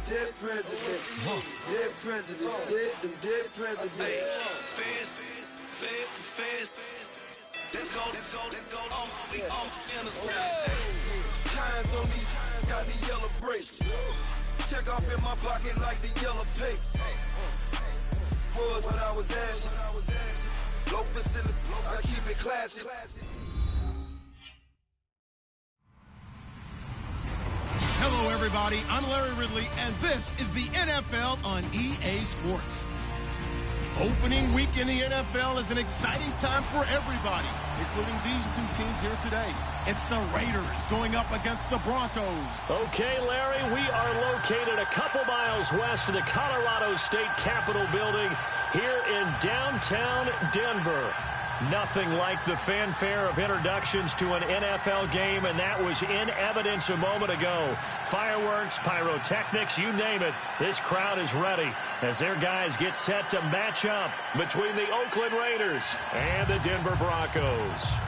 dead presidents. Dead presidents. Dead presidents. Let's go. Hands on me, got the yellow brace. Check off in my pocket like the yellow paste. Was what I was asking. Low facility, I keep it classy. Hello, everybody. I'm Larry Ridley, and this is the NFL on EA Sports. Opening week in the NFL is an exciting time for everybody, including these two teams here today. It's the Raiders going up against the Broncos. Okay, Larry, we are located a couple miles west of the Colorado State Capitol building here in downtown Denver. Nothing like the fanfare of introductions to an NFL game, and that was in evidence a moment ago. Fireworks, pyrotechnics, you name it. This crowd is ready as their guys get set to match up between the Oakland Raiders and the Denver Broncos.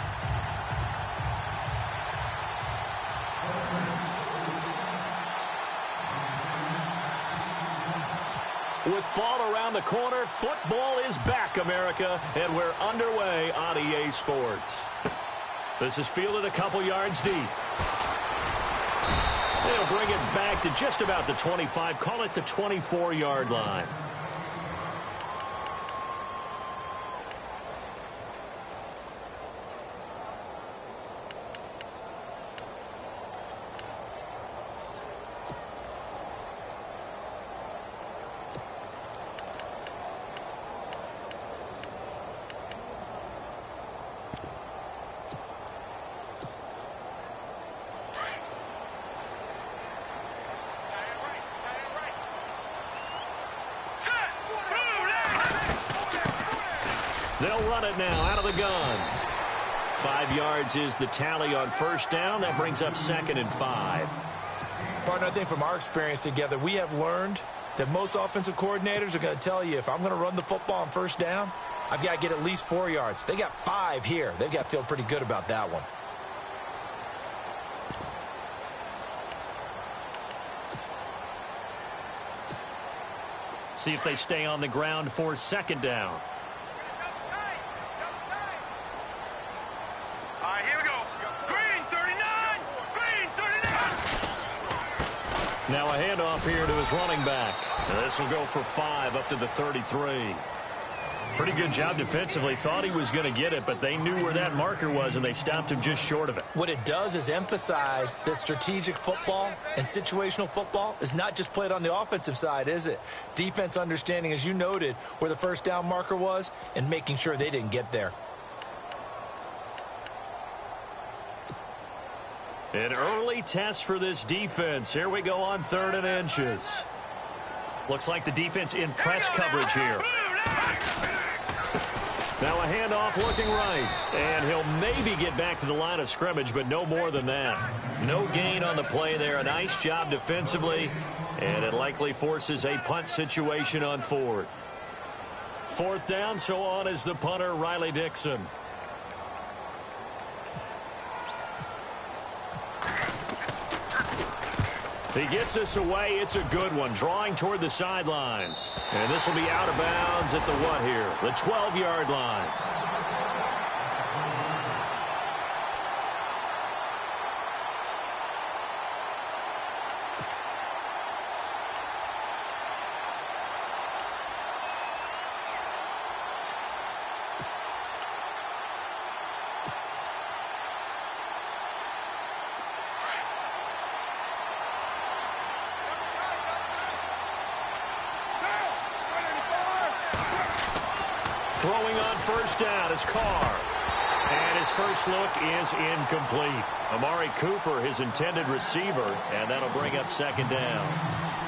With fall around the corner, football is back, America, and we're underway on EA Sports. This is fielded a couple yards deep. They'll bring it back to just about the 25, call it the 24-yard line. They'll run it now out of the gun. 5 yards is the tally on first down. That brings up 2nd and 5. Partner, I think from our experience together, we have learned that most offensive coordinators are going to tell you, if I'm going to run the football on first down, I've got to get at least 4 yards. They got 5 here. They've got to feel pretty good about that one. See if they stay on the ground for 2nd down. Now a handoff here to his running back. And this will go for 5 up to the 33. Pretty good job defensively. Thought he was going to get it, but they knew where that marker was, and they stopped him just short of it. What it does is emphasize that strategic football and situational football is not just played on the offensive side, is it? Defense understanding, as you noted, where the first down marker was and making sure they didn't get there. An early test for this defense. Here we go on 3rd and inches. Looks like the defense in press coverage here. Now a handoff looking right. And he'll maybe get back to the line of scrimmage, but no more than that. No gain on the play there. A nice job defensively. And it likely forces a punt situation on 4th. 4th down, so on is the punter, Riley Dixon. He gets this away. It's a good one. Drawing toward the sidelines. And this will be out of bounds at the what here? The 12-yard line. Throwing on first down is Carr. And his first look is incomplete. Amari Cooper, his intended receiver, and that'll bring up 2nd down.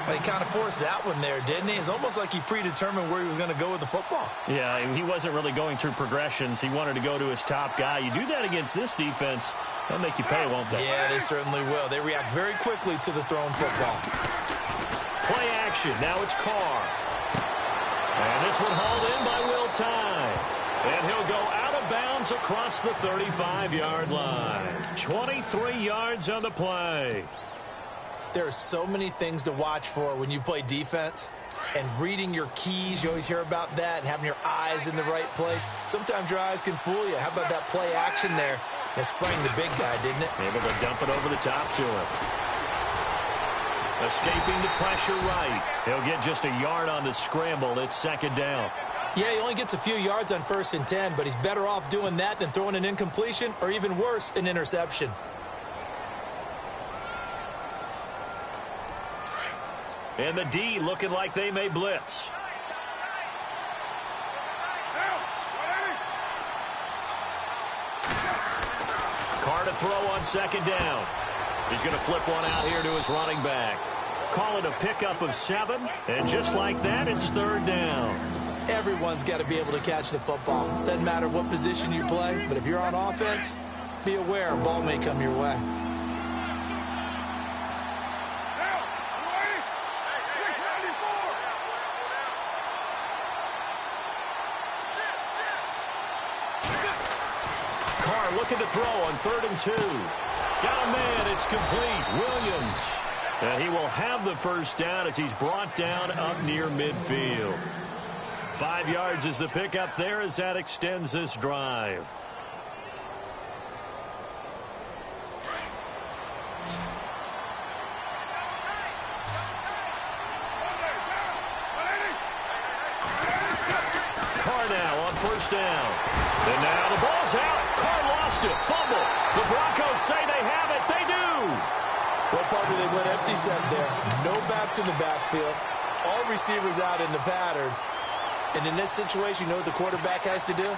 Well, he kind of forced that one there, didn't he? It's almost like he predetermined where he was going to go with the football. Yeah, he wasn't really going through progressions. He wanted to go to his top guy. You do that against this defense, they'll make you pay, won't they? Yeah, they certainly will. They react very quickly to the thrown football. Play action. Now it's Carr. And this one hauled in by Will Tye. And he'll go out of bounds across the 35-yard line. 23 yards on the play. there are so many things to watch for when you play defense. And reading your keys, you always hear about that, and having your eyes in the right place. Sometimes your eyes can fool you. How about that play action there? That sprang the big guy, didn't it? Able to dump it over the top to him. Escaping the pressure right. He'll get just a yard on the scramble. It's second down. Yeah, he only gets a few yards on 1st and 10, but he's better off doing that than throwing an incompletion or even worse, an interception. And the D looking like they may blitz. Carr to throw on second down. He's going to flip one out here to his running back. Call it a pickup of 7, and just like that, it's third down. Everyone's got to be able to catch the football. Doesn't matter what position you play, but if you're on offense, be aware a ball may come your way. Carr looking to throw on 3rd and 2. Got a man, it's complete. Williams. And he will have the first down as he's brought down up near midfield. 5 yards is the pickup there as that extends this drive. Carr now on 1st down. And now the ball's out. Carr lost it. Fumble. The Broncos say they have it. They do. Well, Parker, they went empty set there. No backs in the backfield. All receivers out in the pattern. And in this situation, you know what the quarterback has to do?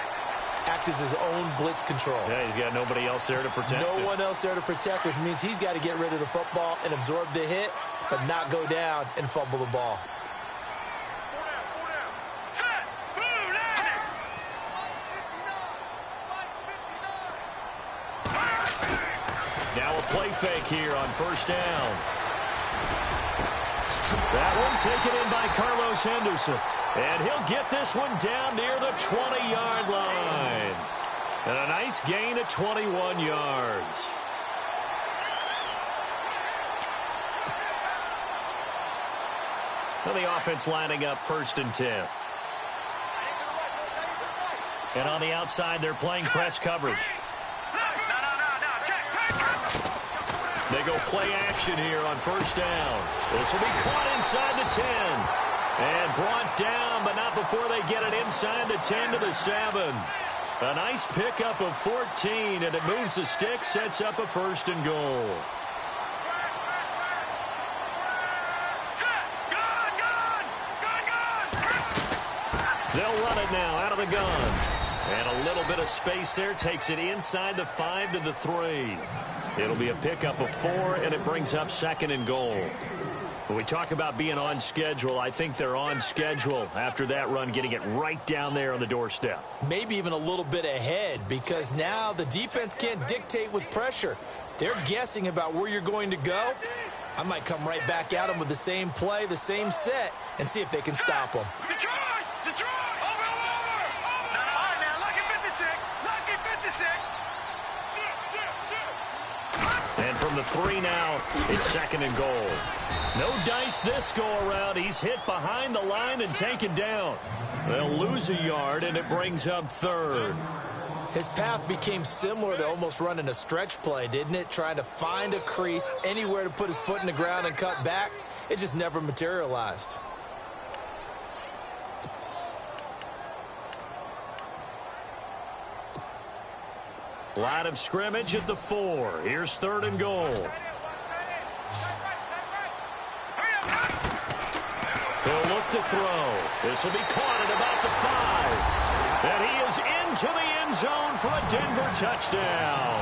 Act as his own blitz control. Yeah, he's got nobody else there to protect him. No one else there to protect, which means he's got to get rid of the football and absorb the hit, but not go down and fumble the ball. Now a play fake here on 1st down. That one taken in by Carlos Henderson. And he'll get this one down near the 20-yard line. And a nice gain of 21 yards. So the offense lining up 1st and 10. And on the outside, they're playing press coverage. They go play action here on 1st down. This will be caught inside the 10. And brought down, but not before they get it inside the 10 to the 7. A nice pickup of 14, and it moves the stick, sets up a 1st and goal. They'll run it now out of the gun. And a little bit of space there takes it inside the 5 to the 3. It'll be a pickup of 4, and it brings up 2nd and goal. When we talk about being on schedule, I think they're on schedule after that run, getting it right down there on the doorstep. Maybe even a little bit ahead, because now the defense can't dictate with pressure. They're guessing about where you're going to go. I might come right back at them with the same play, the same set, and see if they can stop them. Detroit! Over! All right, now, lucky 56. Lucky 56. And from the 3 now, it's 2nd and goal. No dice this go-around. He's hit behind the line and taken down. They'll lose a yard, and it brings up 3rd. His path became similar to almost running a stretch play, didn't it? Trying to find a crease, anywhere to put his foot in the ground and cut back. It just never materialized. Line of scrimmage at the 4. Here's 3rd and goal. He'll look to throw. This will be caught at about the 5. And he is into the end zone for a Denver touchdown.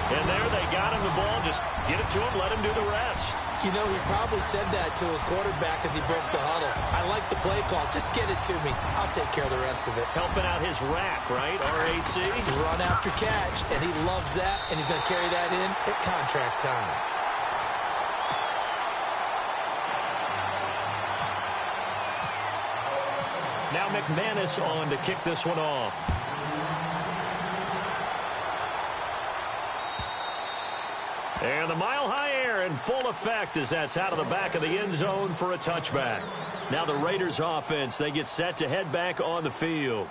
And there they got him the ball. Just get it to him, let him do the rest. You know, he probably said that to his quarterback as he broke the huddle. I like the play call. Just get it to me. I'll take care of the rest of it. Helping out his rack, right? RAC. Run after catch, and he loves that, and he's going to carry that in at contract time. Now McManus on to kick this one off. And the mile-high air in full effect as that's out of the back of the end zone for a touchback. Now the Raiders offense, they get set to head back on the field.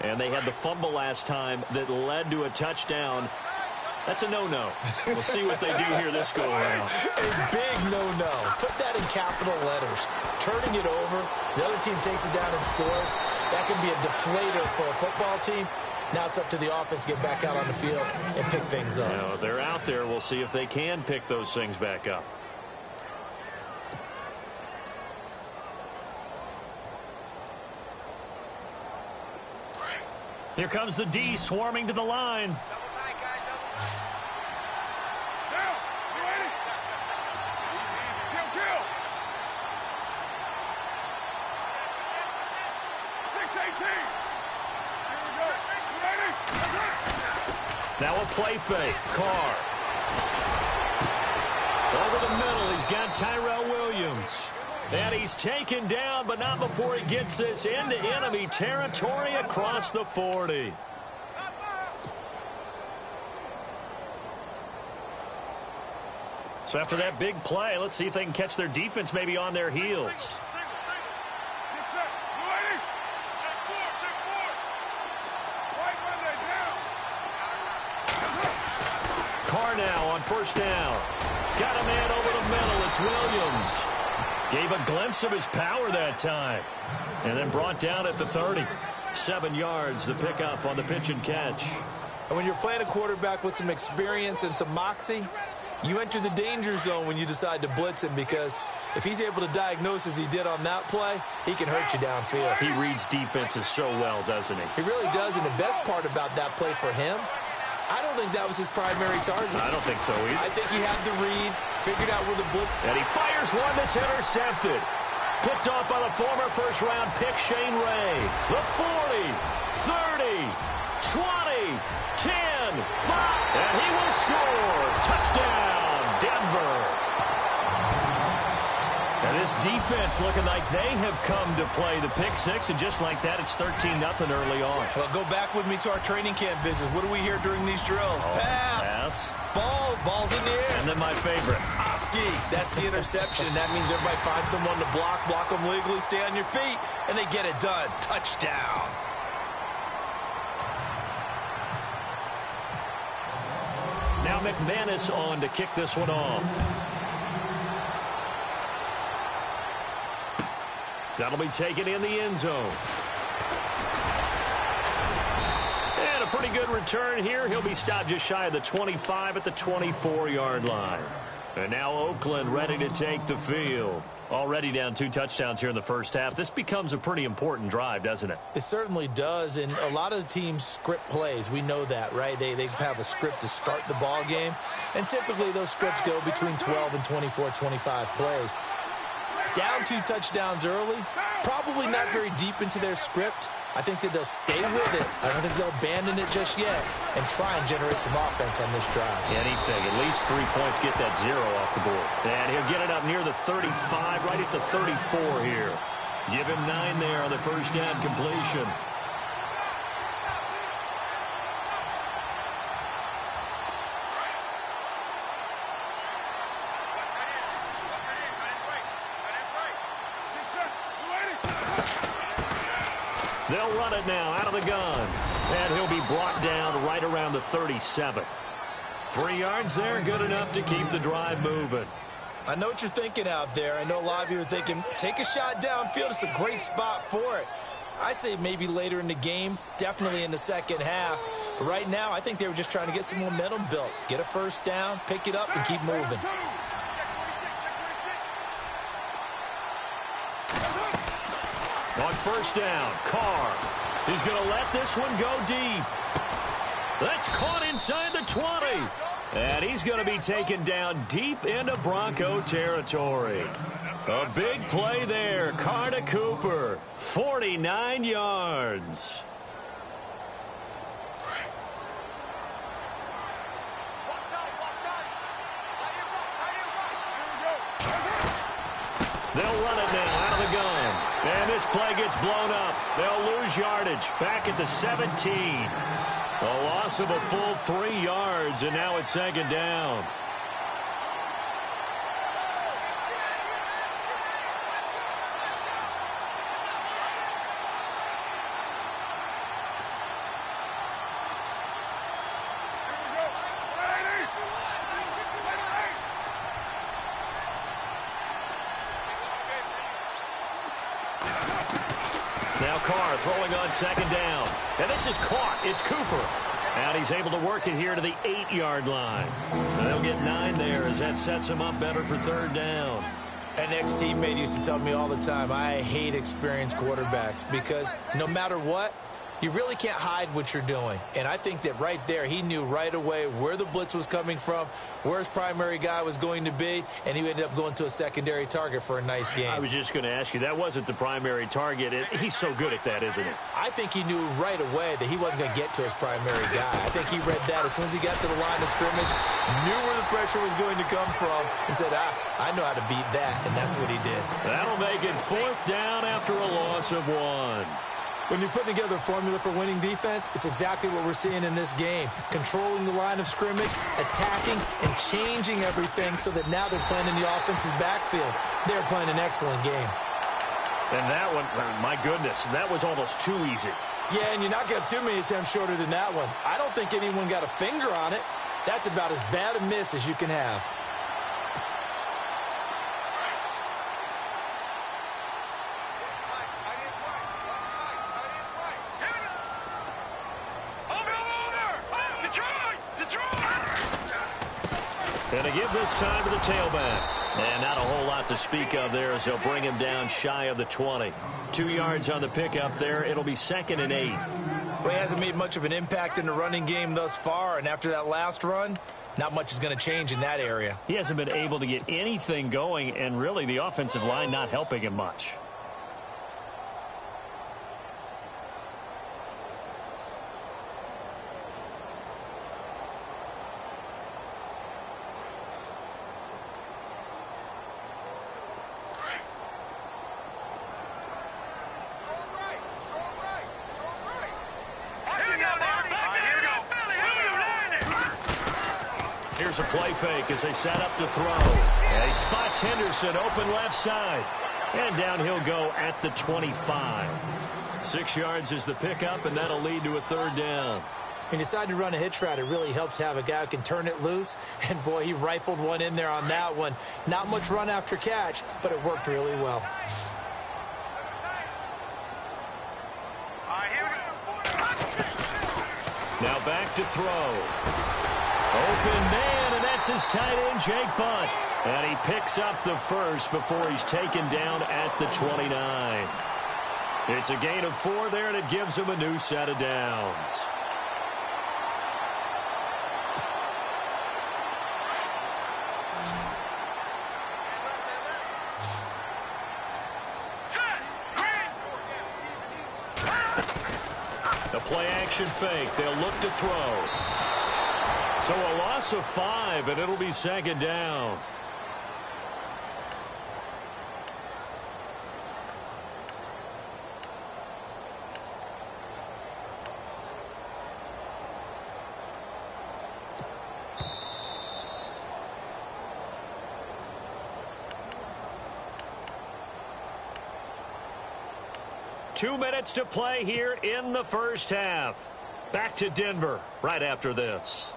And they had the fumble last time that led to a touchdown. That's a no-no. We'll see what they do here this go-around. A big no-no. Put that in capital letters. Turning it over, the other team takes it down and scores. That can be a deflator for a football team. Now it's up to the offense to get back out on the field and pick things up. Now, they're out there. We'll see if they can pick those things back up. Here comes the D swarming to the line. Now a play fake. Carr. Over the middle, he's got Tyrell Williams. And he's taken down, but not before he gets this into enemy territory across the 40. So after that big play, let's see if they can catch their defense maybe on their heels. Carr now on first down. Got a man over the middle. It's Williams. Gave a glimpse of his power that time. And then brought down at the 30. 7 yards, the pickup on the pitch and catch. And when you're playing a quarterback with some experience and some moxie, you enter the danger zone when you decide to blitz him, because if he's able to diagnose as he did on that play, he can hurt you downfield. He reads defenses so well, doesn't he? He really does, and the best part about that play for him, I don't think that was his primary target. I don't think so either. I think he had the read, figured out where the blitz. And he fires one that's intercepted. Picked off by the former first-round pick, Shane Ray. The 40, 30, 20, 10, 5. And he will score. Touchdown, Denver. And this defense looking like they have come to play the pick six, and just like that, it's 13-0 early on. Well, go back with me to our training camp visits. What do we hear during these drills? Pass. Ball's in the air. And then my favorite. Oski. That's the interception. That means everybody finds someone to block them legally, stay on your feet, and they get it done. Touchdown. Now McManus on to kick this one off. That'll be taken in the end zone. And a pretty good return here. He'll be stopped just shy of the 25 at the 24-yard line. And now Oakland ready to take the field. Already down 2 touchdowns here in the first half. This becomes a pretty important drive, doesn't it? It certainly does, and a lot of the teams script plays. We know that, right? They have a script to start the ball game, and typically those scripts go between 12 and 24, 25 plays. Down 2 touchdowns early, probably not very deep into their script. I think that they'll stay with it. I don't think they'll abandon it just yet and try and generate some offense on this drive. Anything. At least 3 points, get that 0 off the board. And he'll get it up near the 35, right at the 34 here. Give him 9 there on the first down completion. They'll run it now out of the gun. And he'll be brought down right around the 37. 3 yards there, good enough to keep the drive moving. I know what you're thinking out there. I know a lot of you are thinking, take a shot downfield. It's a great spot for it. I'd say maybe later in the game, definitely in the second half. But right now, I think they were just trying to get some momentum built. Get a first down, pick it up, and keep moving. On first down, Carr. He's going to let this one go deep. That's caught inside the 20. And he's going to be taken down deep into Bronco territory. A big play there. Carr to Cooper. 49 yards. They'll run it now out of the gun. And this play gets blown up. They'll lose yardage back at the 17. A loss of a full 3 yards, and now it's second down. Now Carr throwing on second down. And this is caught. It's Cooper. And he's able to work it here to the 8-yard line. And they'll get 9 there as that sets him up better for third down. An ex-teammate used to tell me all the time, I hate experienced quarterbacks because no matter what, you really can't hide what you're doing. And I think that right there, he knew right away where the blitz was coming from, where his primary guy was going to be, and he ended up going to a secondary target for a nice game. I was just going to ask you, that wasn't the primary target. He's so good at that, isn't he? I think he knew right away that he wasn't going to get to his primary guy. I think he read that as soon as he got to the line of scrimmage, knew where the pressure was going to come from, and said, I know how to beat that, and that's what he did. That'll make it 4th down after a loss of 1. When you're putting together a formula for winning defense, it's exactly what we're seeing in this game. Controlling the line of scrimmage, attacking, and changing everything so that now they're playing in the offense's backfield. They're playing an excellent game. And that one, my goodness, that was almost too easy. Yeah, and you're not going to have too many attempts shorter than that one. I don't think anyone got a finger on it. That's about as bad a miss as you can have. And to give this time to the tailback. And not a whole lot to speak of there as they'll bring him down shy of the 20. 2 yards on the pickup there. It'll be 2nd and 8. Well, he hasn't made much of an impact in the running game thus far, and after that last run, not much is going to change in that area. He hasn't been able to get anything going, and really the offensive line not helping him much. Here's a play fake as they set up to throw. And he spots Henderson open left side. And down he'll go at the 25. 6 yards is the pickup, and that'll lead to a 3rd down. He decided to run a hitch route. It really helps to have a guy who can turn it loose. And, boy, he rifled one in there on that one. Not much run after catch, but it worked really well. Now back to throw. Open man, and that's his tight end, Jake Butt. And he picks up the first before he's taken down at the 29. It's a gain of 4 there, and it gives him a new set of downs. The play-action fake. They'll look to throw. So a loss of 5, and it'll be 2nd down. Two minutes to play here in the first half. Back to Denver right after this.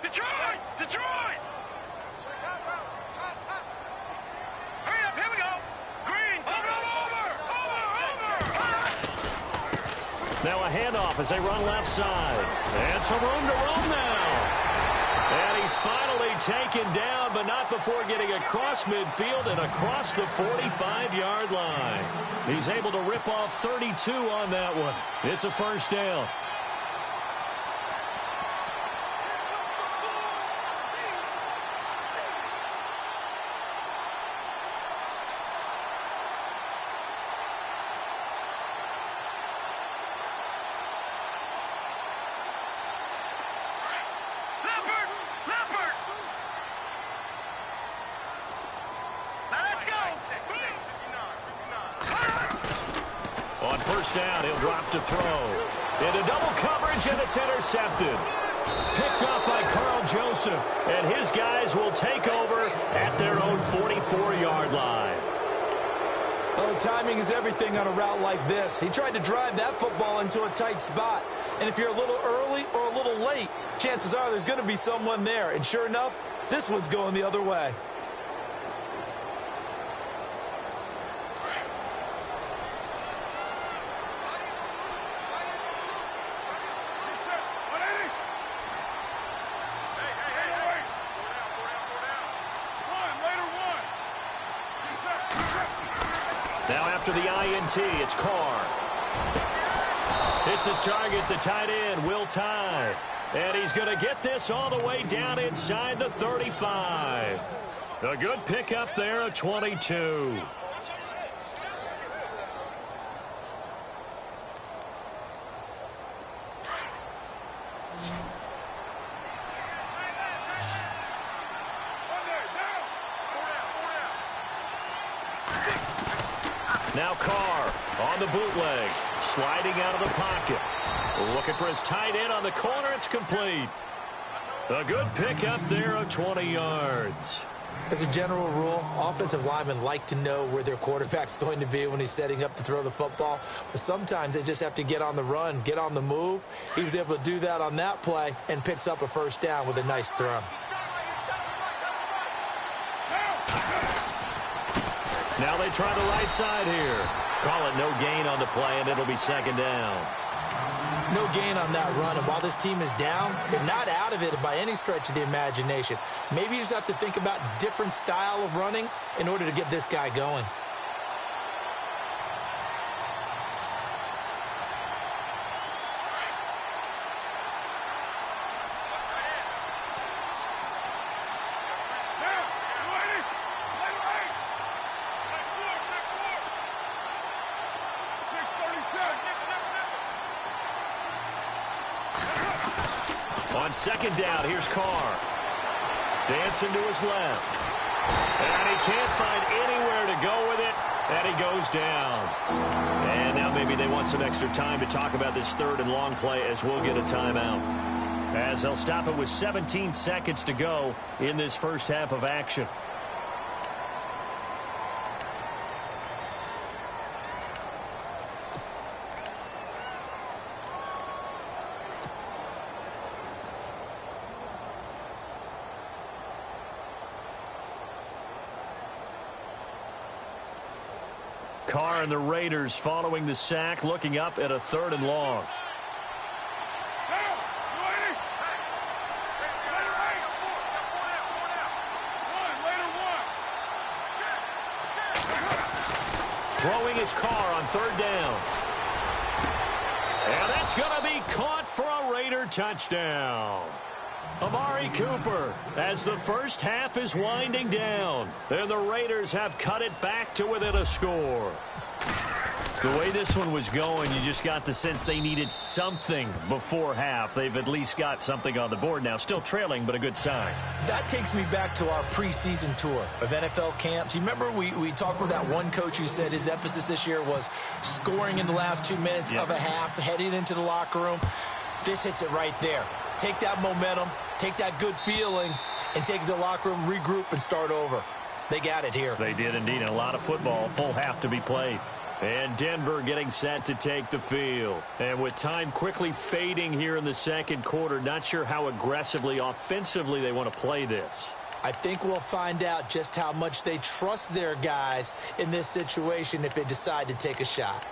Detroit! Detroit! Hurry up, here we go. Green, over. Now a handoff as they run left side. And some room to roam now. And he's finally taken down, but not before getting across midfield and across the 45-yard line. He's able to rip off 32 on that one. It's a 1st down. On 1st down, he'll drop to throw. Into double coverage, and it's intercepted. Picked up by Carl Joseph, and his guys will take over at their own 44-yard line. Well, timing is everything on a route like this. He tried to drive that football into a tight spot. And if you're a little early or a little late, chances are there's going to be someone there. And sure enough, this one's going the other way. Now after the INT, it's Carr. Hits his target, the tight end, Will Tye. And he's going to get this all the way down inside the 35. A good pickup there, a 22. Now Carr on the bootleg, sliding out of the pocket. Looking for his tight end on the corner. It's complete. A good pickup there of 20 yards. As a general rule, offensive linemen like to know where their quarterback's going to be when he's setting up to throw the football. But sometimes they just have to get on the run, get on the move. He was able to do that on that play and picks up a first down with a nice throw. Now they try the right side here. Call it no gain on the play, and it'll be second down. No gain on that run, and while this team is down, they're not out of it by any stretch of the imagination. Maybe you just have to think about different style of running in order to get this guy going. On second down, here's Carr. Dancing to his left. And he can't find anywhere to go with it, and he goes down. And now maybe they want some extra time to talk about this third and long play as we'll get a timeout. As they'll stop it with 17 seconds to go in this first half of action. Carr and the Raiders following the sack, looking up at a third and long. Throwing his Carr on third down. And that's going to be caught for a Raider touchdown. Amari Cooper as the first half is winding down. And the Raiders have cut it back to within a score. The way this one was going, you just got the sense they needed something before half. They've at least got something on the board now. Still trailing, but a good sign. That takes me back to our preseason tour of NFL camps. You remember we talked with that one coach who said his emphasis this year was scoring in the last 2 minutes of a half, heading into the locker room. This hits it right there. Take that momentum, take that good feeling, and take it to the locker room, regroup, and start over. They got it here. They did indeed. And a lot of football, full half to be played. And Denver getting set to take the field. And with time quickly fading here in the second quarter, not sure how aggressively, offensively they want to play this. I think we'll find out just how much they trust their guys in this situation if they decide to take a shot.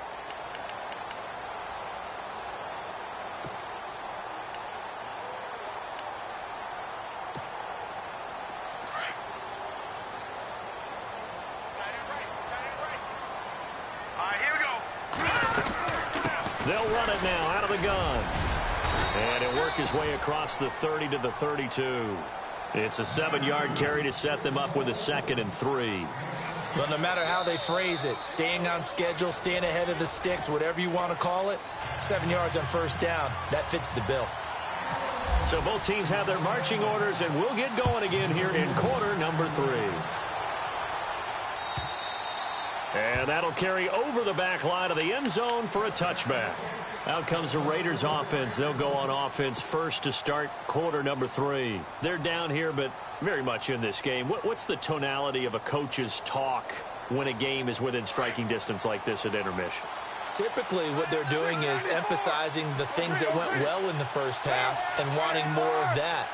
They'll run it now out of the gun. And it'll work his way across the 30 to the 32. It's a 7-yard carry to set them up with a 2nd and 3. Well, no matter how they phrase it, staying on schedule, staying ahead of the sticks, whatever you want to call it, 7 yards on first down, that fits the bill. So both teams have their marching orders, and we'll get going again here in quarter number 3. And that'll carry over the back line of the end zone for a touchback. Out comes the Raiders offense. They'll go on offense first to start quarter number 3. They're down here, but very much in this game. What's the tonality of a coach's talk when a game is within striking distance like this at intermission? Typically, what they're doing is emphasizing the things that went well in the first half and wanting more of that.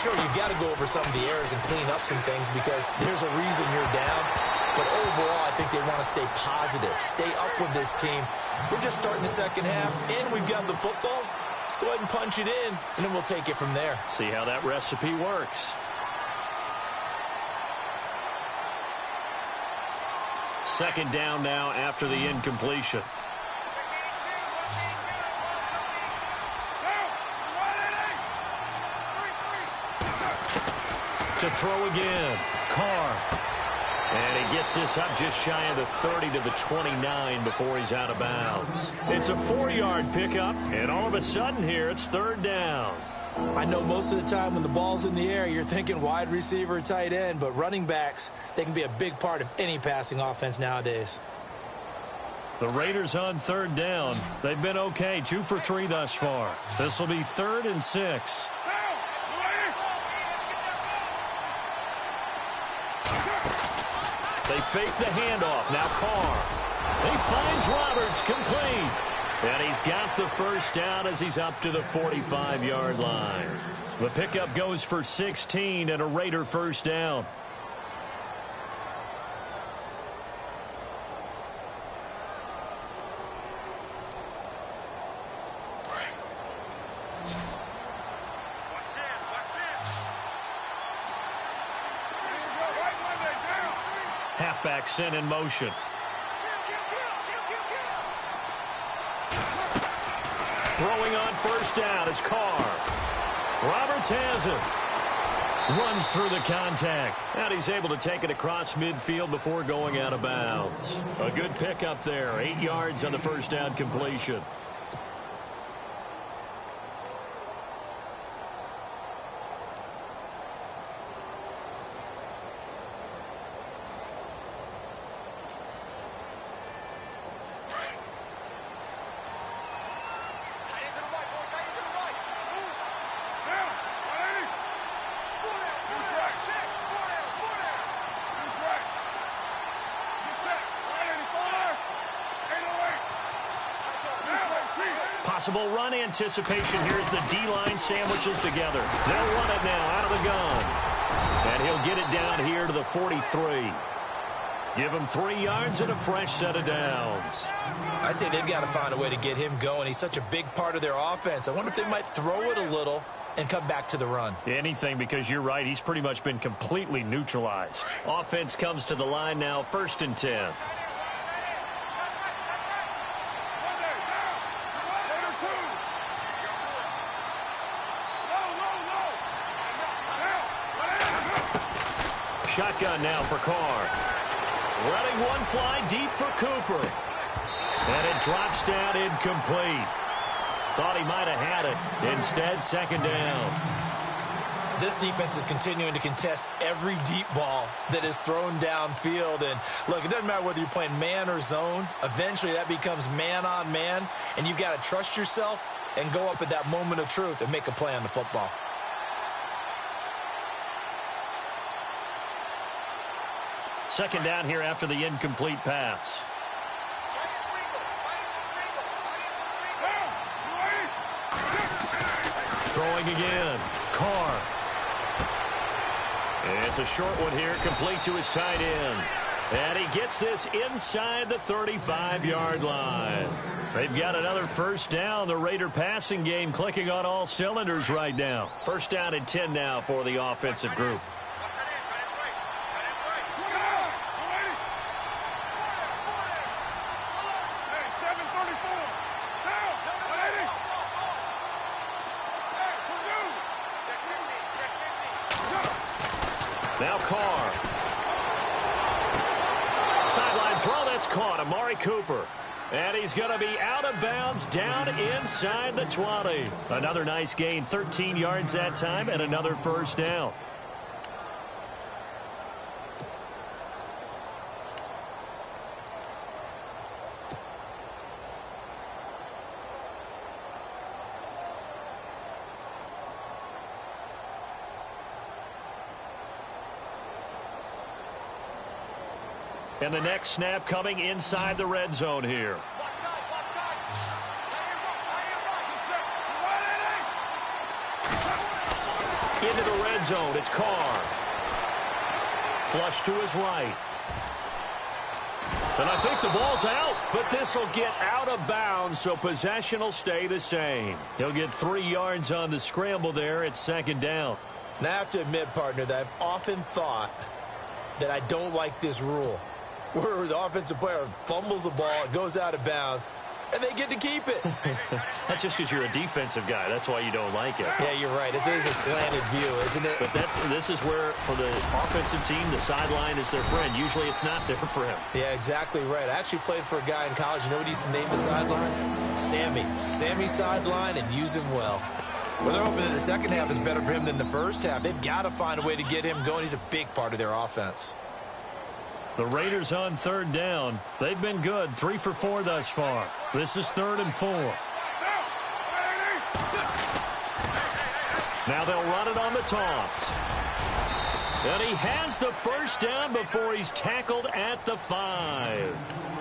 Sure, you've got to go over some of the errors and clean up some things because there's a reason you're down. But overall, I think they want to stay positive, stay up with this team. We're just starting the second half, and we've got the football. Let's go ahead and punch it in, and then we'll take it from there. See how that recipe works. Second down now after the incompletion. To throw again. Carr. And he gets this up just shy of the 30 to the 29 before he's out of bounds. It's a 4-yard pickup, and all of a sudden here, it's third down. I know most of the time when the ball's in the air, you're thinking wide receiver, tight end, but running backs, they can be a big part of any passing offense nowadays. The Raiders on third down. They've been okay, 2 for 3 thus far. This will be 3rd and 6. They fake the handoff. Now Carr. He finds Roberts, complete. And he's got the first down as he's up to the 45-yard line. The pickup goes for 16 and a Raider first down. Halfback sent in motion. Throwing on first down is Carr. Roberts has it. Runs through the contact. And he's able to take it across midfield before going out of bounds. A good pickup there. 8 yards on the first down completion. Possible run anticipation. Here's the D-line sandwiches together. They'll run it now out of the gun. And he'll get it down here to the 43. Give him 3 yards and a fresh set of downs. I'd say they've got to find a way to get him going. He's such a big part of their offense. I wonder if they might throw it a little and come back to the run. Anything, because you're right. He's pretty much been completely neutralized. Offense comes to the line now, 1st and 10. Shotgun now for Carr. Letting one fly deep for Cooper. And it drops down incomplete. Thought he might have had it. Instead, second down. This defense is continuing to contest every deep ball that is thrown downfield. And look, it doesn't matter whether you're playing man or zone. Eventually, that becomes man on man. And you've got to trust yourself and go up at that moment of truth and make a play on the football. Second down here after the incomplete pass. Throwing again. Carr. It's a short one here, complete to his tight end. And he gets this inside the 35-yard line. They've got another first down. The Raider passing game clicking on all cylinders right now. First down and 10 now for the offensive group. Now Carr. Sideline throw, that's caught. Amari Cooper. And he's going to be out of bounds down inside the 20. Another nice gain, 13 yards that time, and another first down. And the next snap coming inside the red zone here. Into the red zone, it's Carr. Flush to his right. And I think the ball's out, but this will get out of bounds, so possession will stay the same. He'll get 3 yards on the scramble there at second down. Now I have to admit, partner, that I've often thought that I don't like this rule. where the offensive player fumbles the ball, it goes out of bounds, and they get to keep it. That's just because you're a defensive guy. That's why you don't like it. Yeah, you're right. It is a slanted view, isn't it? But this is where, for the offensive team, the sideline is their friend. Usually it's not there for him. Yeah, exactly right. I actually played for a guy in college. You know what he used to name the sideline? Sammy. Sammy sideline, and use him well. Well, they're hoping that the second half is better for him than the first half. They've got to find a way to get him going. He's a big part of their offense. The Raiders on third down. They've been good, 3 for 4 thus far. This is 3rd and 4. Now they'll run it on the toss. And he has the first down before he's tackled at the 5.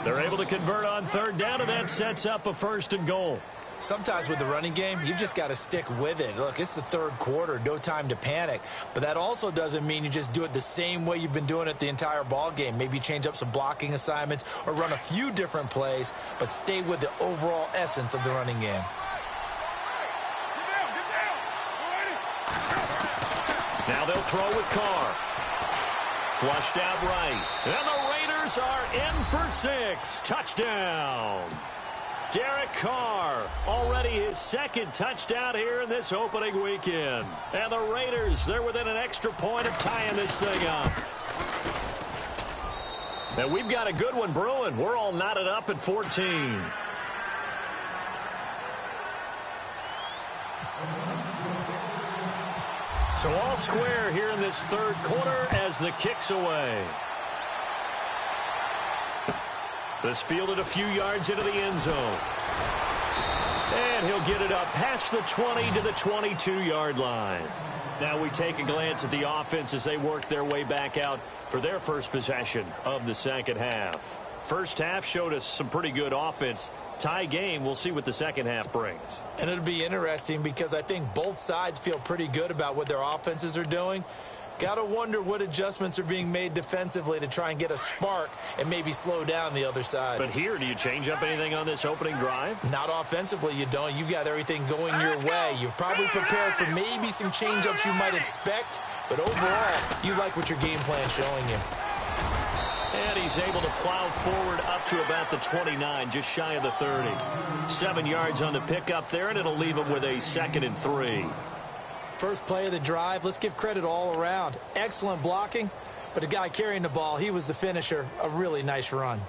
They're able to convert on third down, and that sets up a 1st and goal. Sometimes with the running game, you've just got to stick with it. Look, it's the third quarter, no time to panic. But that also doesn't mean you just do it the same way you've been doing it the entire ball game. Maybe change up some blocking assignments or run a few different plays, but stay with the overall essence of the running game. Now they'll throw with Carr. Flushed out right. And the Raiders are in for 6. Touchdown. Derek Carr, already his 2nd touchdown here in this opening weekend. And the Raiders, they're within an extra point of tying this thing up. And we've got a good one brewing. We're all knotted up at 14. So all square here in this third quarter as the kick's away. This fielded a few yards into the end zone. And he'll get it up past the 20 to the 22-yard line. Now we take a glance at the offense as they work their way back out for their first possession of the second half. First half showed us some pretty good offense. Tie game, we'll see what the second half brings. And it'll be interesting because I think both sides feel pretty good about what their offenses are doing. Got to wonder what adjustments are being made defensively to try and get a spark and maybe slow down the other side. But here, do you change up anything on this opening drive? Not offensively, you don't. You've got everything going your way. You've probably prepared for maybe some change-ups you might expect, but overall, you like what your game plan's showing you. And he's able to plow forward up to about the 29, just shy of the 30. 7 yards on the pickup there, and it'll leave him with a 2nd and 3. First play of the drive, let's give credit all around. Excellent blocking, but the guy carrying the ball, he was the finisher. A really nice run.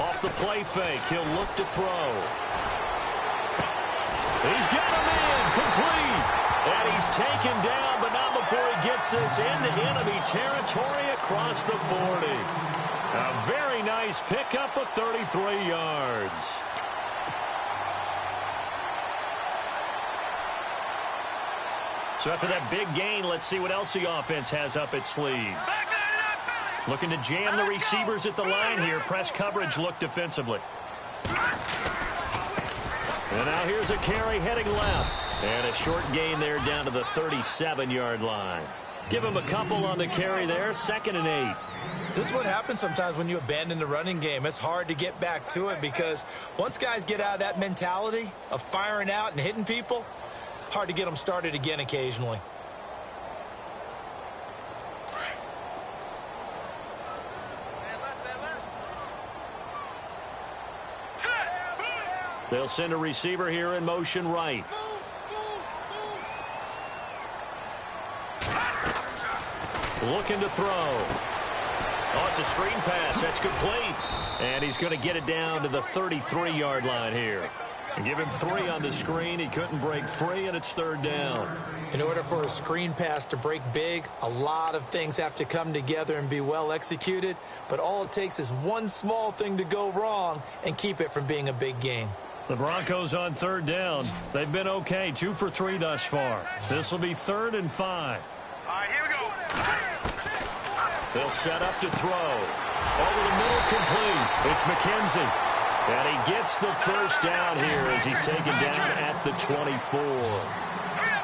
Off the play fake, he'll look to throw. He's got a man complete. And he's taken down, but not before he gets this into enemy territory across the 40. A very nice pickup of 33 yards. So after that big gain, let's see what else the offense has up its sleeve. Looking to jam the receivers at the line here. Press coverage look defensively. And now here's a carry heading left. And a short gain there down to the 37-yard line. Give him a couple on the carry there. 2nd and 8. This is what happens sometimes when you abandon the running game. It's hard to get back to it because once guys get out of that mentality of firing out and hitting people, hard to get them started again occasionally. They'll send a receiver here in motion right. Looking to throw. Oh, it's a screen pass. That's complete. And he's going to get it down to the 33-yard line here. And give him 3 on the screen. He couldn't break free, and it's 3rd down. In order for a screen pass to break big, a lot of things have to come together and be well executed. But all it takes is one small thing to go wrong and keep it from being a big game. The Broncos on 3rd down. They've been okay, 2 for 3 thus far. This will be 3rd and 5. All right, here we go. They'll set up to throw. Over the middle, complete. It's McKenzie. And he gets the first down here as he's taken down at the 24.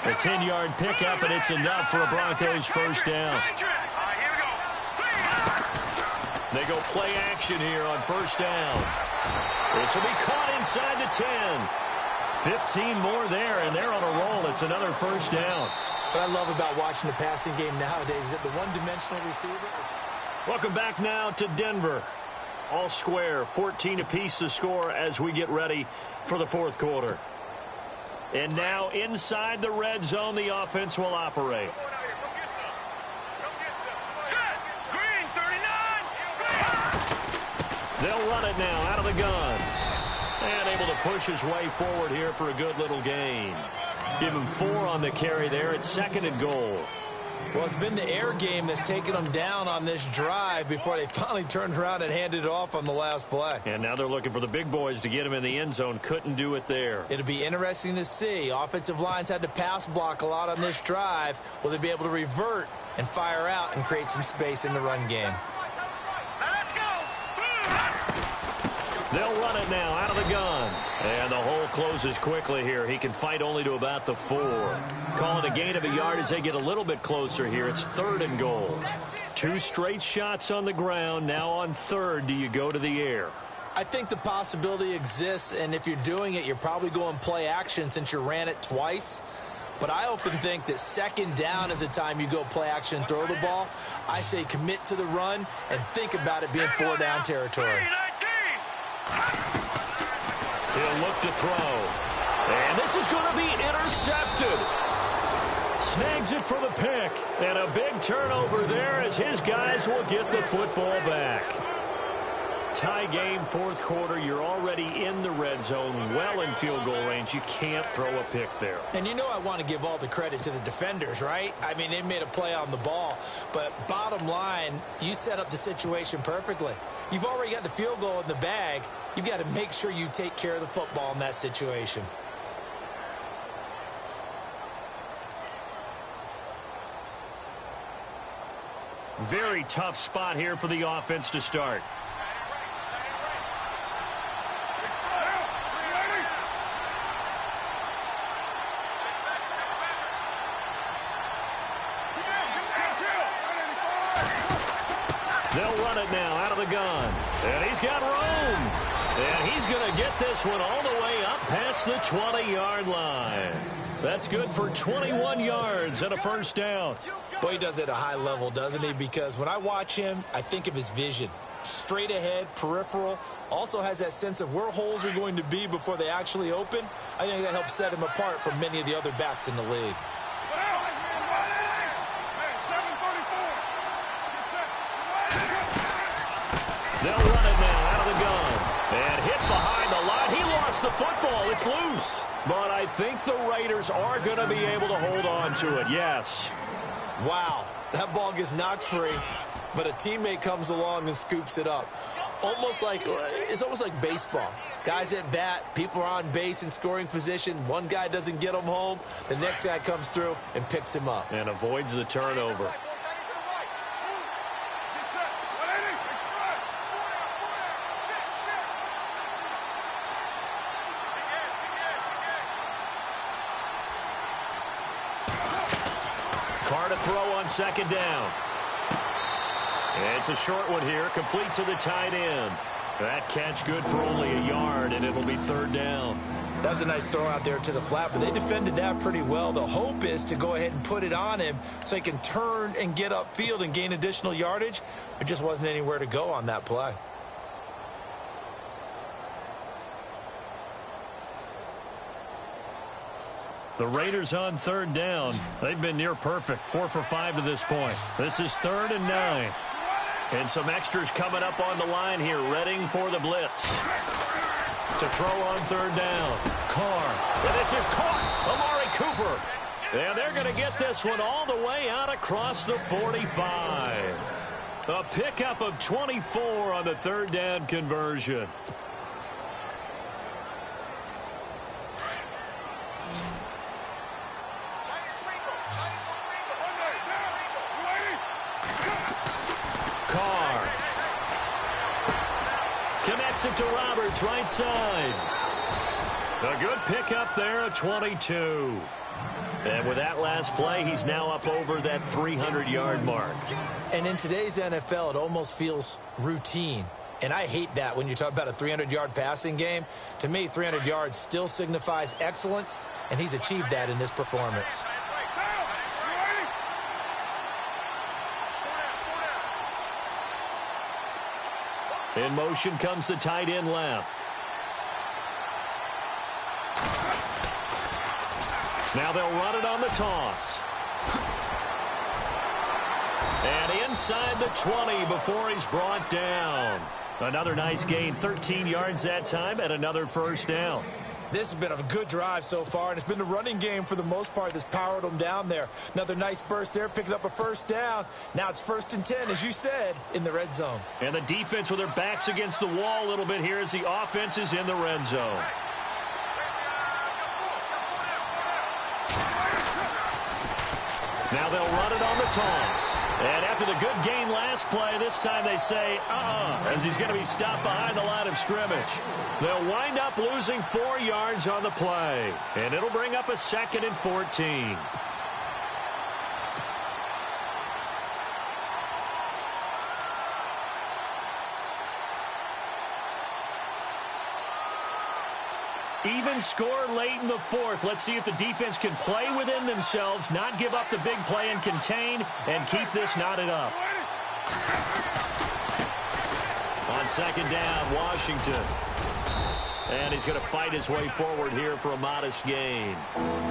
A 10-yard pickup, and it's enough for a Broncos first down. They go play action here on first down. This will be caught inside the 10. 15 more there, and they're on a roll. It's another first down. What I love about watching the passing game nowadays is that the one-dimensional receiver. Welcome back now to Denver. All square, 14 apiece to score as we get ready for the fourth quarter. And now inside the red zone, the offense will operate. They'll run it now out of the gun. And able to push his way forward here for a good little gain. Give him 4 on the carry there at 2nd and goal. Well, it's been the air game that's taken them down on this drive before they finally turned around and handed it off on the last play. And now they're looking for the big boys to get him in the end zone. Couldn't do it there. It'll be interesting to see. Offensive lines had to pass block a lot on this drive. Will they be able to revert and fire out and create some space in the run game? They'll run it now out of the gun. And the hole closes quickly here. He can fight only to about the 4. Calling a gain of a yard as they get a little bit closer here. It's 3rd and goal. 2 straight shots on the ground. Now on 3rd, do you go to the air? I think the possibility exists, and if you're doing it, you're probably going play action since you ran it twice. But I often think that 2nd down is the time you go play action and throw the ball. I say commit to the run and think about it being 4-down territory. He'll look to throw. And this is going to be intercepted. Snags it for the pick. And a big turnover there as his guys will get the football back. Tie game, 4th quarter. You're already in the red zone, well in field goal range. You can't throw a pick there. And you know I want to give all the credit to the defenders, right? I mean, they made a play on the ball. But bottom line, you set up the situation perfectly. You've already got the field goal in the bag. You've got to make sure you take care of the football in that situation. Very tough spot here for the offense to start. They'll run it now out of the gun. And he's got room. And he's going to get this one all the way up past the 20-yard line. That's good for 21 yards and a first down. Boy, he does it at a high level, doesn't he? Because when I watch him, I think of his vision. Straight ahead, peripheral. Also has that sense of where holes are going to be before they actually open. I think that helps set him apart from many of the other backs in the league. They'll run it now out of the gun. And hit behind the line. He lost the football. It's loose. But I think the Raiders are going to be able to hold on to it. Yes. Wow. That ball gets knocked free, but a teammate comes along and scoops it up. It's almost like baseball. Guys at bat, people are on base in scoring position. One guy doesn't get him home. The next guy comes through and picks him up. And avoids the turnover. Carr to throw on 2nd down. And it's a short one here, complete to the tight end. That catch good for only a yard, and it'll be 3rd down. That was a nice throw out there to the flat, but they defended that pretty well. The hope is to go ahead and put it on him so he can turn and get upfield and gain additional yardage. There just wasn't anywhere to go on that play. The Raiders on 3rd down. They've been near perfect. 4 for 5 to this point. This is 3rd and 9. And some extras coming up on the line here, readying for the blitz. To throw on 3rd down. Carr. And this is caught. Amari Cooper. And they're going to get this one all the way out across the 45. A pickup of 24 on the 3rd down conversion. Carr connects it to Roberts, right side. A good pickup there, a 22. And with that last play, he's now up over that 300-yard mark. And in today's NFL, it almost feels routine. And I hate that when you talk about a 300-yard passing game. To me, 300 yards still signifies excellence, and he's achieved that in this performance. In motion comes the tight end left. Now they'll run it on the toss. And inside the 20 before he's brought down. Another nice gain, 13 yards that time, and another first down. This has been a good drive so far, and it's been the running game for the most part that's powered them down there. Another nice burst there, picking up a first down. Now it's 1st and 10, as you said, in the red zone. And the defense with their backs against the wall a little bit here as the offense is in the red zone. Now they'll run it on the toss. And after the good gain last play, this time they say, as he's going to be stopped behind the line of scrimmage. They'll wind up losing 4 yards on the play. And it'll bring up a 2nd and 14. Even score late in the 4th. Let's see if the defense can play within themselves, not give up the big play and contain, and keep this knotted up. On 2nd down, Washington. And he's going to fight his way forward here for a modest gain.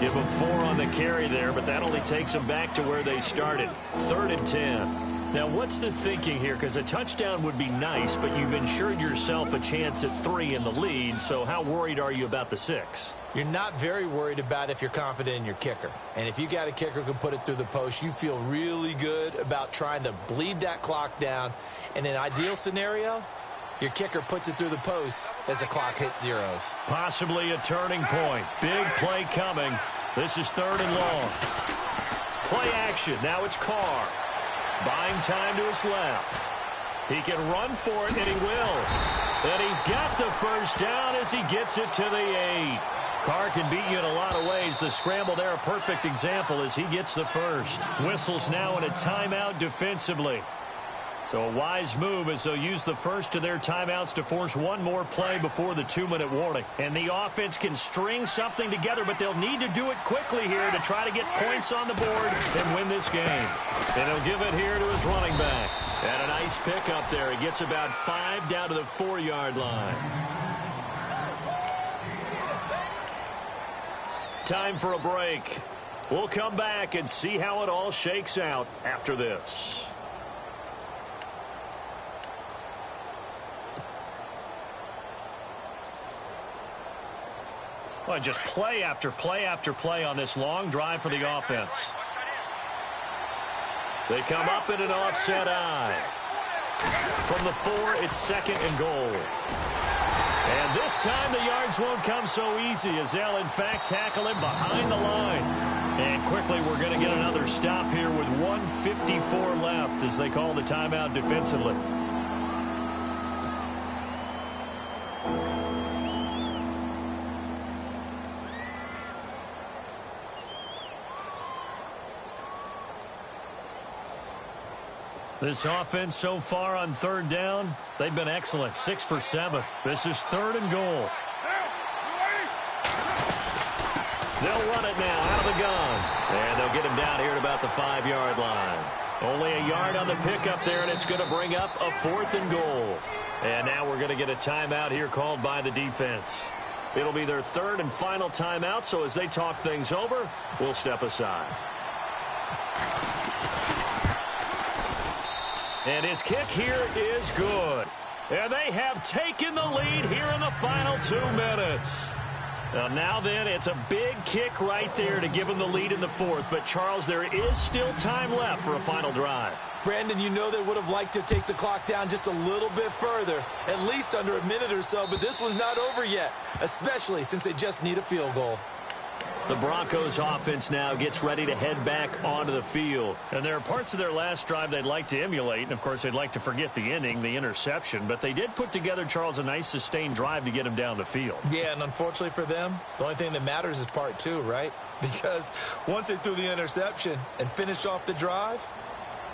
Give him 4 on the carry there, but that only takes them back to where they started. 3rd and 10. Now, what's the thinking here? Because a touchdown would be nice, but you've ensured yourself a chance at 3 in the lead, so how worried are you about the 6? You're not very worried about if you're confident in your kicker. And if you got a kicker who can put it through the post, you feel really good about trying to bleed that clock down. In an ideal scenario, your kicker puts it through the post as the clock hits zeros. Possibly a turning point. Big play coming. This is 3rd and long. Play action. Now it's Carr. Buying time to his left. He can run for it, and he will. And he's got the first down as he gets it to the 8. Carr can beat you in a lot of ways. The scramble there, a perfect example as he gets the first. Whistles now in a timeout defensively. So a wise move as they'll use the first of their timeouts to force one more play before the 2-minute warning. And the offense can string something together, but they'll need to do it quickly here to try to get points on the board and win this game. And he'll give it here to his running back. And a nice pickup there. He gets about 5 down to the 4-yard line. Time for a break. We'll come back and see how it all shakes out after this. Well, just play after play after play on this long drive for the offense. They come up in an offset eye. From the 4, it's 2nd and goal. And this time the yards won't come so easy as they'll, in fact, tackle him behind the line. And quickly we're going to get another stop here with 1:54 left as they call the timeout defensively. This offense so far on 3rd down, they've been excellent. 6 for 7. This is 3rd and goal. They'll run it now out of the gun. And they'll get him down here at about the 5-yard line. Only a yard on the pickup there, and it's going to bring up a 4th and goal. And now we're going to get a timeout here called by the defense. It'll be their 3rd and final timeout, so as they talk things over, we'll step aside. And his kick here is good. And they have taken the lead here in the final 2 minutes. Now then, it's a big kick right there to give them the lead in the 4th. But, Charles, there is still time left for a final drive. Brandon, you know they would have liked to take the clock down just a little bit further, at least under a minute or so. But this was not over yet, especially since they just need a field goal. The Broncos offense now gets ready to head back onto the field. And there are parts of their last drive they'd like to emulate. And, of course, they'd like to forget the inning, the interception. But they did put together, Charles, a nice sustained drive to get him down the field. Yeah, and unfortunately for them, the only thing that matters is part two, right? Because once they threw the interception and finished off the drive,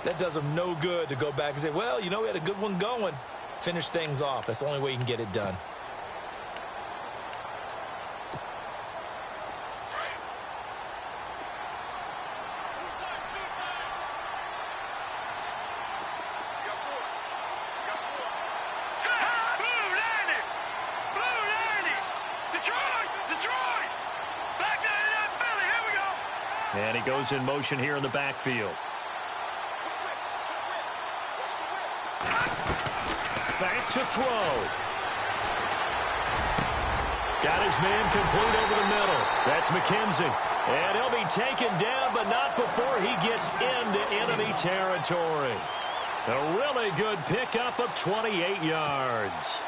that does them no good to go back and say, well, you know, we had a good one going. Finish things off. That's the only way you can get it done. And he goes in motion here in the backfield. Back to throw. Got his man complete over the middle. That's McKenzie. And he'll be taken down, but not before he gets into enemy territory. A really good pickup of 28 yards.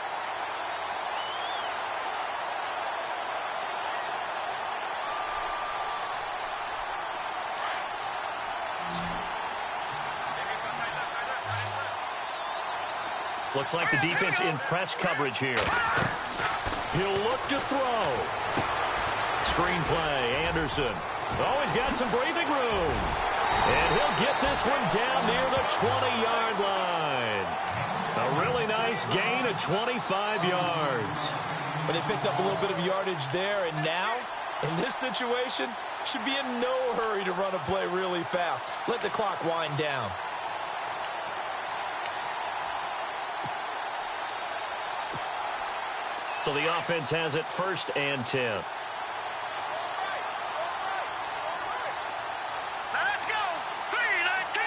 Looks like the defense in press coverage here. He'll look to throw. Screen play, Anderson. Oh, he's got some breathing room. And he'll get this one down near the 20-yard line. A really nice gain of 25 yards. But they picked up a little bit of yardage there, and now, in this situation, should be in no hurry to run a play really fast. Let the clock wind down. So the offense has it 1st and 10. Let's go. 3-19.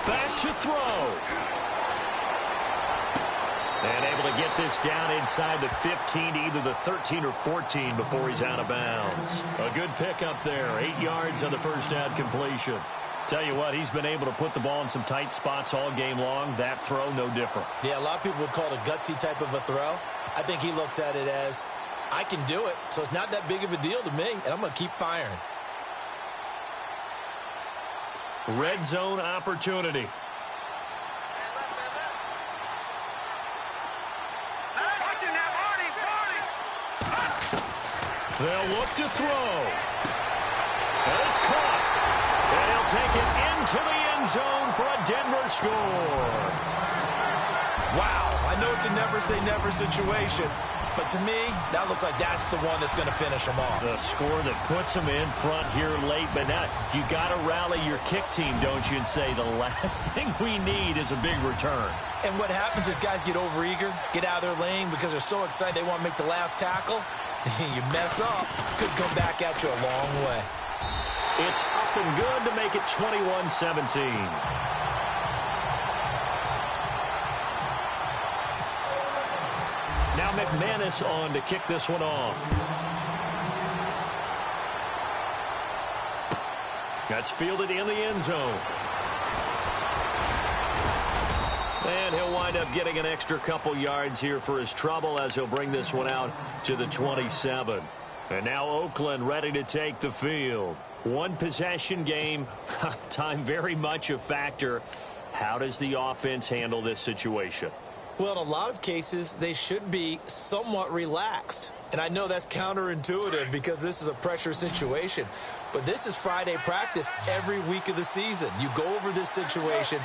Back to throw. And able to get this down inside the 15 to either the 13 or 14 before he's out of bounds. A good pickup there. 8 yards on the first down completion. Tell you what, he's been able to put the ball in some tight spots all game long. That throw, no different. Yeah, a lot of people would call it a gutsy type of a throw. I think he looks at it as, I can do it, so it's not that big of a deal to me, and I'm going to keep firing. Red zone opportunity. They'll look to throw. And it's caught. And he'll take it into the end zone for a Denver score. Wow, I know it's a never-say-never situation, but to me, that looks like that's the one that's going to finish them off. The score that puts them in front here late, but now you got to rally your kick team, don't you, and say the last thing we need is a big return. And what happens is guys get overeager, get out of their lane because they're so excited they want to make the last tackle. You mess up, could come back at you a long way. It's up and good to make it 21-17. Now McManus on to kick this one off. That's fielded in the end zone. And he'll wind up getting an extra couple yards here for his trouble as he'll bring this one out to the 27. And now Oakland ready to take the field. One possession game. Time very much a factor. How does the offense handle this situation? Well, in a lot of cases, they should be somewhat relaxed. And I know that's counterintuitive because this is a pressure situation. But this is Friday practice every week of the season. You go over this situation,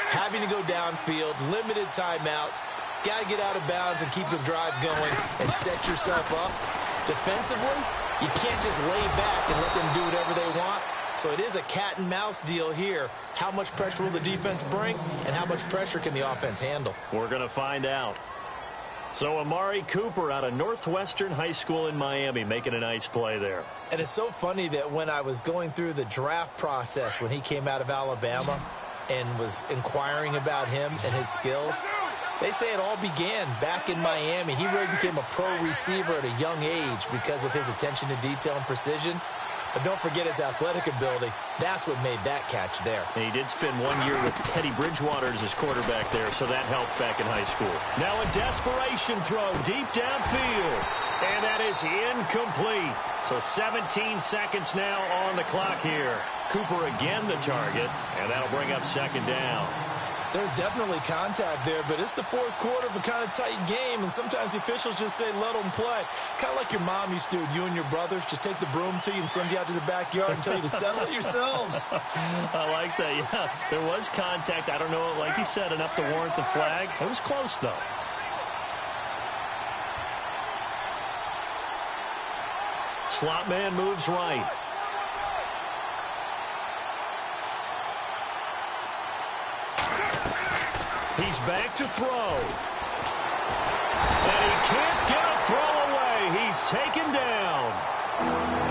having to go downfield, limited timeouts, got to get out of bounds and keep the drive going and set yourself up. Defensively, you can't just lay back and let them do whatever they want. So it is a cat and mouse deal here. How much pressure will the defense bring, and how much pressure can the offense handle? We're going to find out. So Amari Cooper out of Northwestern High School in Miami making a nice play there. And it's so funny that when I was going through the draft process when he came out of Alabama and was inquiring about him and his skills, they say it all began back in Miami. He really became a pro receiver at a young age because of his attention to detail and precision. But don't forget his athletic ability. That's what made that catch there. And he did spend 1 year with Teddy Bridgewater as his quarterback there, so that helped back in high school. Now a desperation throw deep downfield. And that is incomplete. So 17 seconds now on the clock here. Cooper again the target, and that'll bring up second down. There's definitely contact there, but it's the fourth quarter of a kind of tight game, and sometimes the officials just say let them play. Kind of like your mom used to, you and your brothers, just take the broom to you and send you out to the backyard and tell you to settle it yourselves. I like that, yeah. There was contact. I don't know, like you said, enough to warrant the flag. It was close, though. Slot man moves right. He's back to throw. And he can't get a throw away. He's taken down.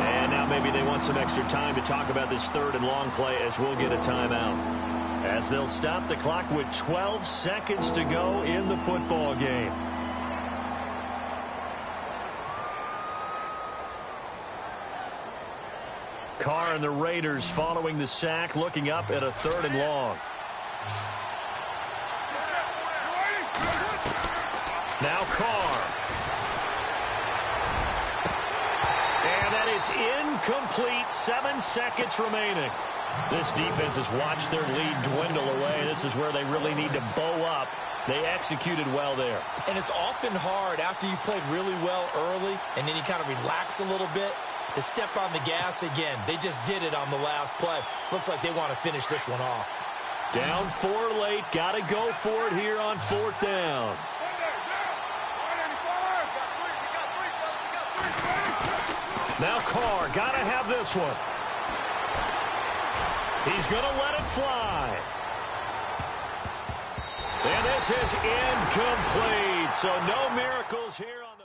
And now maybe they want some extra time to talk about this third and long play as we'll get a timeout. As they'll stop the clock with 12 seconds to go in the football game. Carr and the Raiders following the sack, looking up at a third and long. Now Carr. And that is incomplete. 7 seconds remaining. This defense has watched their lead dwindle away. This is where they really need to bow up. They executed well there. And it's often hard after you've played really well early and then you kind of relax a little bit to step on the gas again. They just did it on the last play. Looks like they want to finish this one off. Down 4 late. Got to go for it here on fourth down. Now Carr, got to have this one. He's going to let it fly. And this is incomplete. So no miracles here on the...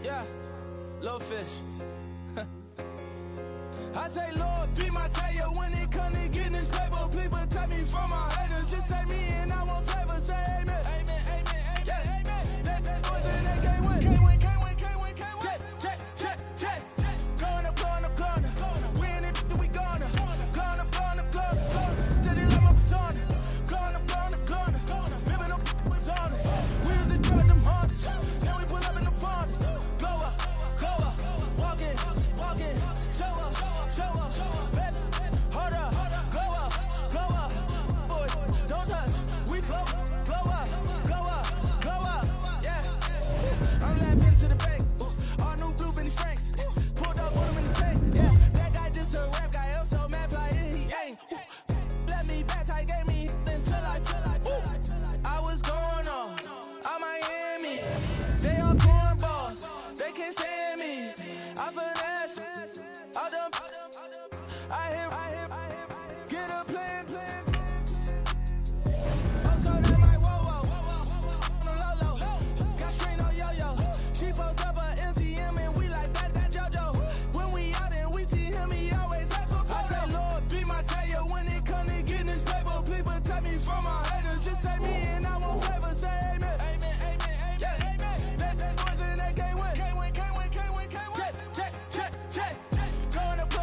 Yeah, little fish. I say, Lord, be my savior when it comes to getting this paper. Please protect me from my haters. Just say me and I won't favor. Say amen. Amen, amen, amen, yeah. Amen. That boys in that can't win. Can't win, can't win, can't win, can't win. Check. Going up. Win it, we gonna. Going up. Did it like my persona. Going up. Ripping up was honest. We was the drug them hardest. Now we pull up in the farthest. Go up. Walking. Show up. Bet. Hold up. Go up. Boy, don't touch. We flow. Blow up. Yeah. I'm laughing to the bank. All new blue Benny Franks. Pulled up on him in the tank. Yeah. That guy just a rap guy. I'm so mad flying. He ain't. Let me back. I gave me until I. I was going on Miami. They all cornballs. They can't stand me. I finesse. I done. I hit. Get a plan. Let's go down like whoa. No low. Got straight on yo-yo. She post up a MCM and we like that JoJo. When we out and we see him, he always asks for photo. I say, Lord, be my savior when it comes to getting this paper. Please protect me from my haters. Just say me and I won't favor. Say amen. Amen. Yeah. That boys in that can't win. Can't win. Check. Going up.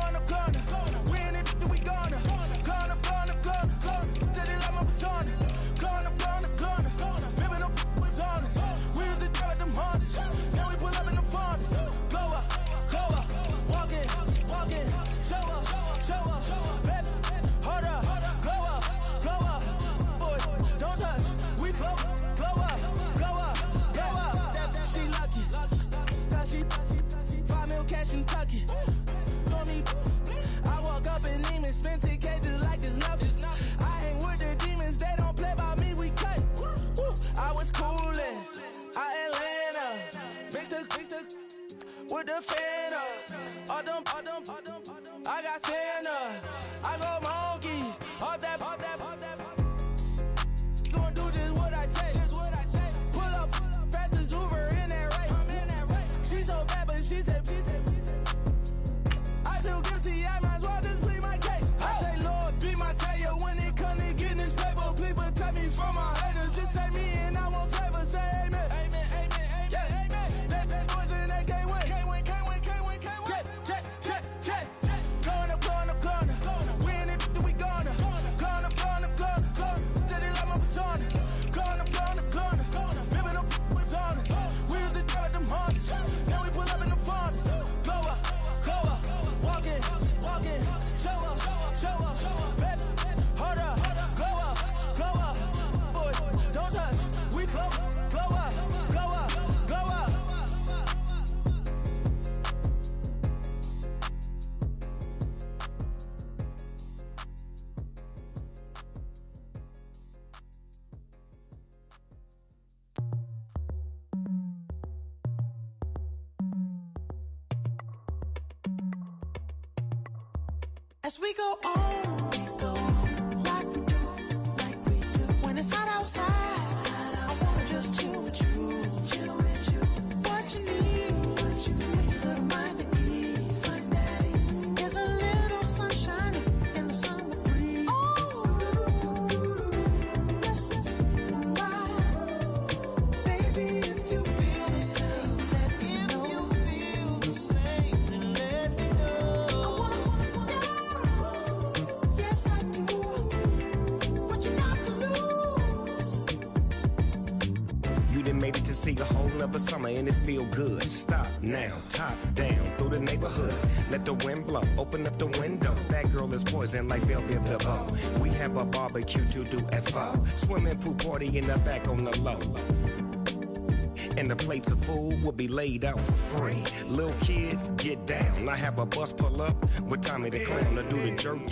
Win it, we gonna. Going up. Put the fan up. All them. I got Santa. I go monkey. All that. Gonna do just what I say. Pull up, fast as Uber in that race. She so bad, but she said. I feel guilty, I might as well just plead my case. I say, Lord, be my savior when it comes to getting this paper. Please protect me from my haters. Just say me and I won't save her. Say amen. Yeah. That boys in that can't win. Check. Corner. Win it, we gonna. Corner. Tell it like my persona. Corner. Remember them was honest. We used to drive them Hondas. Now we pull up in the Fondas. Glow up. Walking. Show up. Baby, hold up. Glow up. Boys, don't touch. We glow up. As we go on, like we do. When it's hot outside, I wanna just chill with you. What you need, to make your little mind at ease. There's a little sunshine in the summer breeze. Let's ride. Baby, if you feel the same, let me know. Yes, I do. What you got to lose? You done made it to see a whole nother summer and it feel good. Stop now, top down through the neighborhood. Let the wind blow, open up the window. That girl is poison like Belleville DeVoe. We have a barbecue to do at 4. Swimming pool party in the back on the low. And the plates of food will be laid out for free. Little kids, get down. I have a bus pull up with Tommy the Clown to do the jerk,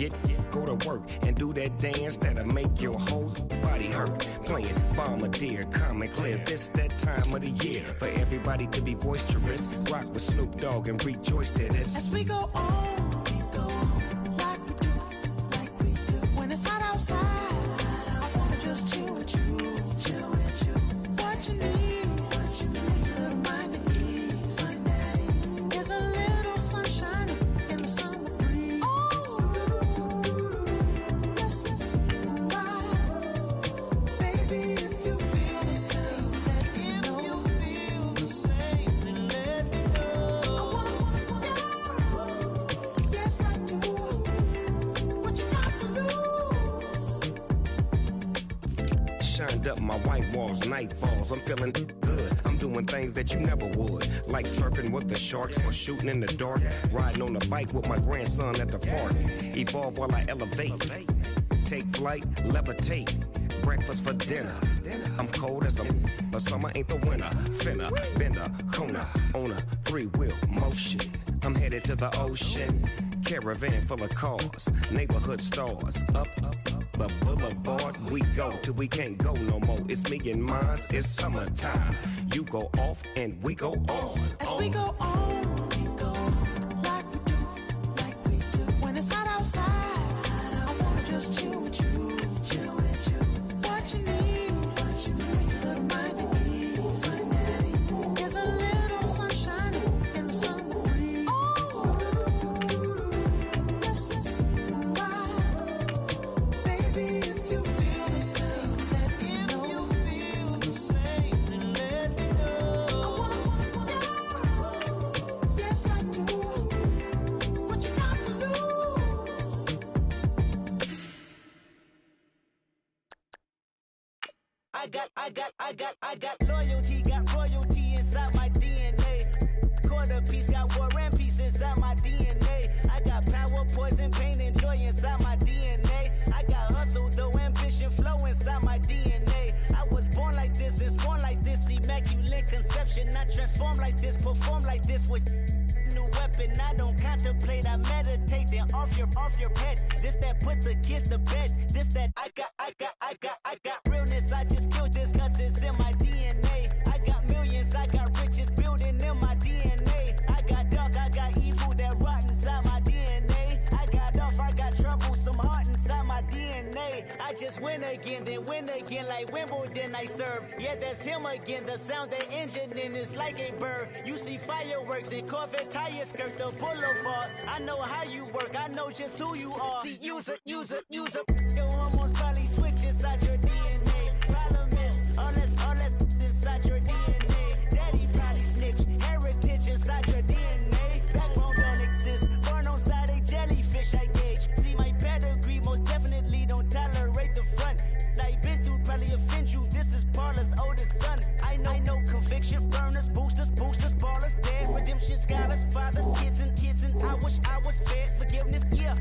go to work and do that dance that'll make your whole body hurt. Playing Bombardier, calm and clear. This that time of the year for everybody to be boisterous. Rock with Snoop Dogg and rejoice to this. As we go on, like we do. When it's hot outside, I wanna just chill with you. What you need, to make your little mind at ease. There's a little sunshine in the summer breeze. Let's ride. Baby, if you feel the same, let me know. Yes, I do. What you got to lose? Shined up my white walls, night falls. I'm feeling good. I'm doing things that you never would, like surfing with the sharks or shooting in the dark. Riding on a bike with my grandson at the park. Evolve while I elevate. Take flight, levitate. Breakfast for dinner. I'm cold as but summer ain't the winter. Finna, bender, Kona, on a 3-wheel motion. I'm headed to the ocean. Caravan full of cars, neighborhood stars. Up the boulevard we go till we can't go no more. It's me and mine, it's summertime. You go off and we go on. As we go on, like we do. When it's hot outside, I wanna just chill with you. What you need, to make your little mind at ease. There's a little sunshine in the summer breeze. Let's ride. Baby, if you feel the same, let me know. Yes, I do. What you got to lose? I got loyalty, got royalty inside my DNA. Quarter piece, got war and peace inside my DNA. I got power, poison, pain, and joy inside my DNA. I got hustle, though ambition, flow inside my DNA. I was born like this, and born like this, immaculate conception. I transform like this, perform like this with new weapon. I don't contemplate, I meditate. Then off your head. This that put the kids to bed. This that I got realness. I just killed this 'cause it's in my DNA. I got millions, I got riches building in my DNA. I got DNA. I just win again, then win again like Wimbledon I serve. Yeah, that's him again. The sound that engine in is like a bird. You see fireworks and Corvette tires skirt the boulevard. I know how you work. I know just who you are. See, use it. Your hormones probably switch inside your DNA. Problem is, all that inside your DNA. Daddy probably snitch. Heritage inside your DNA. Backbone don't exist. Born on side a jellyfish, I gauge. See, my pedigree most definitely don't tolerate the front. Like been through probably offend you. This is Paula's oldest son. I know conviction burners, boosters, ballers, dead, redemption scholars, fathers, kids and I wish I was fed forgiveness. Yeah.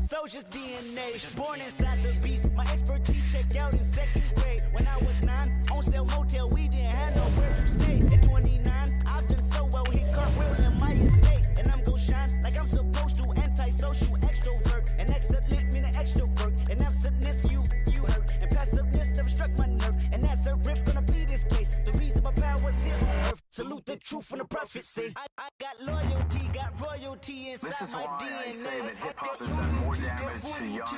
Soldier's DNA, born inside the beast. My expertise checked out in 2nd grade. When I was 9, on sale motel, we didn't have nowhere to stay. At 29, I've done so well, hit cartwheel in my estate. And I'm gon' shine like I'm supposed to. Antisocial extrovert, and excellent mean an extrovert. And absentness, you hurt. And passiveness never struck my nerve. And that's a riff gonna be this case. The reason my power's here on earth. Salute the truth from the prophecy. I got loyalty, got royalty inside this is my why DNA. I say that hip-hop has done more damage to young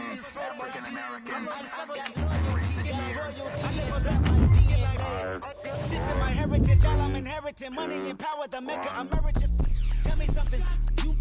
African-Americans in recent years. This is my heritage, all I'm inheriting. Money and power, the maker emeritus. Tell me something, you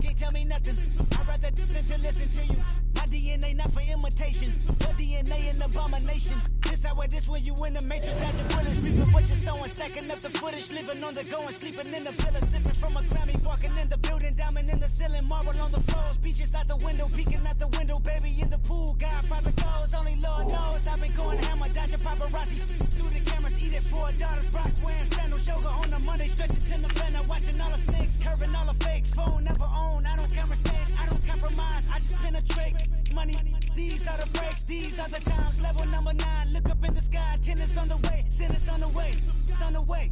can't tell me nothing. I'd rather than to listen to you. My DNA not for imitation, your DNA an abomination. This how it is when you in the matrix, dodging bullets, reaping what you're sowing, stacking up the footage, living on the go and sleeping in the villa, sipping from a Grammy, walking in the building, diamond in the ceiling, marble on the floors, beaches out the window, peeking out the window, baby in the pool, Godfather goes, only Lord knows. I've been going hammer, dodging paparazzi through the cameras, eating 4 daughters, Brock wearing sandals, yoga on a Monday, stretching to the planner, watching all the snakes, curving all the fakes, phone never own, I don't conversate, I don't compromise, I just penetrate. Money, these are the breaks, these are the times. Level number 9, look up in the sky. Tennis on the way, sinners on the way,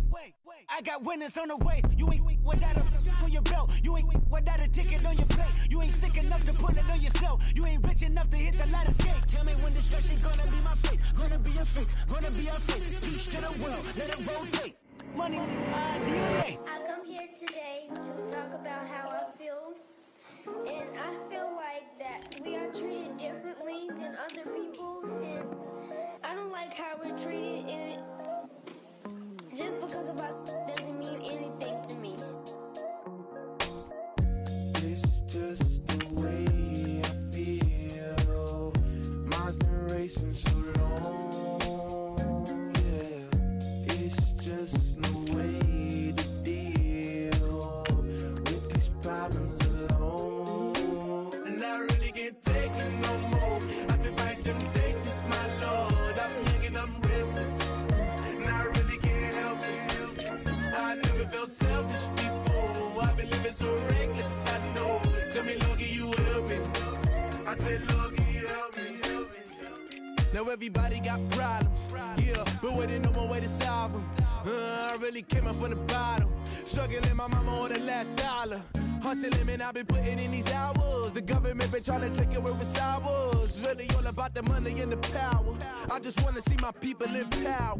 I got winners on the way. You ain't without a on your belt. You ain't without a ticket on your plate. You ain't sick enough to pull it on yourself. You ain't rich enough to hit the light escape. Tell me when destruction gonna be my fate. Gonna be a fate, gonna be a fate. Peace to the world, let it rotate. Money, DNA. I come here today to talk about how I feel. And I feel like that we are treated differently than other people, and I don't like how we're treated, and just because of us doesn't mean anything to me. It's just the way I feel. Mine's been racing so long, yeah. It's just no way to deal with these problems alone. And I really can't take it no more. I've been fighting temptations, my Lord. I'm young and I'm restless, and I really can't help it. I never felt selfish before. I've been living so reckless, I know. Tell me, Lord, can you help me? I said, Lord, can you help me? Now everybody got problems, yeah, but we didn't know one way to solve them. I really came up from the bottom, struggling my mama on the last dollar. Hustling, man, I've been putting in these hours. The government been trying to take away what's ours. Really all about the money and the power. I just wanna see my people in power.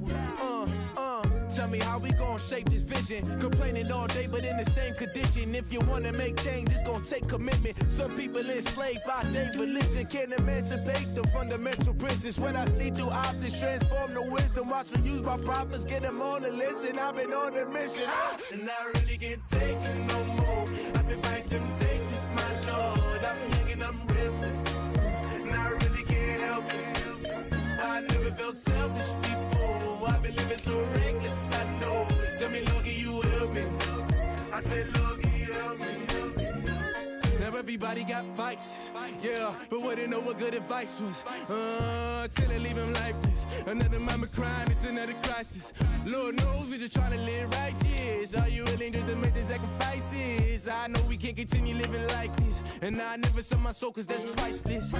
Tell me how we gon' shape this vision. Complaining all day, but in the same condition. If you wanna make change, it's gon' take commitment. Some people enslaved by their religion can't emancipate the fundamental principles. What I see through optics transform the wisdom. Watch me use my prophets, get them on the list, and I've been on a mission. And I really can't take it no more. I've been fighting temptations, my Lord. I'm young and I'm restless, and I really can't help it. I never felt selfish before. I've been living so reckless, I know. Tell me, Lord, can you help me? I said, Lord, can you help me? Now everybody got vices, yeah, but wouldn't know what good advice was. Till they leave him lifeless. Another mama crying, it's another crisis. Lord knows we just trying to live righteous. Are you willing just to make the sacrifices? I know we can't continue living like this, and I never sell my soul cause that's priceless.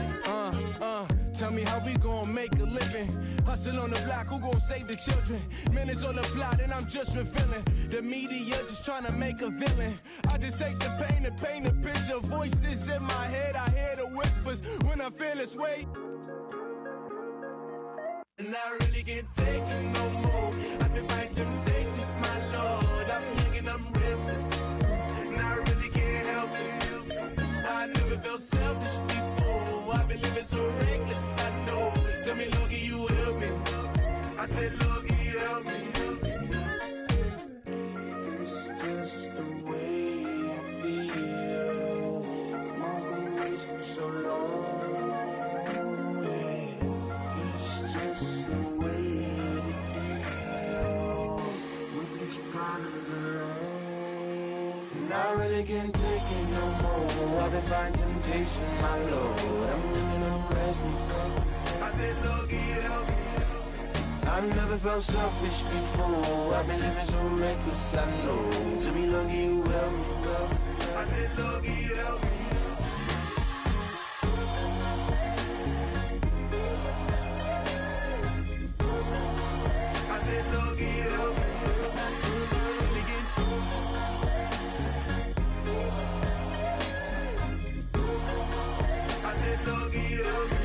Tell me how we gon' make a living. Hustle on the block, who gon' save the children? Minutes on the plot and I'm just revealing. The media just trying to make a villain. I just take the pain and paint a picture. Voices in my head, I hear the whispers when I feel this way. And I really can't take it no more. I've been fighting temptations, my Lord. I'm young and I'm restless, and I really can't help it. I never felt selfish before. I've been living so they can't take it no more. I've been fighting temptations, my Lord. I'm ringing them restless. I said, Lord, help me. I've never felt selfish before. I've been living so reckless, I know. To be lucky you help me, well. I said, Lord, help me. I said, Lord, help me. I said, Lord, help me.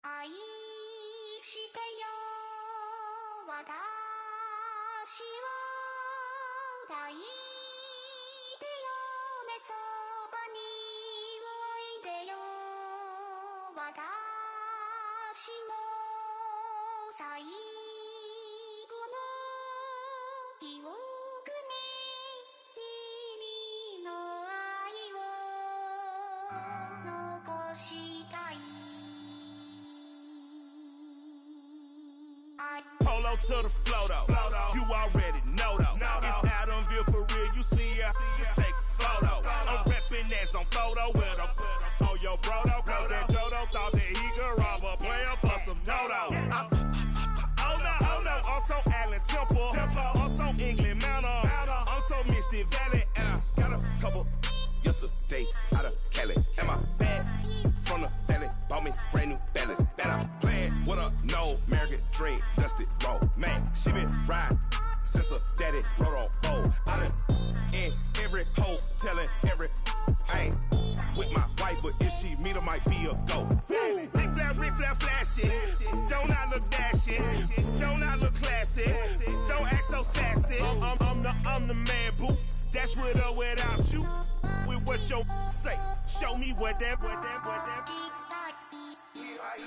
愛してよ私を抱いてよねそばにおいでよ私の最後の記憶に君の愛を残したいPolo to the flow though. You already know though. It's Adamville for real. You see ya, just take a photo. I'm reppin' that's on photo with a on your bro though. Cause that Jodo thought that he could rob a player for some dodo. Oh no, also Allen Temple. Also England Manor. I'm so Misty Valley. And I got a couple yesterday out of Cali. And my bag from the valley bought me brand new balance. Bet I'm playing with a no American dream, dusty road. Man, she been riding since her daddy rode on fold. I done in every hole, telling every I ain't with my wife, but if she meet her, might be a go. Rick Flair flashy. Don't I look dashy? Don't I look classy? Don't act so sassy. I'm the man, boo. That's with or without you. With what your say. Show me what that.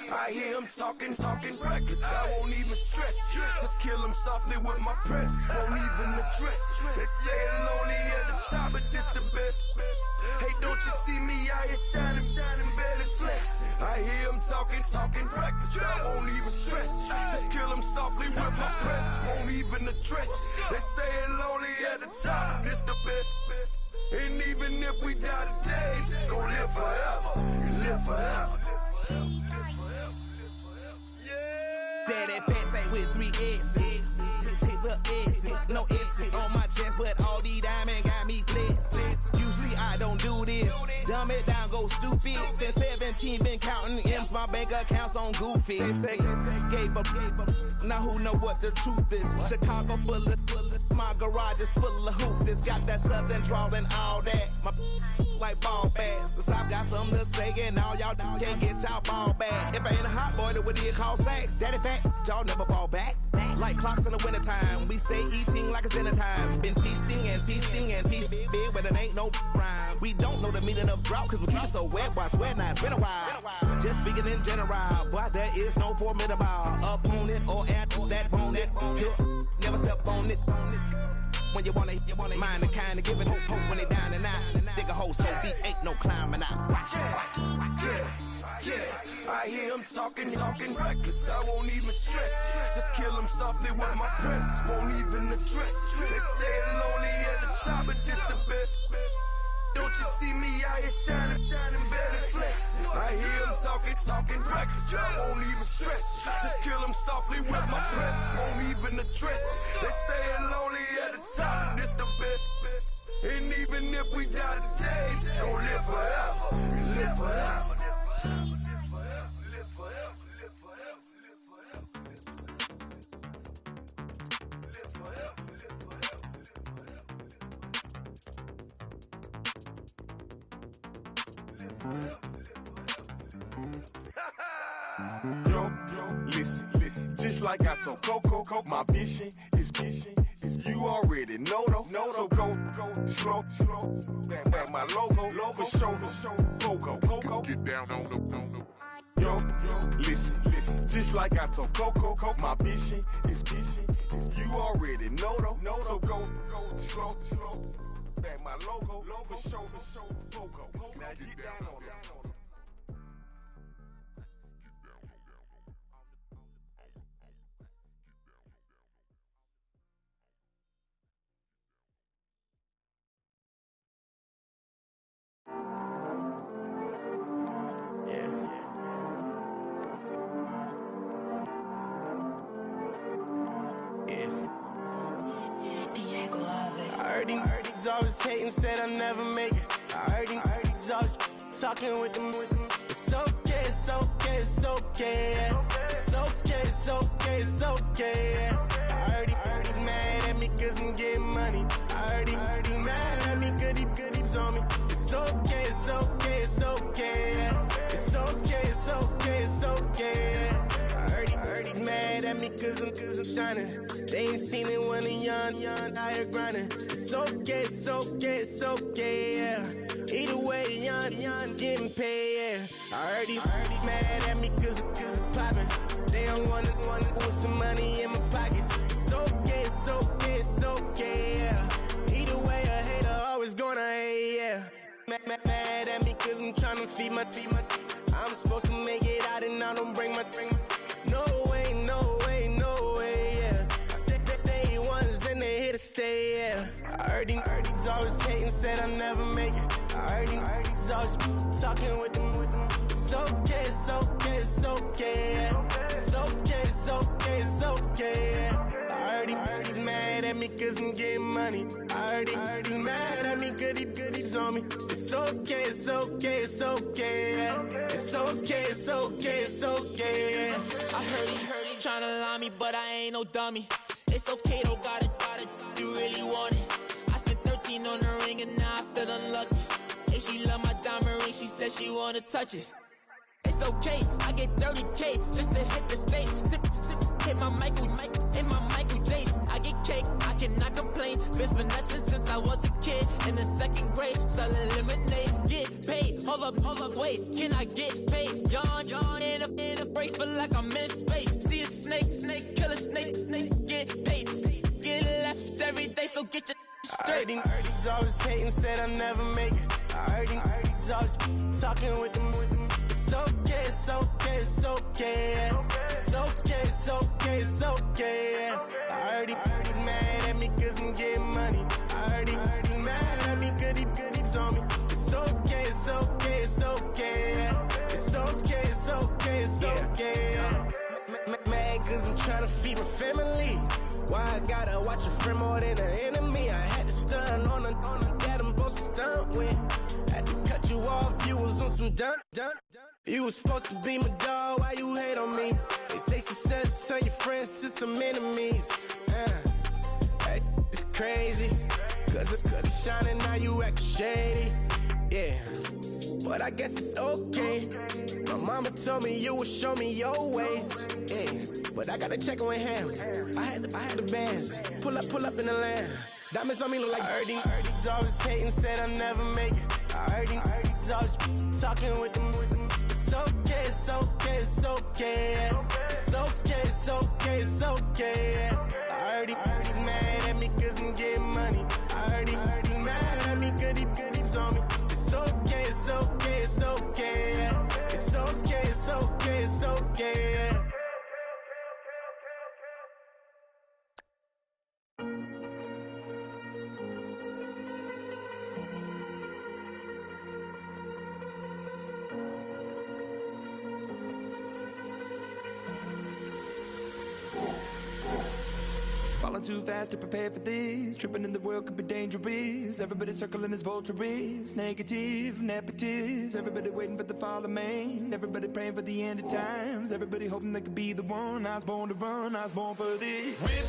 I hear him talking reckless. I won't even stress. Just kill him softly with my press. Won't even address. They say it lonely at the top, but it's the best. Hey, don't you see me out here shining, barely flex. I hear him talking reckless. I won't even stress. Just kill him softly with my press. Won't even address. They say it lonely at the top, but it's the best. And even if we die today, gon' live forever. Live forever. Daddy pants ain't with 3 X's. Pick the X's, no X's on my chest, but all these diamonds got me blessed. Usually I don't do this. Dumb it down, go stupid. Since 17 been counting M's, my bank accounts on Goofy. Say gave up. Now who know what the truth is? Chicago full of my garage is full of hoopers. Got that southern drawl and all that. My like ball bags. The South got something to say, and all y'all can't get y'all ball back. If I ain't a hot boy, then what do you call sex? Daddy fat, y'all never fall back. Like clocks in the wintertime, we stay eating like it's dinner time. Been feasting and feast big, but it ain't no rhyme. We don't know the meaning of drought, cause we keep it so wet. Why swear now, it's been a while. Just speaking in general, boy, there is no formidable opponent or at that bonnet. Never step on it. When you wanna mind the kind of give it hope when they down and out. Dig a hole so deep, ain't no climbing out. Yeah, I hear him talking reckless. I won't even stress. Just kill him softly with my press. Won't even address. They say it lonely at the top, but it's the best. Don't you see me out here shining, barely flex. I hear him talking reckless. I won't even stress. Just kill him softly with my press. Won't even address. They say it lonely at the top, but it's the best. And even if we die today, gon' live forever. Live forever. Yo, listen, just like I told Coco, my vision is you already know though. So go slow, back my logo, for show, go. Get down on the Yo, listen, just like I told Coco, my vision is you already know though, so go, slow, back my logo, for show, logo, now get down on it. I heard these always hating, said I never make it. I heard these always talking with them. It's okay, it's okay, it's okay. It's okay, it's okay, it's okay. I heard he's mad at me cause I'm getting money. I heard he's mad at me cause he's on me. It's okay, it's okay, it's okay. It's okay, it's okay, it's okay. I heard he's mad at me cause I'm shining. They ain't seen it when I'm young, out here grinding. It's okay, it's okay, it's okay, yeah. Either way, young, getting paid, yeah. I heard he's mad at me cause I'm popping. They don't wanna put some money in my pockets. It's okay, it's okay, it's okay, yeah. Either way, a hater always gonna hate, yeah. Mad at me cause I'm tryna feed my I'm supposed to make it out and I don't bring my No way, no way, no way, yeah. They ones and they here to stay, yeah. I heard these always hating, said I never make it. I heard these always talking with them. It's okay, it's okay, it's okay, yeah. It's okay, it's okay, it's okay, yeah. I heard he's mad at me cause I'm getting money. I heard he's mad at me cause he's on me. It's okay, it's okay, it's okay, yeah. It's okay, it's okay, it's okay, yeah. I heard he tryna lie me, but I ain't no dummy. It's okay though, got it, you really want it. I spent 13 on the ring and now I feel unlucky. And she love my diamond ring, she said she wanna touch it. It's okay, I get 30K just to hit the stage. Sip, hit my Michael, in my Michael J. I get cake, I cannot complain. Been finessing since I was a kid in the second grade. Selling lemonade, get paid. Hold up, wait, can I get paid? Yawn, in a break, feel like I'm in space. See a snake, kill a snake, get paid. Get left every day, so get your straight. I heard he's always hating, said I never make it. I heard he's always talking with them. It's okay, it's okay, it's okay, yeah. It's okay, it's okay, it's okay, yeah. I heard he's mad at me cause I'm getting money. I heard he's mad at me cause he's on me. It's okay, it's okay, it's okay, yeah. It's okay, it's okay, it's okay, yeah. Mad cause I'm tryna feed my family. Why I gotta watch a friend more than an enemy? I had to stun on the dad I'm supposed to stunt with. Had to cut you off, you was on some dun. You was supposed to be my dog, why you hate on me? They say success turn your friends to some enemies. Hey, it's crazy, cause it's shining, now you act shady. Yeah, but I guess it's okay. My mama told me you would show me your ways. Yeah, but I gotta check with him. I had the bands. Pull up in the land. Diamonds on me look like Erdy. He's always hating, said I never make it. I heard he's always talking with them. It's okay, it's okay, it's okay, yeah. It's okay, it's okay, it's okay, yeah. I heard he's mad at me cause I'm getting money. I heard he's mad at me cause he's on me. It's okay, it's okay, it's okay, yeah. It's okay, it's okay, it's okay, yeah. Falling too fast to prepare for this. Tripping in the world could be dangerous. Everybody circling as vultures. Negative, nepotist. Everybody waiting for the fall of man. Everybody praying for the end of times. Everybody hoping they could be the one. I was born to run, I was born for this. Whip,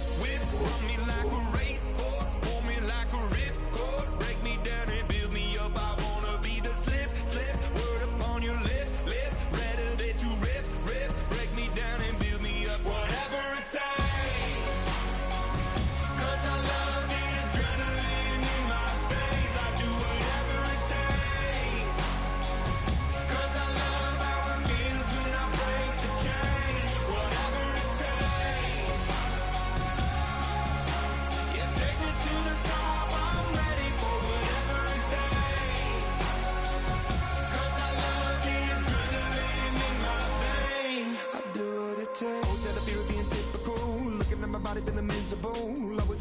run me like a racehorse. Pull me like a ripcord. Break me down and build me up. I wanna be the slip. Word upon your lip. Rather that you rip. Break me down and build me up. Whatever it takes. Cause I love how it feels when I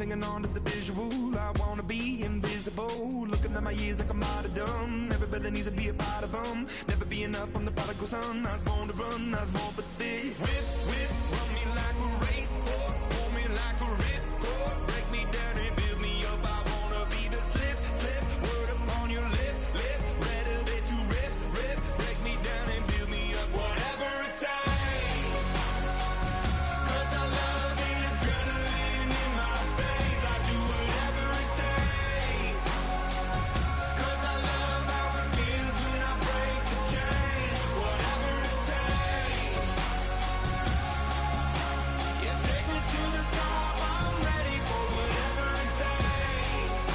clinging on to the visual. I wanna be invisible, looking at my years like a martyrdom. Everybody needs to be a part of them. Never be enough, I'm the prodigal son. I was born to run, I was born for this. Whip, whip, run me like a racehorse, pull me like a ripcord, break me down and build me up. I wanna be the slip, slip, word upon your lip, lip, better that you rip, rip, break me down and build me up. Whatever it takes, 'cause I love the adrenaline in my veins. I do whatever it takes, 'cause I love how it feels when I break the chains. Whatever it takes, yeah, take me to the top. I'm ready for whatever it takes,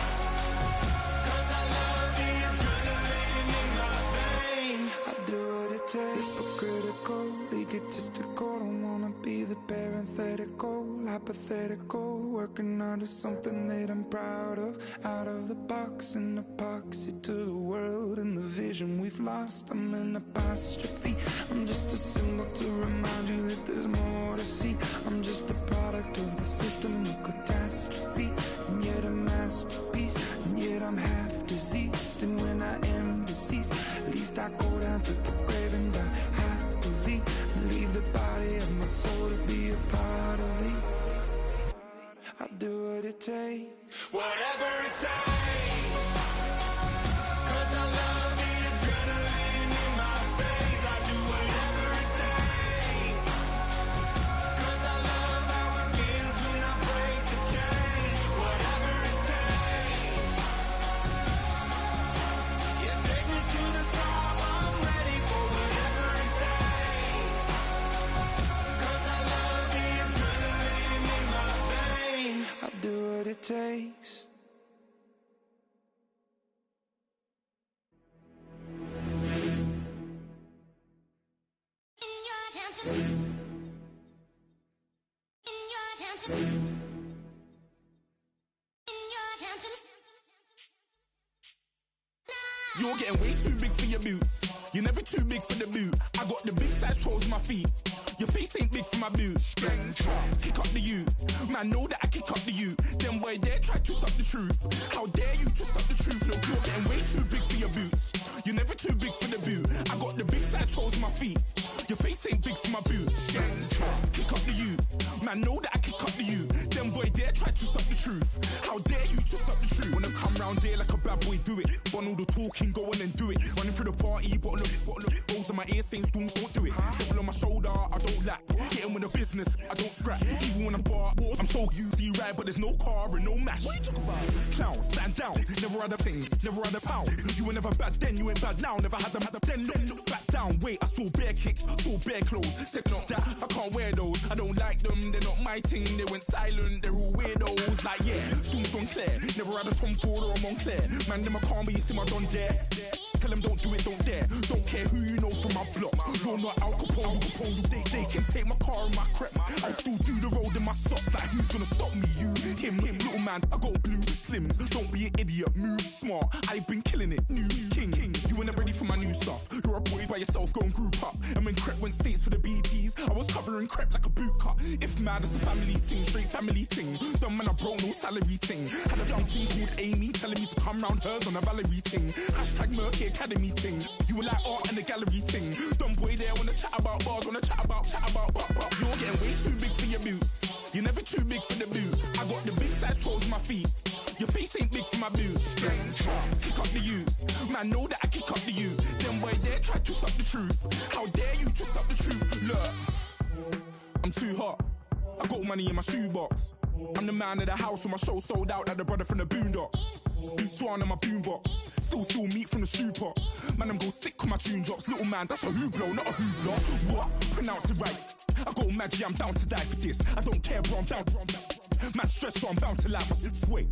'cause I love the adrenaline in my veins. I do what it takes, hypocritical, egotistical. Don't wanna be the parenthetical, hypothetical, working out of something that I'm proud of. Out of the box, an epoxy to the world and the vision we've lost. I'm an apostrophe, I'm just a symbol to remind you that there's more to see. I'm just a product of the system of catastrophe, and yet a masterpiece, and yet I'm half diseased. And when I am deceased, at least I go down to the grave and die happily, and leave the body of my soul to be a part of me. I do what it takes, whatever it takes, 'cause I love the adrenaline in my veins. I do whatever it takes, 'cause I love how it feels when I break the chains. Whatever it takes, yeah, take me to the top. I'm ready for whatever it takes, 'cause I love the adrenaline in my veins. I do what it takes. You're getting way too big for your boots. You're never too big for the boot. I got the big size toes on my feet. Your face ain't big for my boots. Kick up the you. Man, know that I kick up the you. Them boy there try to suck the truth. How dare you to suck the truth? Look, you're getting way too big for your boots. You're never too big for the boot. I got the big size toes on my feet. Your face ain't big for my boots. Kick up the you. Man, know that I kick up the you. Them boy there try to suck the truth. How dare you to suck the truth? Wanna come round there like a bad boy, do it. Want all the talking, go on and do it. Running through the party, bottle up. Rolls on my ear saying storms, don't do it. Double on my shoulder, I don't lack. Hitting with a business, I don't scrap. Even when I'm bar, I'm so easy ride, but there's no car and no match. What you talk about? Clown, stand down. Never had a thing, never had a pound. You were never bad then, you ain't bad now. Never had them, then look back down. Wait, I saw bare kicks, saw bare clothes. Said not that, I can't wear those. I don't like them, they're not my thing. They went silent, they're all weirdos. Like yeah, storms gone clear. Never had a Tom Ford or a Montclair. Man, them I can't be, you see my done there. Tell them don't do it, don't dare. Don't care who you know from my block. You're not Al Capone, they can take my car and my creps. I'll still do the road in my socks. Like who's gonna stop me? You, him, little man. I got blue slims. Don't be an idiot, move smart. I've been killing it, new king. You were never ready for my new stuff. You're a boy by yourself, go and group up. And when Crep went states for the BTs, I was covering Crep like a boot cut. If mad, it's a family ting, straight family ting. Dumb man, I broke no salary ting. Had a young ting called Amy telling me to come round hers on a Valerie ting. Hashtag Murky Academy ting. You were like art and the gallery ting. Dumb boy there wanna chat about bars, wanna chat about. You're getting way too big for your boots. You're never too big for the boot. I got the big size toes on my feet. Your face ain't big for my boots. Kick up the you. Man, know that I kick up the you. Them boy there try to suck the truth. How dare you to suck the truth? Look, I'm too hot. I got money in my shoebox. I'm the man of the house when my show sold out like the brother from the Boondocks. Beat Swan in my boombox. Still meat from the stew pot. Man, I'm go sick when my tune drops. Little man, that's a hooplo, not a hoopla. What? Pronounce it right. I got magic, I'm down to die for this. I don't care, bro, I'm down. Man stressed, so I'm bound to lie my slips. Wait,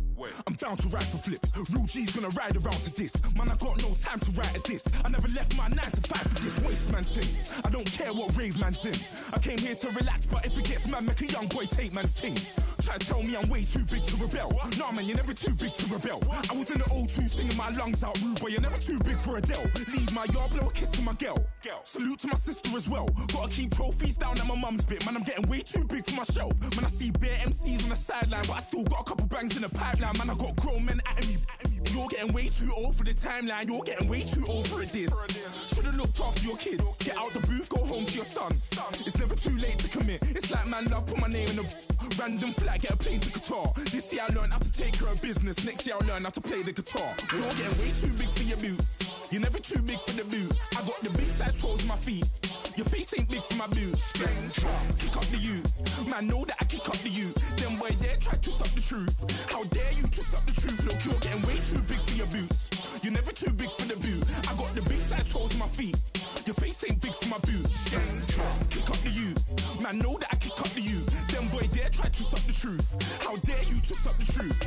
I'm bound to ride for flips. Real G's gonna ride around to this. Man, I got no time to write at this. I never left my 9 to 5 for this waste man thing. I don't care what rave man's in. I came here to relax, but if it gets mad, make a young boy take man's things. Try to tell me I'm way too big to rebel. Nah, man, you're never too big to rebel. I was in the O2 singing my lungs out, rude, but you're never too big for Adele. Leave my yard, blow a kiss to my girl. Salute to my sister as well. Gotta keep trophies down at my mum's bit. Man, I'm getting way too big for my shelf. Man, I see bare MCs on the sideline, but I still got a couple bangs in the pipeline. Man, I got grown men at me. You're getting way too old for the timeline. You're getting way too old for a diss. Should've looked after your kids. Get out the booth, go home to your son. It's never too late to commit. It's like man love, put my name in a random flat, get a plane to Qatar. This year I learned how to take care of business. Next year I'll learn how to play the guitar. You're getting way too big for your boots. You're never too big for the boot. I got the big size toes on my feet. Your face ain't big for my boots. Kick up the you. Man, know that I kick up the you. Them boy there try to suck the truth. How dare you to suck the truth? Look, you're getting way too big for your boots. You're never too big for the boot. I got the big size toes on my feet. Your face ain't big for my boots. Kick up the you. Man, know that I kick up the you. Them boy there try to suck the truth. How dare you to suck the truth?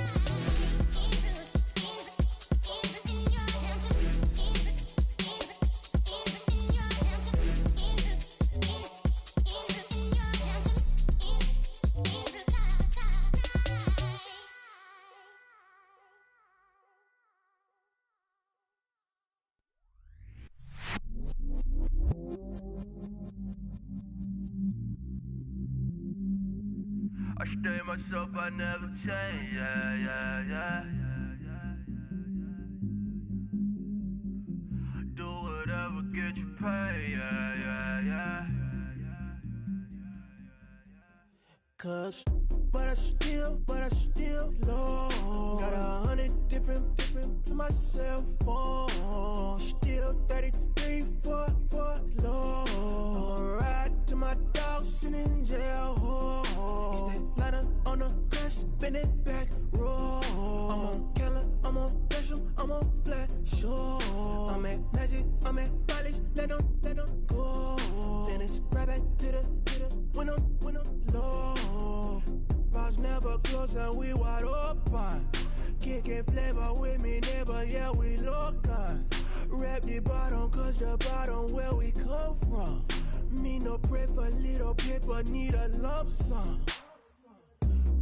I stay myself, I never change, yeah. Do whatever, get you paid, yeah. Cause, but I still low. Got 100 different to my cell phone. Still 33 for low. I'ma ride to my dog sitting in jail. It's that ladder on the grass, bend it back, roll. I'm on Keller, I'm on Besham, I'm on Flat Shore. I'm at Magic, I'm at Follies, let them go. Then it's right back to the when I'm low. Bars never close and we wide open. Kicking flavor with me, neighbor, yeah, we local. Rap the bottom, cause the bottom where we come from. Me no pray for little paper, need a lump sum.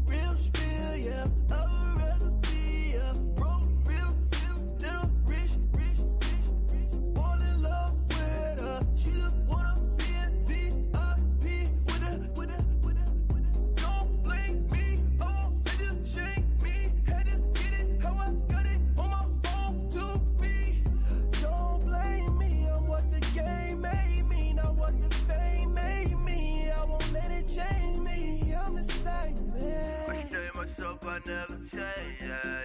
Real spill, yeah, I'd rather be a broke, real little rich. Fall in love with her, she just wanna be in VIP with her. Don't blame me, oh, they just shame me. Had to get it, how I got it on my phone to be. Don't blame me, I'm what the game made me, not what the fame made me. I won't let it change me, I'm the same man. I stay myself, I never change, yeah.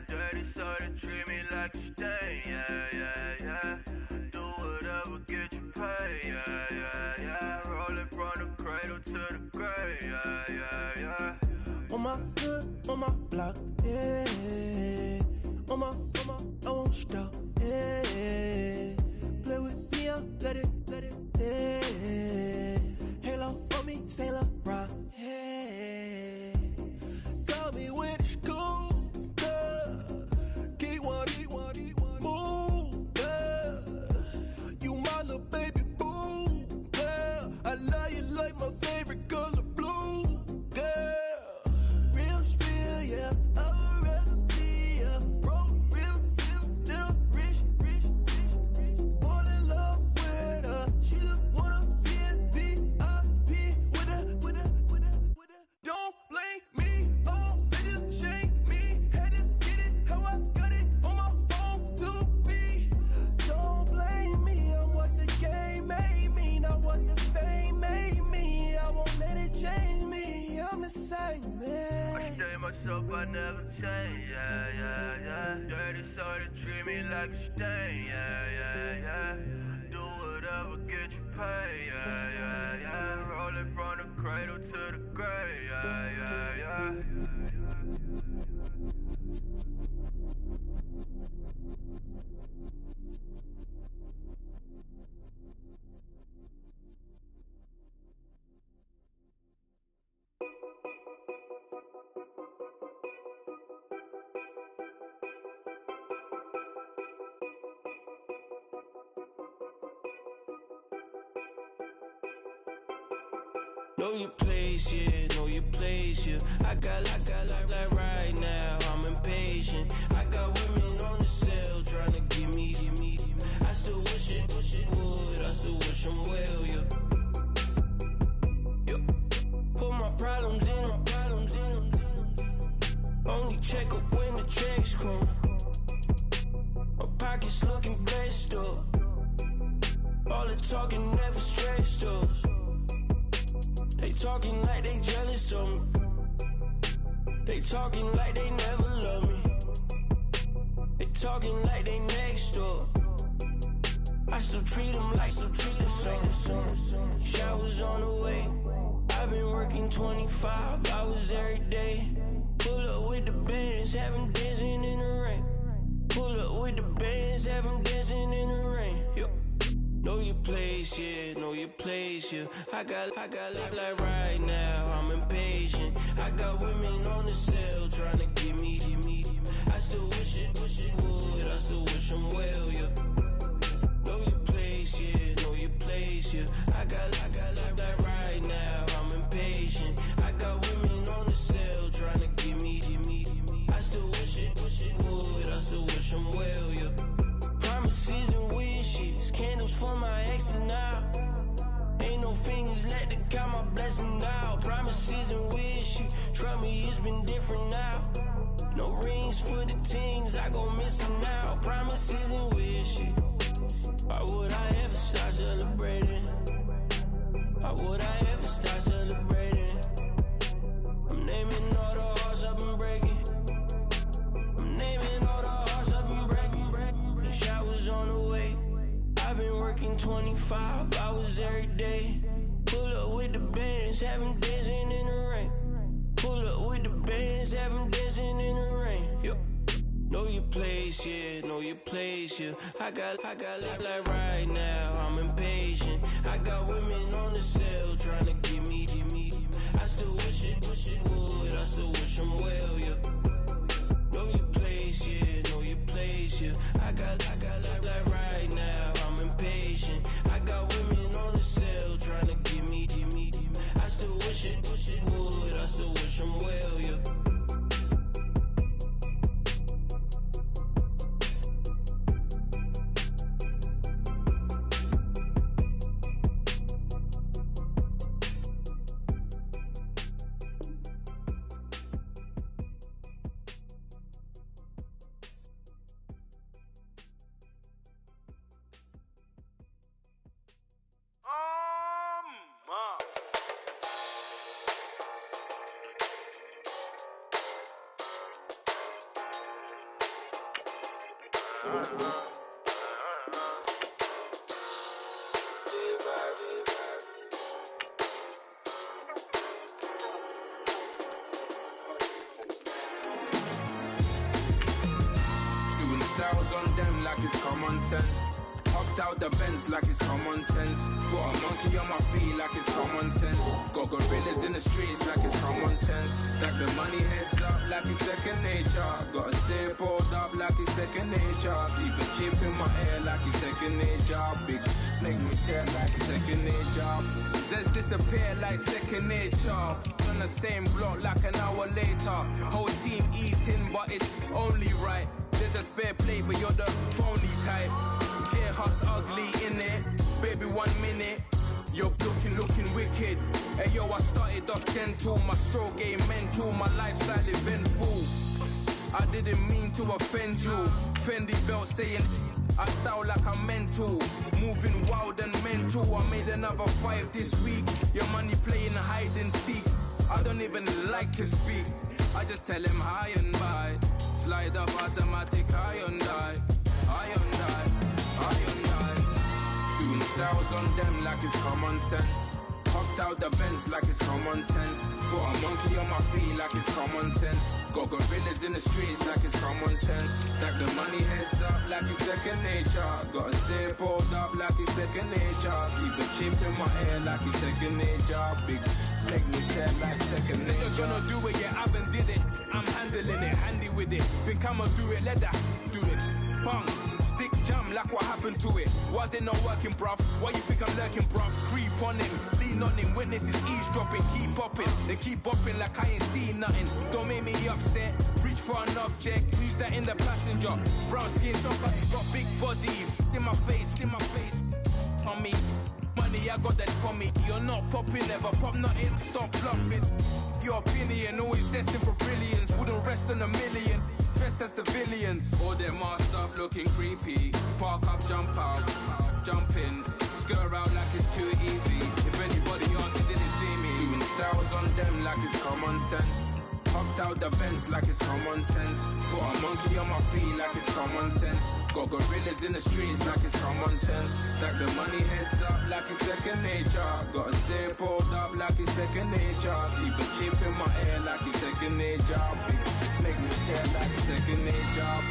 Dirty, so they treat me like a stain, yeah. Do whatever, get you paid, yeah. Rolling from the cradle to the grave, yeah. On my hood, on my block, yeah. On my, I won't stop, yeah. Play with me, let it, yeah. Halo on me, Saint Laurent, yeah. Got me with the school, keep one, move, you my little baby boo, girl. I love you like my favorite color blue, girl. Real spill, yeah, I'd rather be a broke, real little rich. Fall in love with her, she just wanna be in VIP with her. Don't blame me, oh, they just shame me. Had to get it, how I got it on my phone to be. Don't blame me, I'm what the game made me, not what the fame made me. I won't let it change me, I'm the same man. I stay myself, I never change, yeah. Dirty, so they treat me like a stain, yeah. Do whatever, get you paid, yeah. Rolling from the cradle to the grave, yeah. Know your place, yeah, know your place, yeah. I got like right now, I'm impatient. I got women looking blessed up. All the talking never stressed us. They talking like they jealous of me. They talking like they never love me. They talking like they next door. I still treat them like so. Showers on the way. I've been working 25 hours every day. Pull up with the bands, have them dancing in the rain. Pull up with the bands, have them dancing in the rain. Yo. Know your place, yeah, know your place, yeah. I got like right now, I'm impatient. I got women on the cell trying to get me. I still wish it would, I still wish them well, yeah. Know your place, yeah, know your place, yeah. I got like right now, I'm impatient. I got women on the cell trying to get me. I still wish it would, I still wish them well, yeah. Promises and wishes, candles for my exes now. Ain't no fingers let to count my blessing out. Promises and wishes, trust me, it's been different now. No rings for the teams, I go missing out. Promises and wishes, why would I ever start celebrating? Why would I ever start celebrating? I'm naming all the hearts I've been breaking. I'm naming all the hearts I've been breaking. The showers on the way. I've been working 25 hours every day. Pull up with the bands, have them dancing in the rain. Pull up with the bands, have them dancing in the rain. Yo. Know your place, yeah, know your place, yeah. I got like right now, I'm impatient. I got women on the cell trying to get me. I still wish it would, I still wish them well, yeah. Know your place, yeah, know your place, yeah. I got like right now, I'm impatient. I got women on the cell trying to get me. I still wish it would, I still wish them well, yeah. Doing styles on them like it's common sense. Hopped out the Benz like it's common sense. Got a monkey on my feet like it's common sense. Got gorillas in the streets like it's common sense. Stack the money heads up like it's second nature. Gotta stay pulled up like it's second nature. Keep a chip in my ear like it's second nature. Big make me stare like second nature. Says disappear like second nature. On the same block like an hour later. Whole team eating but it's only right. There's a spare plate but you're the phony type. J-Hus ugly in it, baby 1 minute. You're looking wicked. Hey yo, I started off gentle, my stroke game mental, my lifestyle eventful. I didn't mean to offend you. Fendi belt saying I style like I'm mental. Moving wild and mental. I made another 5 this week. Your money playing hide and seek. I don't even like to speak. I just tell him hi and bye. Slide up automatic high and die. Doing styles on them like it's common sense. Hopped out the Benz like it's common sense. Got a monkey on my feet like it's common sense. Got gorillas in the streets like it's common sense. Stack the money heads up like it's second nature. Gotta stay pulled up like it's second nature. Keep the chip in my ear like it's second nature. Big make me stare like second nature. Say you're gonna do it, yeah, I haven't did it. I'm handling it, handy with it. Think I'ma do it, let that do it. Bang. Stick jam like what happened to it. Was it not working, bruv? Why you think I'm lurking, bruv? Creep on him, lean on him, witnesses eavesdropping, keep popping. They keep bopping like I ain't seen nothing. Don't make me upset, reach for an object. Who's that in the passenger? Brown skin, got big body. In my face, on me. Money, I got that for me. You're not popping, never pop nothing, stop bluffing. Your opinion, always destined for brilliance. Wouldn't rest on a million. dressed as civilians. All them masked up looking creepy. Park up, jump out, jump in. Skirt out like it's too easy. If anybody else didn't see me, doing styles on them like it's common sense. Hopped out the Benz like it's common sense. Put a monkey on my feet like it's common sense. Got gorillas in the streets like it's common sense. Stack the money heads up like it's second nature. Gotta stay pulled up like it's second nature. Keep a chip in my ear like it's second nature. Make me stare like it's second nature.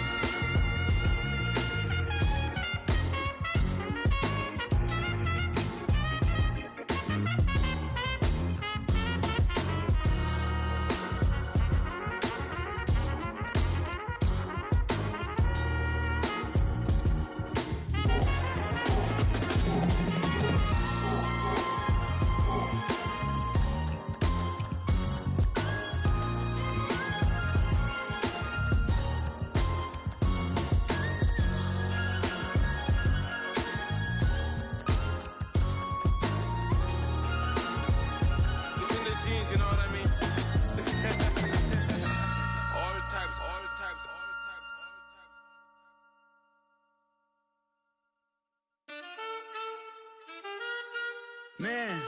Man,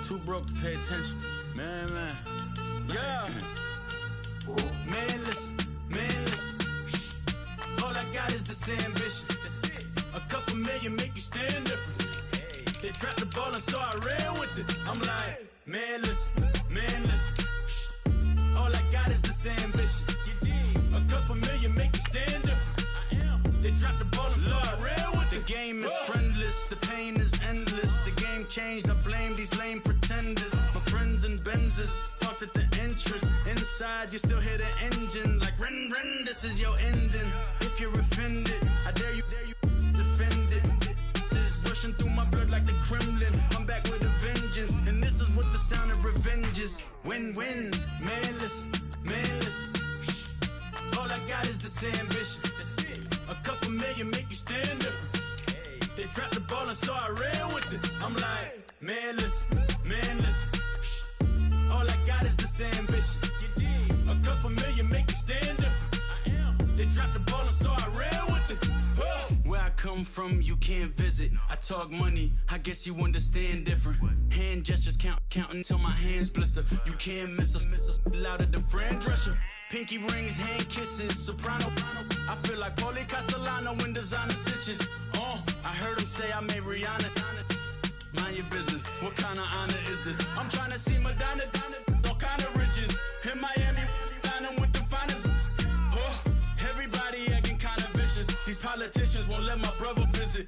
too broke to pay attention. Man. Yeah. Man, listen. All I got is this ambition. A couple million make you stand different. They dropped the ball and so I ran with it. I'm like, man, listen. All I got is this ambition. A couple million make you stand different. They dropped the ball and so I ran with it. The game is friendless, the pain is endless. The game changed, I blame these lame pretenders. My friends and Benzes parked at the entrance. Inside, you still hear the engine. Like, ren, this is your ending. If you're offended, I dare you defend it. This rushing through my blood like the Kremlin. I'm back with a vengeance. And this is what the sound of revenge is. Win-win, man, listen. All I got is this ambition. A couple million make you stand different. They dropped the ball and so I ran with it. I'm like, man, listen. All I got is this ambition. A couple million make you stand different. They dropped the ball and so I ran with it. Where I come from, you can't visit. I talk money, I guess you understand different. Hand gestures count until my hands blister. You can't miss us louder than Fran Drescher. Pinky rings, hand kisses, soprano. I feel like Paulie Castellano in designer stitches. I heard him say I made Rihanna. Mind your business, what kind of honor is this? I'm trying to see Madonna, all kind of riches. In Miami, dining with the finest. Everybody acting kind of vicious. These politicians won't let my brother visit.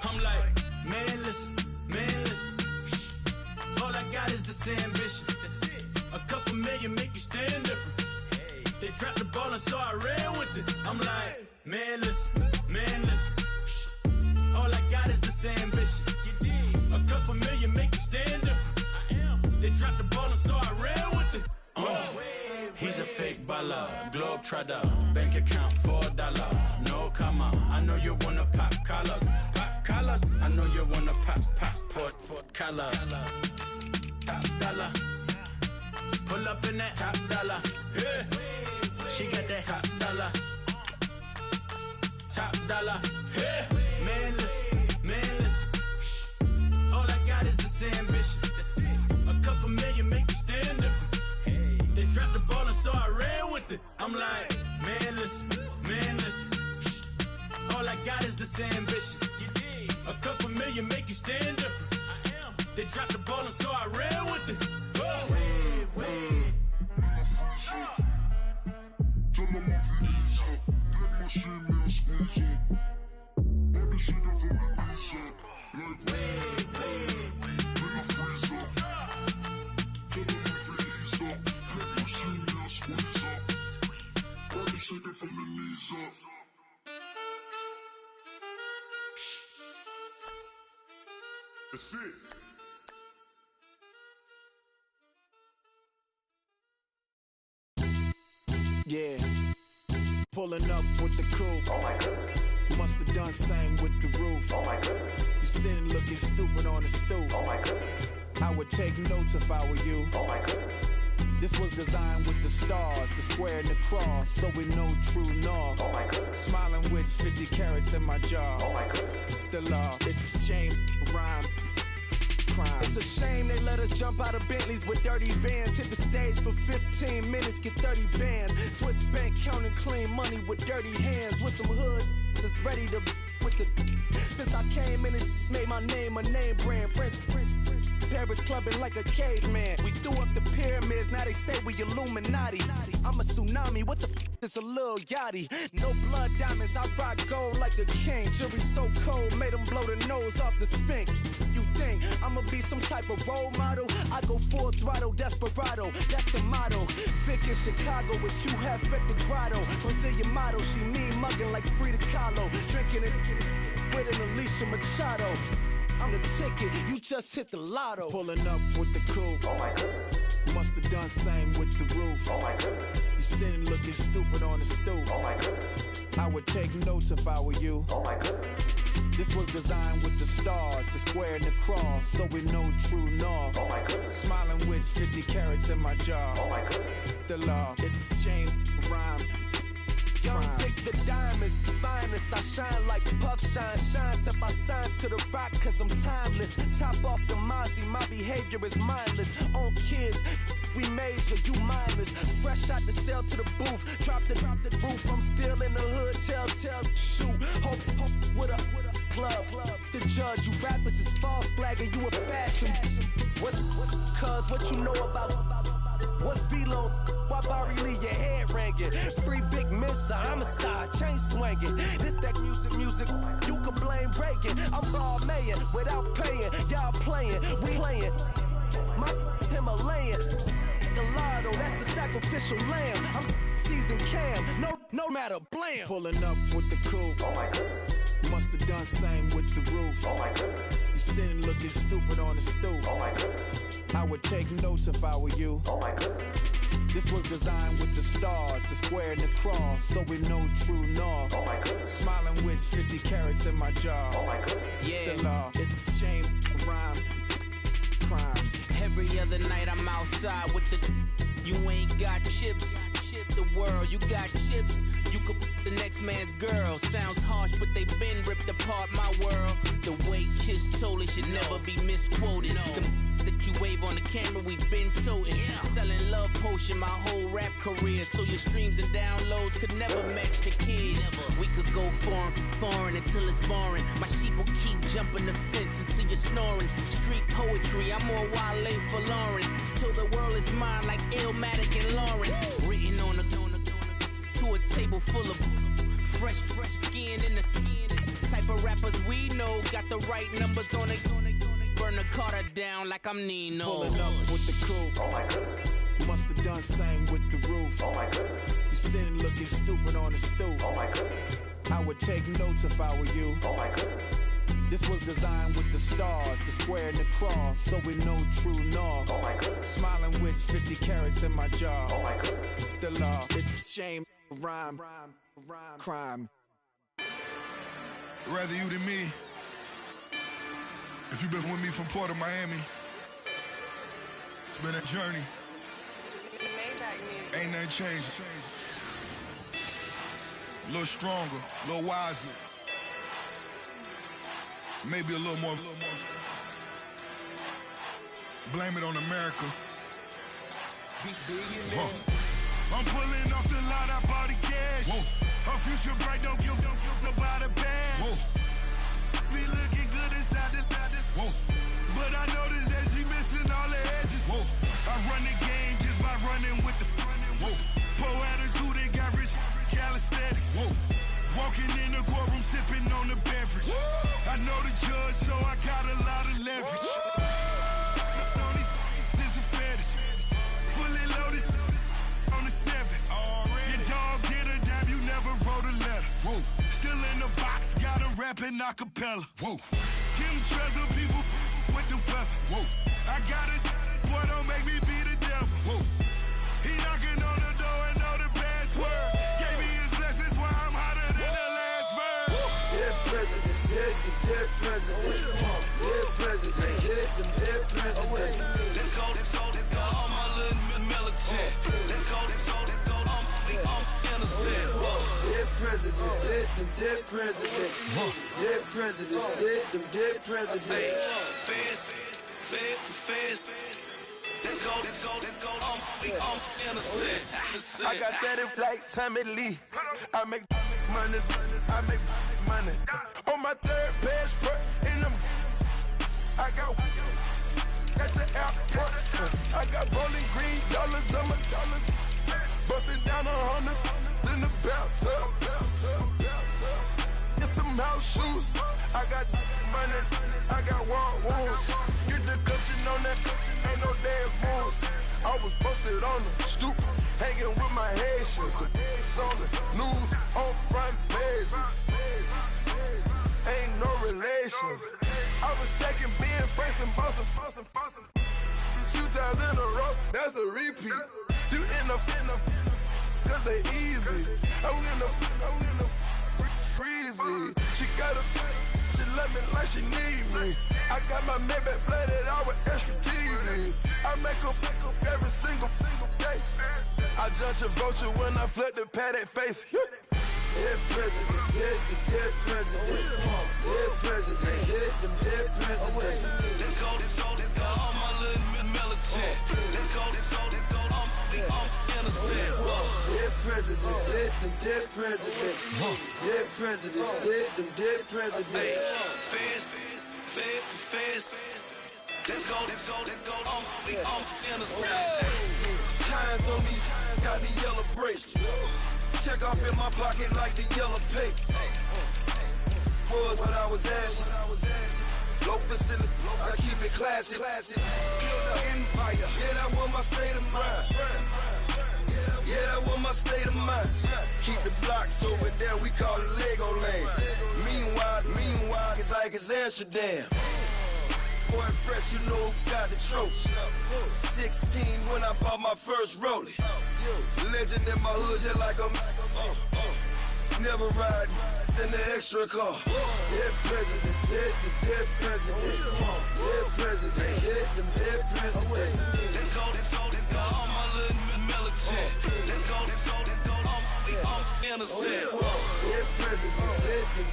I'm like, man, listen. All I got is this ambition. A couple million make you stand different. They dropped the ball and so I ran with it. I'm like, man, listen. All I got is this ambition. A couple million make you stand different. They dropped the ball and so I ran with it. He's a fake baller, globe trotter, bank account $4. No comma, I know you wanna pop collars. I know you wanna pop collar. Top dollar, pull up in that top dollar. Yeah. She got that top dollar. Yeah. Man, listen. All I got is this ambition. A couple million make you stand different. They dropped the ball and so I ran with it. I'm like, man, listen. All I got is this ambition. A couple million make you stand different. They dropped the ball and so I ran with it. That's it. Yeah, pulling up with the coupe. Oh my goodness. Must have done same with the roof. Oh my goodness. You sitting looking stupid on the stoop. Oh my goodness. I would take notes if I were you. Oh my goodness. This was designed with the stars, the square and the cross, so we know true north. Oh my goodness. Smiling with 50 carats in my jaw. Oh my goodness. The law, it's a shame, rhyme, crime. It's a shame they let us jump out of Bentleys with dirty vans. Hit the stage for 15 minutes, get 30 bands. Swiss bank counting clean money with dirty hands. With some hood that's ready to with the. Since I came in and made my name a name brand. French. Paris clubbing like a caveman. We threw up the pyramids, now they say we Illuminati. I'm a tsunami, what the f is a little yachty? No blood diamonds, I rock gold like a king. Jury so cold, made them blow the nose off the Sphinx. You think I'ma be some type of role model? I go full throttle, desperado, that's the motto. Vic in Chicago, it's Hugh Hef at the grotto. Brazilian model, she mean mugging like Frida Kahlo. Drinking it with an Alicia Machado. I'm the ticket, you just hit the lotto. Pulling up with the coupe. Oh my goodness. Must have done same with the roof. Oh my goodness. You sitting looking stupid on the stoop. Oh my goodness. I would take notes if I were you. Oh my goodness. This was designed with the stars, the square and the cross, so we know true north. Oh my goodness. Smiling with 50 carats in my jaw. Oh my goodness. The law, it's a shame, rhyme. Young Vic, the diamonds, the finest. I shine like Puff Shine. Shines up, I sign to the rock cause I'm timeless. Top off the Mozzie, my behavior is mindless. On kids, we major, you mindless. Fresh out the cell to the booth. Drop the roof, I'm still in the hood. Tell, shoot. Hope with a club. The judge, you rappers is false flagging, you a fashion. What's cuz, what you know about? What's Velo? Why Barry Lee, your head ringing? Free Vic Mensa, I'm a star, chain swinging. This that music, you can blame Reagan. I'm ball mayin' without paying. Y'all playing, we playing. My Himalayan. Gelato, that's a sacrificial lamb. I'm seasoned cam, no matter, blam. Pulling up with the coupe. Oh my goodness. Must have done same with the roof. Oh my goodness. You sitting looking stupid on the stoop. Oh my goodness. I would take notes if I were you. Oh my goodness. This was designed with the stars, the square and the cross, so we know true north. Oh my goodness. Smiling with 50 carats in my jaw. Oh my goodness. Yeah. The law, it's a shame, rhyme, crime. Every other night I'm outside with the. You ain't got chips. The world, you got chips. You could the next man's girl. Sounds harsh, but they been ripped apart my world. The way Kiss told it should never be misquoted. The that you wave on the camera, we been toting. Selling love potion my whole rap career, so your streams and downloads could never match the kids. We could go foreign until it's boring. My sheep will keep jumping the fence until you're snoring. Street poetry, I'm more Wale for Lauren. Till the world is mine like Illmatic and Lauren. Written on a to a table full of fresh skin in the type of rappers we know. Got the right numbers on it. Burn the Carter down like I'm Nino. Pulling up with the coupe. Oh my goodness. Must have done same with the roof. Oh my goodness. You sitting looking stupid on the stoop. Oh my goodness. I would take notes if I were you. Oh my goodness. This was designed with the stars, the square and the cross, so we know true north. Oh my goodness. Smiling with 50 carats in my jaw. Oh my goodness. The law, it's a shame, rhyme, crime. Rather you than me. If you've been with me from Port of Miami, it's been a journey. Ain't nothing changed. A little stronger, a little wiser. Maybe a little more. Blame it on America. I'm pulling off the lot, I bought the cash. Whoa. Her future bright, don't give nobody bad. Whoa. Be looking good inside the whoa. But I noticed that she missing all the edges. Whoa. I run the game just by running with the whoa. Poor attitude, they got rich calisthenics. Whoa. Walking in the courtroom, sipping on the beverage. Woo. I know the judge, so I got a lot of leverage. This a fetish. Fully loaded on the 7. Your dog did a dime, you never wrote a letter. Whoa. Still in the box, got a rapping acapella. Whoa. Tim Treasure, people with the weapon. Whoa. I got it, boy, don't make me be the devil. Whoa. He knocking on the door and know the password. Gave me his blessings while I'm hotter than the last verse. Dead president, dead president. Dead president, dead president. Let's go, all my little military. militant. Let's go, dead president, dead president, dead president, dead president. Feds. Let's go, innocent. I got that like Tommy Lee. I make money. On my third passport, in them, I got at the airport. I got bowling green dollars on my dollars. Busting down 100 in the bathtub. Get some house shoes. I got money. I got war wounds. Get the coaching on that. Ain't no dance moves. I was posted on the stoop, hanging with my Haitians. On the news, on front pages. Ain't no relations. I was stacking being friends and bossing. 2 times in a row, that's a repeat. You end up, cause they easy. I'm in the freezy. She love me like she need me. I got my Maybach flooded out with extra TVs. I make up every single day. I judge a vulture when I flip the Paddock face. Dead president, dead president, dead president, dead president. Let's go, all my little militant. Let's go, innocent. Dead president, dead president, dead president, dead president. Feds. Let's go, innocent. Hands on me, got the yellow brace. Check off in my pocket like the yellow paper. Was what I was asking. Low facility, I keep it classy. Build an empire, yeah, that was my state of mind. Yeah, that was my state of mind. Keep the blocks over there, we call it Lego Land. Meanwhile, it's like it's Amsterdam. Boy fresh, you know who got the tropes. 16 when I bought my first rollie. Legend in my hood, just like a never ride in the extra car. Dead presidents, dead presidents, dead president, dead president. Let's go, all my little militant. Let's go, innocent. Dead president,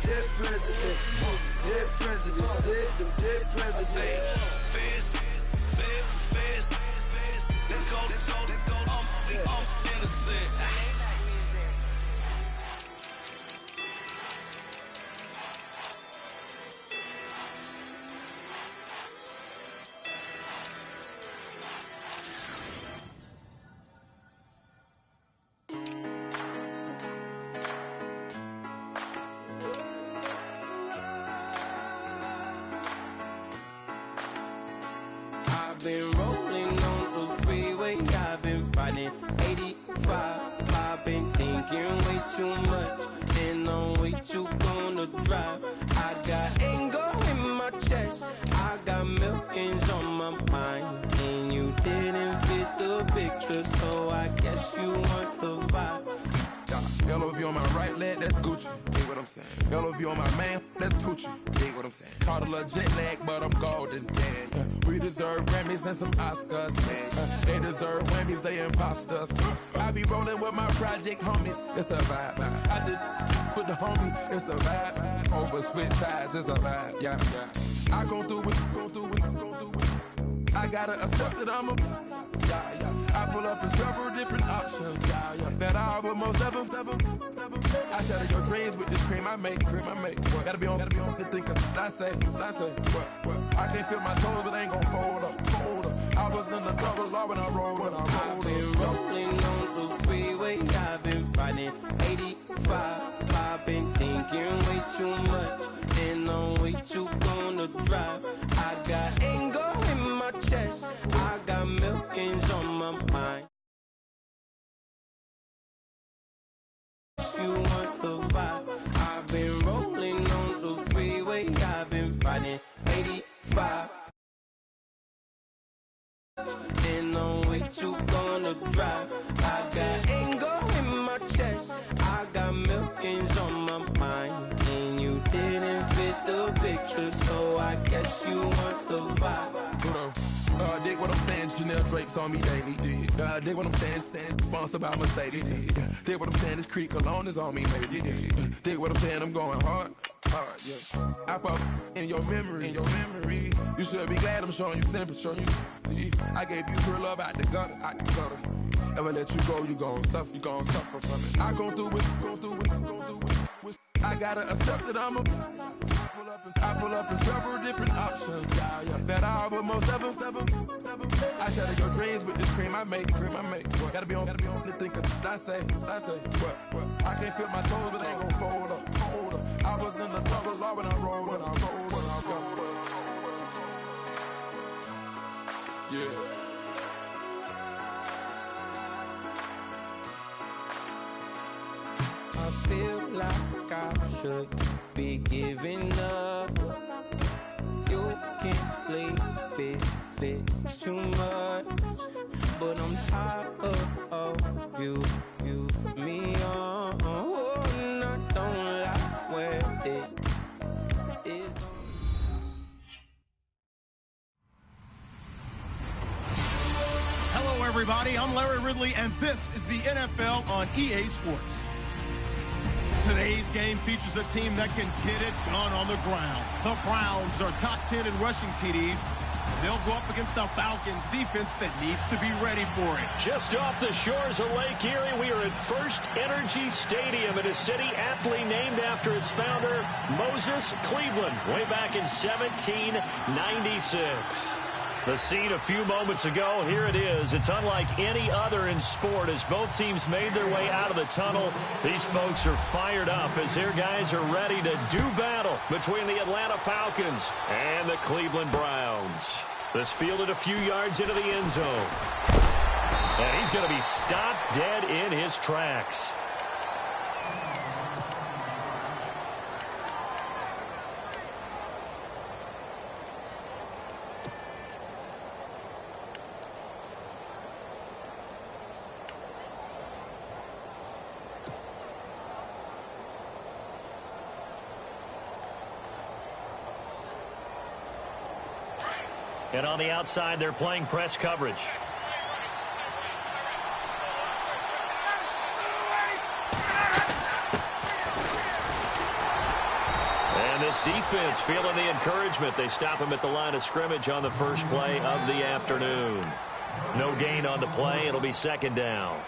dead president, dead president, dead president. Feds. Let's go, innocent. I've been rolling on the freeway, I've been riding 85. I've been thinking way too much, and I'm way too gonna drive. I got anger in my chest, I got millions on my mind, and you didn't fit the picture, so I guess you want the vibe. Yellow view on my right leg, that's Gucci. Dig what I'm saying. Yellow view on my man, that's Gucci. Dig what I'm saying. Caught a little jet lag, but I'm golden. Yeah. We deserve Grammys and some Oscars. They deserve Whammies, they imposters. I be rolling with my project homies, it's a vibe. I just put the homie, it's a vibe. Over switch sides, it's a vibe. Yeah. I gon' do it. I gotta accept that I'm a. I pull up in several different options. That I would most ever. I shatter your dreams with this cream I make. Gotta be on the thinker. I say. What? I can't feel my toes, but ain't gon' fold up. I was in the double law when I rolled. I've been rolling on the freeway, I've been riding 85. I've been thinking way too much, and I'm way too gonna drive. I got anger in my chest, I got millions on my mind. You want the vibe? I've been rolling on the freeway, I've been riding 85. And I'm way too gonna drive. I got anger in my chest, I got millions on my mind, and you didn't fit the picture, so I guess you want the vibe. Dig what I'm saying, Chanel drapes on me daily. Dig what I'm saying, sponsored by Mercedes. Dig what I'm saying, this Creek cologne is on me, maybe. Dig what I'm saying, I'm going hard, yeah. I pop in your memory, You should be glad I'm showing you sympathy, I gave you real love out the gutter, Ever let you go, you gon' suffer from it. I gon' do it. I gotta accept that I pull up in several different options, that I will most ever. I shatter your dreams with this cream I make. Gotta be on the thinker. I say, what? I can't feel my toes, but they gon' fold up. I was in the double law when I rolled. Yeah. I feel like I should be giving up. You can't leave it's too much. But I'm tired of you, me on. And I don't like where this is going. Hello, everybody. I'm Larry Ridley, and this is the NFL on EA Sports. Today's game features a team that can get it done on the ground. The Browns are top 10 in rushing TDs. They'll go up against the Falcons defense that needs to be ready for it. Just off the shores of Lake Erie, we are at First Energy Stadium in a city aptly named after its founder, Moses Cleveland, way back in 1796. The scene a few moments ago, here it is. It's unlike any other in sport as both teams made their way out of the tunnel. These folks are fired up as their guys are ready to do battle between the Atlanta Falcons and the Cleveland Browns. This fielded a few yards into the end zone. And he's going to be stopped dead in his tracks. And on the outside, they're playing press coverage. And this defense feeling the encouragement. They stop him at the line of scrimmage on the first play of the afternoon. No gain on the play. It'll be second down.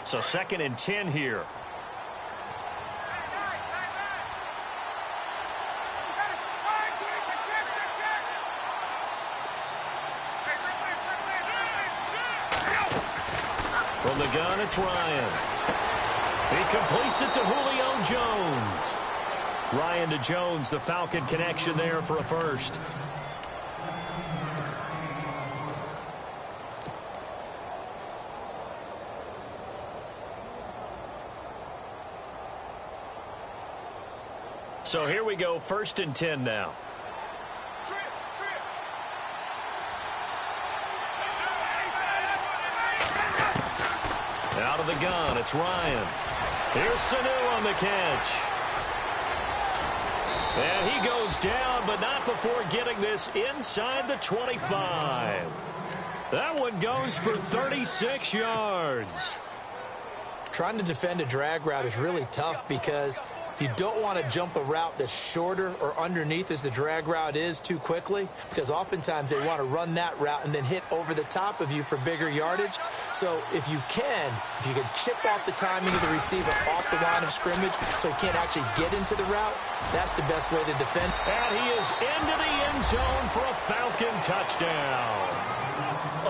So 2nd and 10 here. From the gun, it's Ryan. He completes it to Julio Jones. Ryan to Jones, the Falcon connection there for a first. So here we go, 1st and 10 now. Out of the gun, it's Ryan. Here's Sanu on the catch. And he goes down, but not before getting this inside the 25. That one goes for 36 yards. Trying to defend a drag route is really tough because you don't want to jump a route that's shorter or underneath as the drag route is too quickly, because oftentimes they want to run that route and then hit over the top of you for bigger yardage. So if you can chip off the timing of the receiver off the line of scrimmage so he can't actually get into the route, that's the best way to defend. And he is into the end zone for a Falcon touchdown.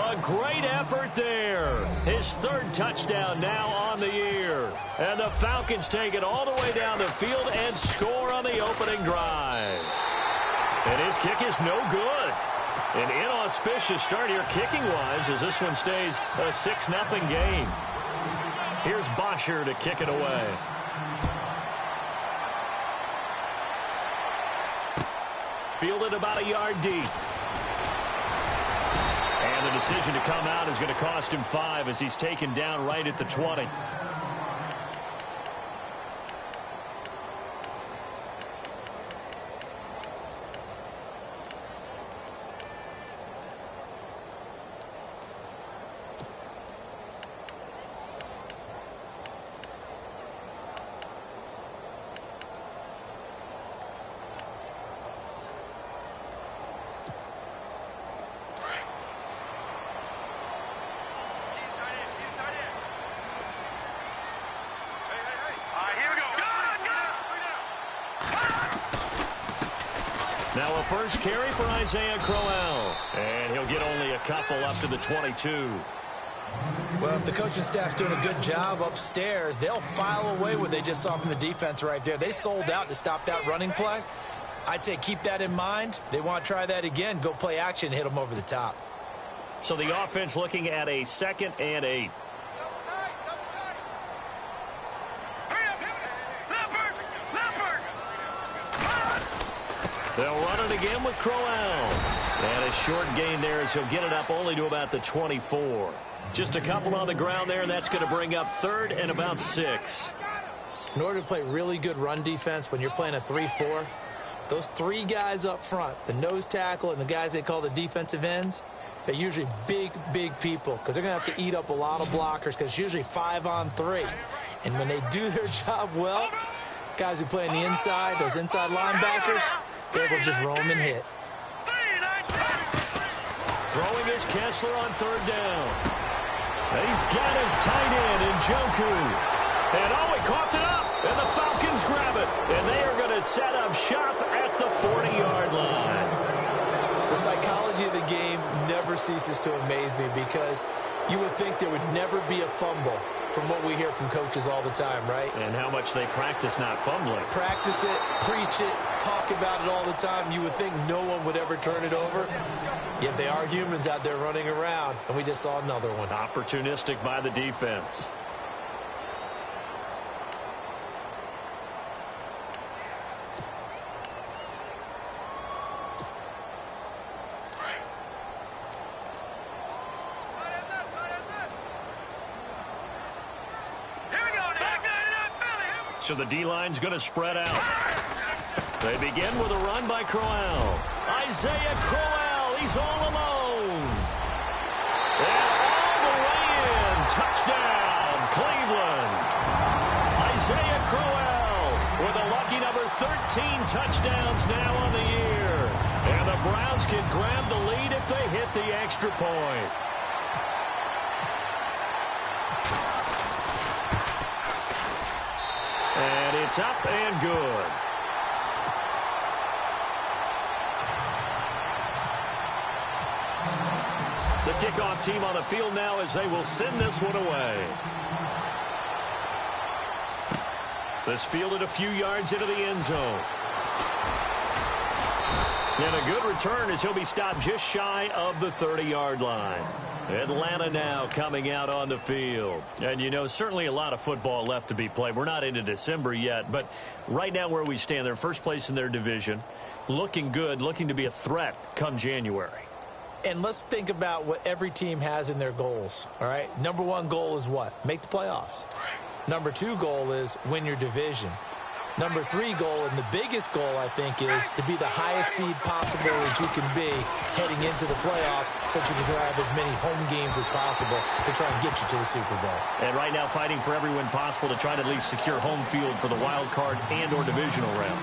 A great effort there. His 3rd touchdown now on the year. And the Falcons take it all the way down the field and score on the opening drive. And his kick is no good. An inauspicious start here kicking-wise as this one stays a 6-0 game. Here's Bosher to kick it away. Fielded about a yard deep. And the decision to come out is going to cost him 5 as he's taken down right at the 20. Now a first carry for Isaiah Crowell. And he'll get only a couple up to the 22. Well, if the coaching staff's doing a good job upstairs, they'll file away what they just saw from the defense right there. They sold out to stop that running play. I'd say keep that in mind. They want to try that again. Go play action, hit them over the top. So the offense looking at a 2nd and 8. They'll run it again with Crowell. And a short gain there as he'll get it up only to about the 24. Just a couple on the ground there, and that's going to bring up 3rd and about 6. In order to play really good run defense when you're playing a 3-4, those 3 guys up front, the nose tackle and the guys they call the defensive ends, they're usually big, big people because they're going to have to eat up a lot of blockers because it's usually 5-on-3. And when they do their job well, guys who play on the inside, those inside linebackers, they're able to just roam and hit. Throwing is Kessler on 3rd down. And he's got his tight end in Njoku. And he coughed it up. And the Falcons grab it. And they are going to set up shop at the 40-yard line. The psychology of the game never ceases to amaze me because you would think there would never be a fumble from what we hear from coaches all the time, right? And how much they practice not fumbling. Practice it, preach it, talk about it all the time. You would think no one would ever turn it over. Yet they are humans out there running around, and we just saw another one. Opportunistic by the defense. So the D-line's going to spread out. They begin with a run by Crowell. Isaiah Crowell, he's all alone. And all the way in. Touchdown, Cleveland. Isaiah Crowell with a lucky number 13 touchdowns now on the year. And the Browns can grab the lead if they hit the extra point. And it's up and good. The kickoff team on the field now as they will send this one away. This fielded a few yards into the end zone. And a good return as he'll be stopped just shy of the 30-yard line. Atlanta now coming out on the field. And, you know, certainly a lot of football left to be played. We're not into December yet, but right now where we stand, they're first place in their division. Looking good, looking to be a threat come January. And let's think about what every team has in their goals, all right? Number 1 goal is what? Make the playoffs. Number 2 goal is win your division. Number 3 goal, and the biggest goal, I think, is to be the highest seed possible that you can be heading into the playoffs so that you can have as many home games as possible to try and get you to the Super Bowl. And right now fighting for every win possible to try to at least secure home field for the wild card and or divisional round.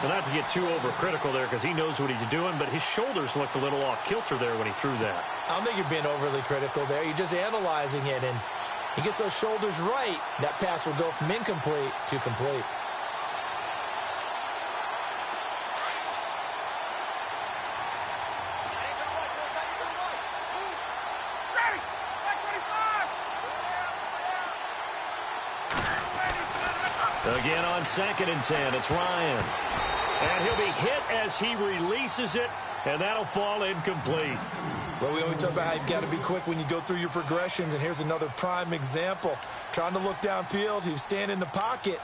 Well, not to get too overcritical there because he knows what he's doing, but his shoulders looked a little off kilter there when he threw that. I don't think you're being overly critical there. You're just analyzing it, and he gets those shoulders right. That pass will go from incomplete to complete. Again on 2nd and 10, it's Ryan. And he'll be hit as he releases it, and that'll fall incomplete. Well, we always talk about how you've got to be quick when you go through your progressions, and here's another prime example. Trying to look downfield, he was standing in the pocket,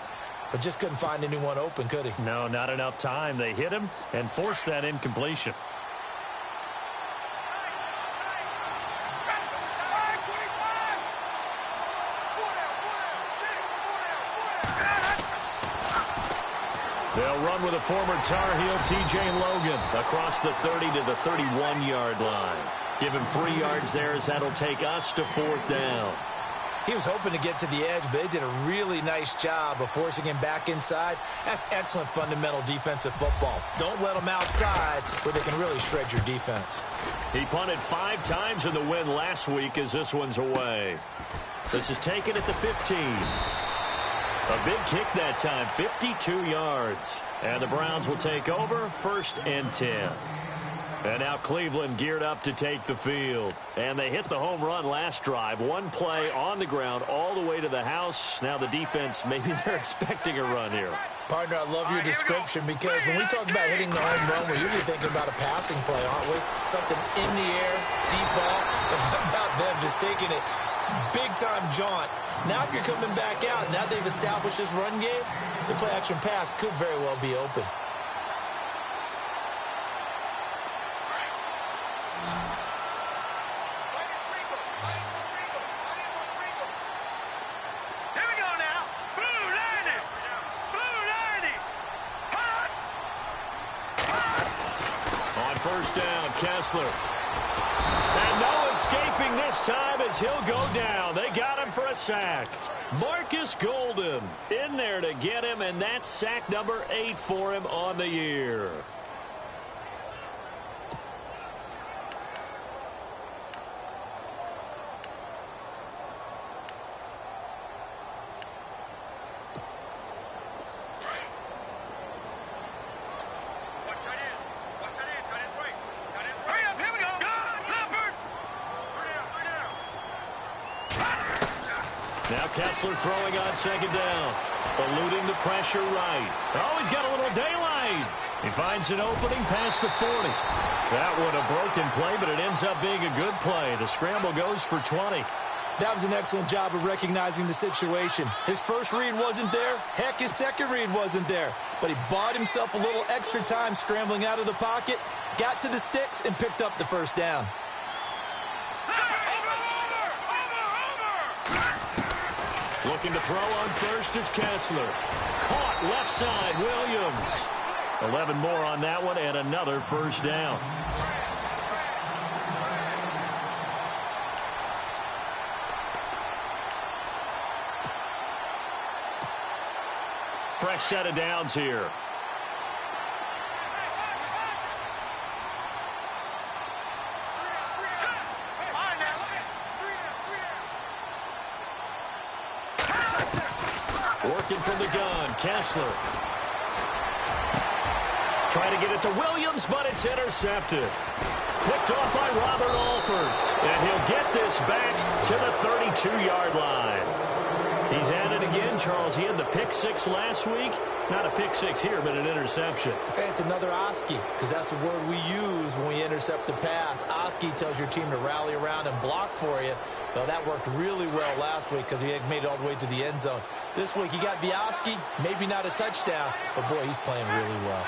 but just couldn't find anyone open, could he? No, not enough time. They hit him and forced that incompletion. They'll run with a former Tar Heel, T.J. Logan, across the 30 to the 31-yard line. Give him 3 yards there as that'll take us to 4th down. He was hoping to get to the edge, but they did a really nice job of forcing him back inside. That's excellent fundamental defensive football. Don't let them outside where they can really shred your defense. He punted 5 times in the win last week as this one's away. This is taken at the 15. A big kick that time, 52 yards. And the Browns will take over, 1st and 10. And now Cleveland geared up to take the field. And they hit the home run last drive. 1 play on the ground all the way to the house. Now the defense, maybe they're expecting a run here. Partner, I love your description because when we talk about hitting the home run, we're usually thinking about a passing play, aren't we? Something in the air, deep ball. But how about them just taking it big-time jaunt? Now if you're coming back out, now they've established this run game, the play-action pass could very well be open. First down, Kessler. And no escaping this time as he'll go down. They got him for a sack. Marcus Golden in there to get him, and that's sack number 8 for him on the year. Now Kessler throwing on 2nd down. Eluding the pressure right. Oh, he's got a little daylight. He finds an opening past the 40. That one a broken play, but it ends up being a good play. The scramble goes for 20. That was an excellent job of recognizing the situation. His first read wasn't there. Heck, his second read wasn't there. But he bought himself a little extra time scrambling out of the pocket, got to the sticks, and picked up the first down. Looking to throw on first is Kessler. Caught left side, Williams. 11 more on that one and another first down. Fresh set of downs here. Working from the gun, Kessler. Trying to get it to Williams, but it's intercepted. Picked off by Robert Alford. And he'll get this back to the 32-yard line. He's at it again, Charles. He had the pick 6 last week. Not a pick 6 here, but an interception. Hey, it's another Oski, because that's the word we use when we intercept a pass. Oski tells your team to rally around and block for you. Well, that worked really well last week because he had made it all the way to the end zone. This week, he got the Oski, maybe not a touchdown, but boy, he's playing really well.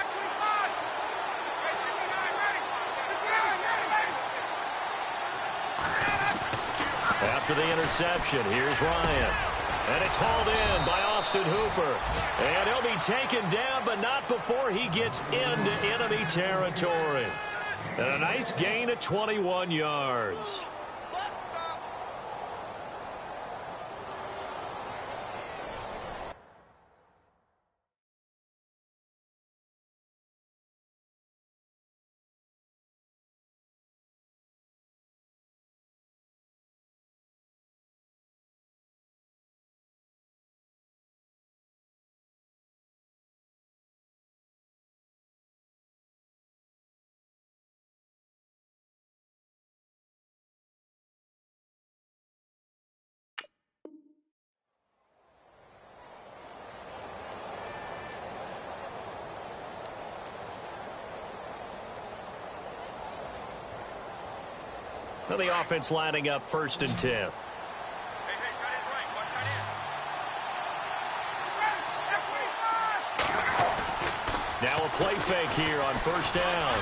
After the interception, here's Ryan. And it's hauled in by Austin Hooper. And he'll be taken down, but not before he gets into enemy territory. And a nice gain of 21 yards. Now the offense lining up 1st and 10. Now a play fake here on 1st down.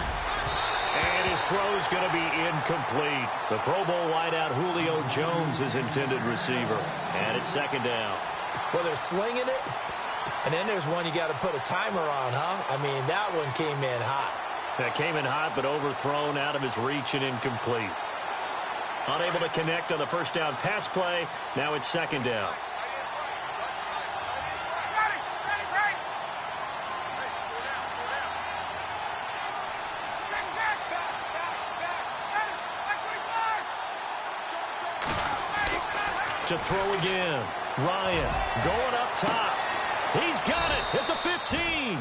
And his throw's going to be incomplete. The Pro Bowl wideout Julio Jones is intended receiver. And it's 2nd down. Well, they're slinging it. And then there's one you got to put a timer on, huh? I mean, that one came in hot. That came in hot, but overthrown, out of his reach, and incomplete. Unable to connect on the first down pass play. Now it's second down. To throw again. Ryan going up top. He's got it at the 15.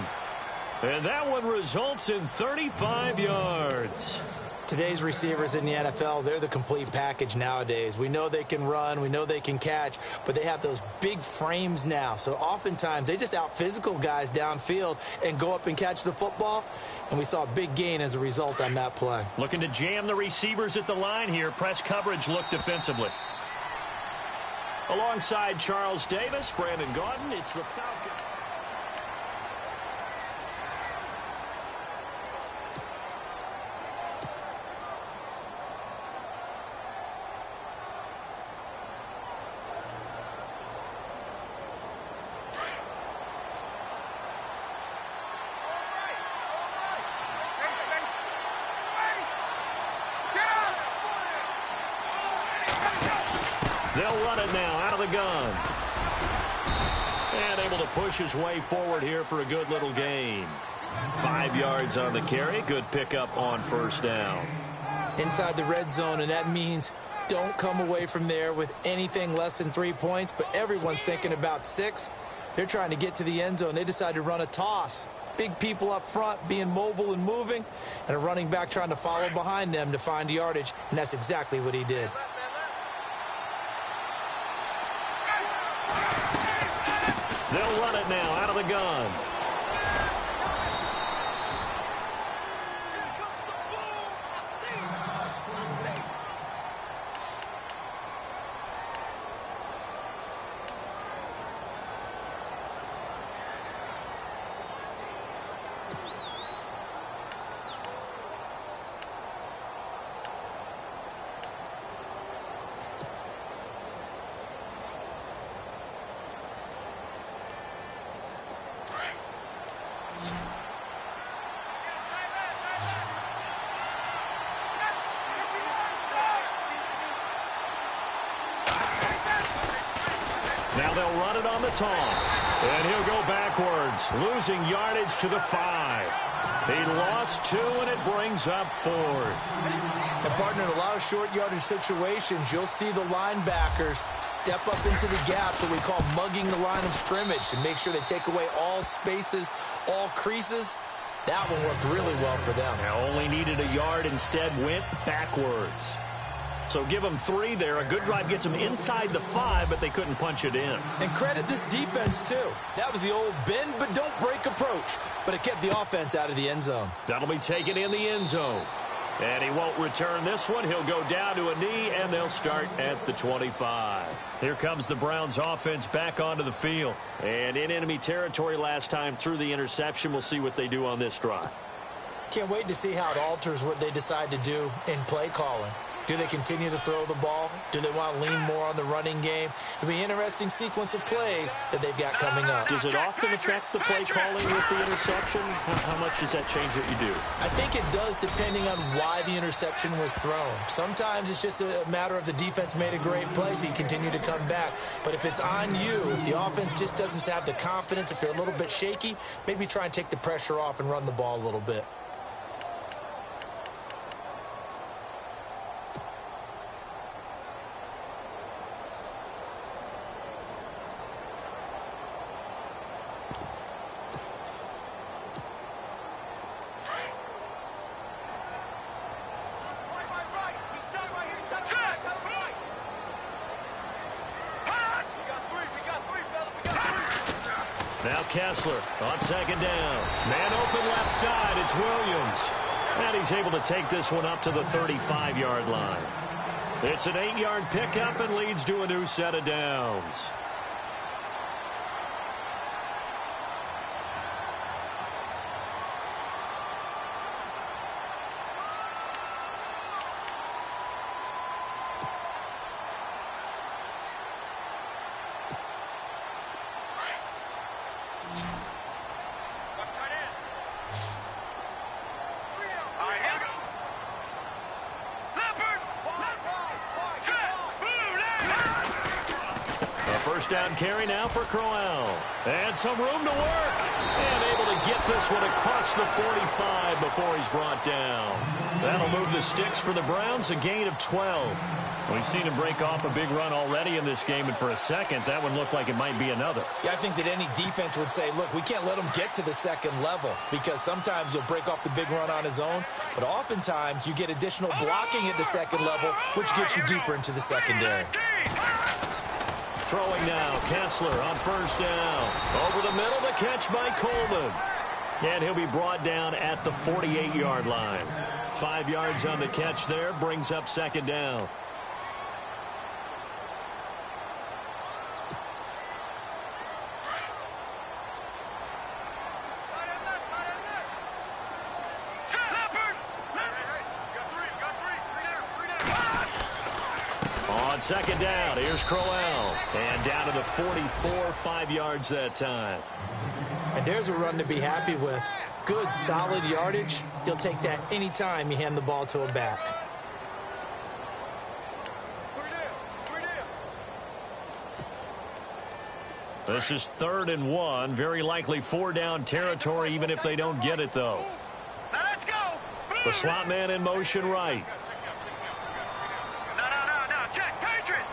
And that one results in 35 yards. Today's receivers in the NFL, they're the complete package nowadays. We know they can run, we know they can catch, but they have those big frames now. So oftentimes they just out-physical guys downfield and go up and catch the football. And we saw a big gain as a result on that play. Looking to jam the receivers at the line here. Press coverage look defensively. Alongside Charles Davis, Brandon Gaudin, it's the Falcons. They'll run it now out of the gun. And able to push his way forward here for a good little gain. 5 yards on the carry. Good pickup on first down. Inside the red zone, and that means don't come away from there with anything less than 3 points, but everyone's thinking about 6. They're trying to get to the end zone. They decide to run a toss. Big people up front being mobile and moving, and a running back trying to follow behind them to find yardage, and that's exactly what he did. They'll run it now out of the gun. Now they'll run it on the toss. And he'll go backwards, losing yardage to the 5. He lost 2, and it brings up 4th. And, partner, in a lot of short yardage situations, you'll see the linebackers step up into the gaps, what we call mugging the line of scrimmage, to make sure they take away all spaces, all creases. That one worked really well for them. Now only needed a yard, instead went backwards. So give them 3 there. A good drive gets them inside the 5, but they couldn't punch it in. And credit this defense, too. That was the old bend but don't break approach. But it kept the offense out of the end zone. That'll be taken in the end zone. And he won't return this one. He'll go down to a knee, and they'll start at the 25. Here comes the Browns offense back onto the field. And in enemy territory last time through the interception. We'll see what they do on this drive. Can't wait to see how it alters what they decide to do in play calling. Do they continue to throw the ball? Do they want to lean more on the running game? It'll be an interesting sequence of plays that they've got coming up. Does it often affect the play calling with the interception? How much does that change what you do? I think it does, depending on why the interception was thrown. Sometimes it's just a matter of the defense made a great play, so you continue to come back. But if it's on you, if the offense just doesn't have the confidence, if they're a little bit shaky, maybe try and take the pressure off and run the ball a little bit. Now Kessler on second down. Man open left side. It's Williams. And he's able to take this one up to the 35-yard line. It's an 8-yard pickup and leads to a new set of downs. First down carry now for Crowell. And some room to work. And able to get this one across the 45 before he's brought down. That'll move the sticks for the Browns, a gain of 12. We've seen him break off a big run already in this game, and for a second, that one looked like it might be another. Yeah, I think that any defense would say, look, we can't let him get to the second level, because sometimes he'll break off the big run on his own, but oftentimes you get additional blocking at the second level, which gets you deeper into the secondary. Throwing now, Kessler on first down. Over the middle, the catch by Coleman. And he'll be brought down at the 48-yard line. 5 yards on the catch there, brings up second down. On second down, here's Crowell. And down to the 44, 5 yards that time. And there's a run to be happy with. Good, solid yardage. You'll take that anytime you hand the ball to a back. This is 3rd and 1. Very likely 4-down territory, even if they don't get it, though. Now let's go. The slot man in motion right. No. Check. Patriot.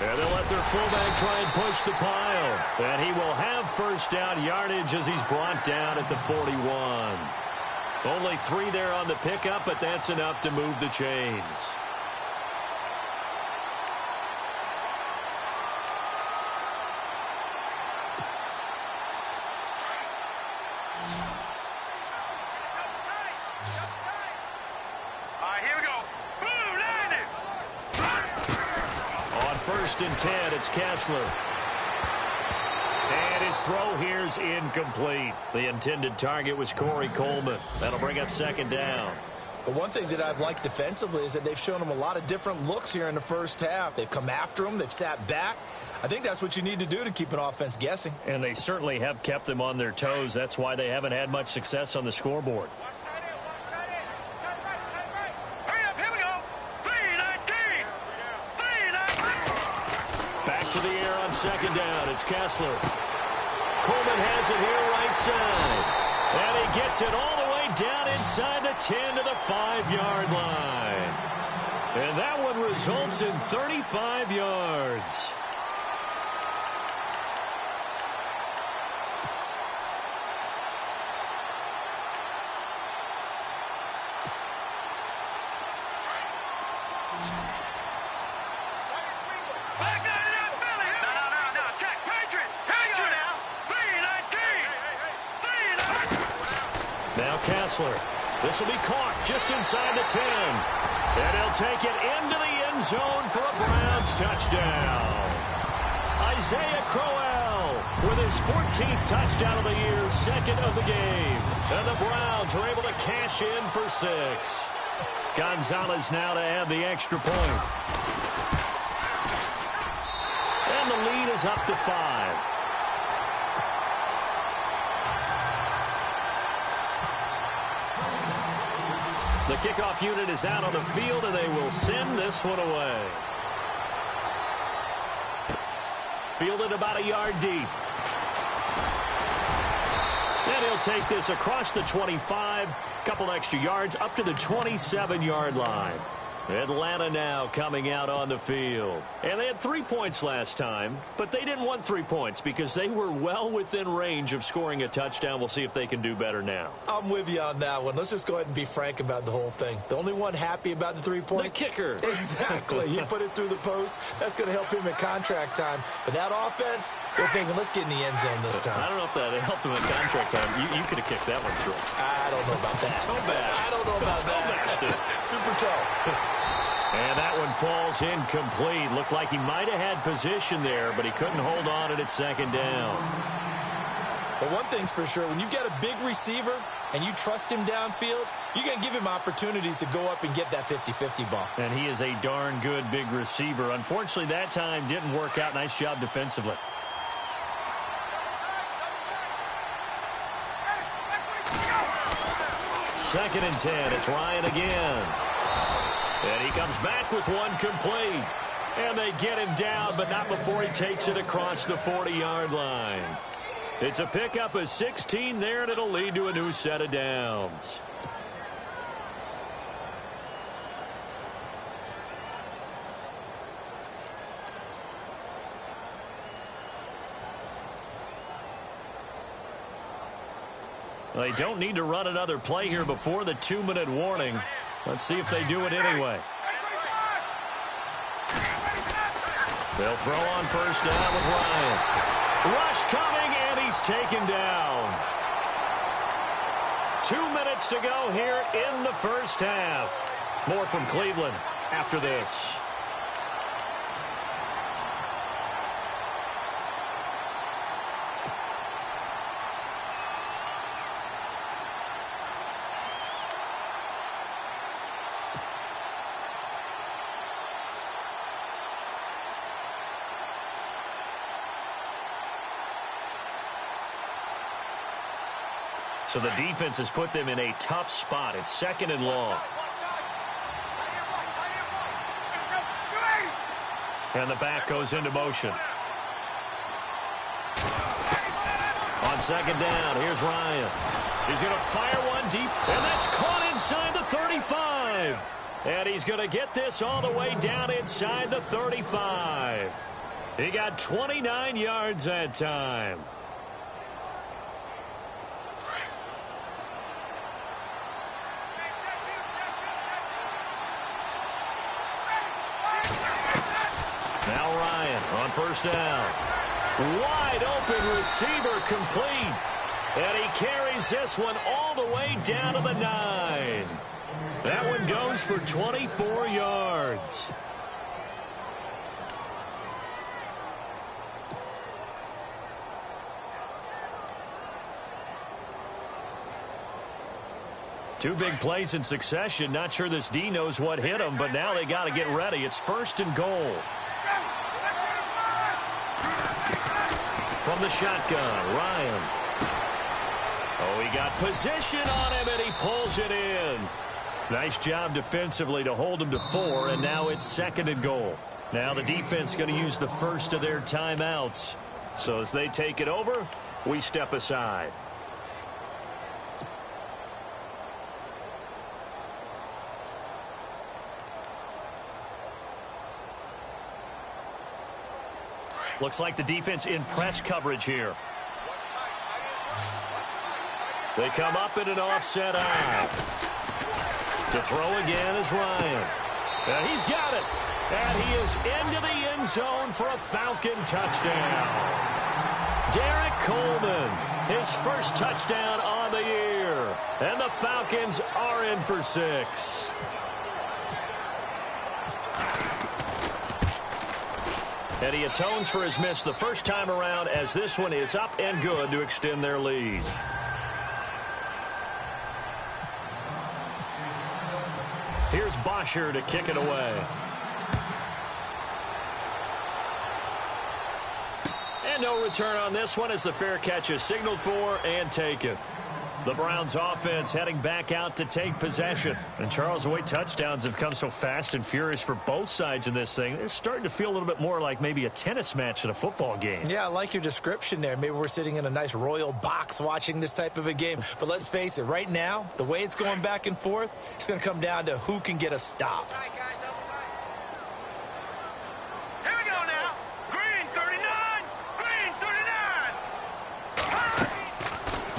And they'll let their fullback try and push the pile. And he will have first down yardage as he's brought down at the 41. Only 3 there on the pickup, but that's enough to move the chains. First and 10, it's Kessler. And his throw here's incomplete. The intended target was Corey Coleman. That'll bring up second down. But one thing that I've liked defensively is that they've shown him a lot of different looks here in the first half. They've come after him. They've sat back. I think that's what you need to do to keep an offense guessing. And they certainly have kept them on their toes. That's why they haven't had much success on the scoreboard. To the air on second down. It's Kessler. Coleman has it here right side. And he gets it all the way down inside the 10 to the 5-yard line. And that one results in 35 yards. Kessler. This will be caught just inside the 10. And he'll take it into the end zone for a Browns touchdown. Isaiah Crowell with his 14th touchdown of the year, 2nd of the game. And the Browns are able to cash in for 6. Gonzalez now to add the extra point. And the lead is up to 5. The kickoff unit is out on the field, and they will send this one away. Fielded about a yard deep. And he'll take this across the 25, couple extra yards, up to the 27-yard line. Atlanta now coming out on the field. And they had 3 points last time, but they didn't want 3 points because they were well within range of scoring a touchdown. We'll see if they can do better now. I'm with you on that one. Let's just go ahead and be frank about the whole thing. The only one happy about the 3-point? The kicker. Exactly. He put it through the post. That's going to help him at contract time. But that offense, they're thinking, let's get in the end zone this time. I don't know if that helped him at contract time. You could have kicked that one through. I don't know about that. Toe bash. I don't know about that. Super toe. And that one falls incomplete. Looked like he might have had position there, but he couldn't hold on at second down. But one thing's for sure, when you get a big receiver and you trust him downfield, you're going to give him opportunities to go up and get that 50-50 ball. And he is a darn good big receiver. Unfortunately, that time didn't work out. Nice job defensively. Second and 10. It's Ryan again. And he comes back with one complete. And they get him down, but not before he takes it across the 40-yard line. It's a pickup of 16 there, and it'll lead to a new set of downs. They don't need to run another play here before the 2-minute warning. Let's see if they do it anyway. They'll throw on first down with Ryan. Rush coming, and he's taken down. 2 minutes to go here in the first half. More from Cleveland after this. So the defense has put them in a tough spot. It's second and long. And the back goes into motion. On second down, here's Ryan. He's going to fire one deep, and that's caught inside the 35. And he's going to get this all the way down inside the 35. He got 29 yards that time. Now Ryan on first down. Wide open receiver complete. And he carries this one all the way down to the 9. That one goes for 24 yards. Two big plays in succession. Not sure this D knows what hit him, but now they got to get ready. It's first and goal. From the shotgun, Ryan. Oh, he got position on him, and he pulls it in. Nice job defensively to hold him to 4, and now it's second and goal. Now the defense going to use the first of their timeouts. So as they take it over, we step aside. Looks like the defense in press coverage here. They come up in an offset eye. To throw again is Ryan. And he's got it. And he is into the end zone for a Falcon touchdown. Derek Coleman, his first touchdown on the year. And the Falcons are in for 6. And he atones for his miss the first time around, as this one is up and good to extend their lead. Here's Bosher to kick it away. And no return on this one as the fair catch is signaled for and taken. The Browns offense heading back out to take possession. And Charles, the way touchdowns have come so fast and furious for both sides in this thing, it's starting to feel a little bit more like maybe a tennis match than a football game. Yeah, I like your description there. Maybe we're sitting in a nice royal box watching this type of a game. But let's face it, right now, the way it's going back and forth, it's going to come down to who can get a stop.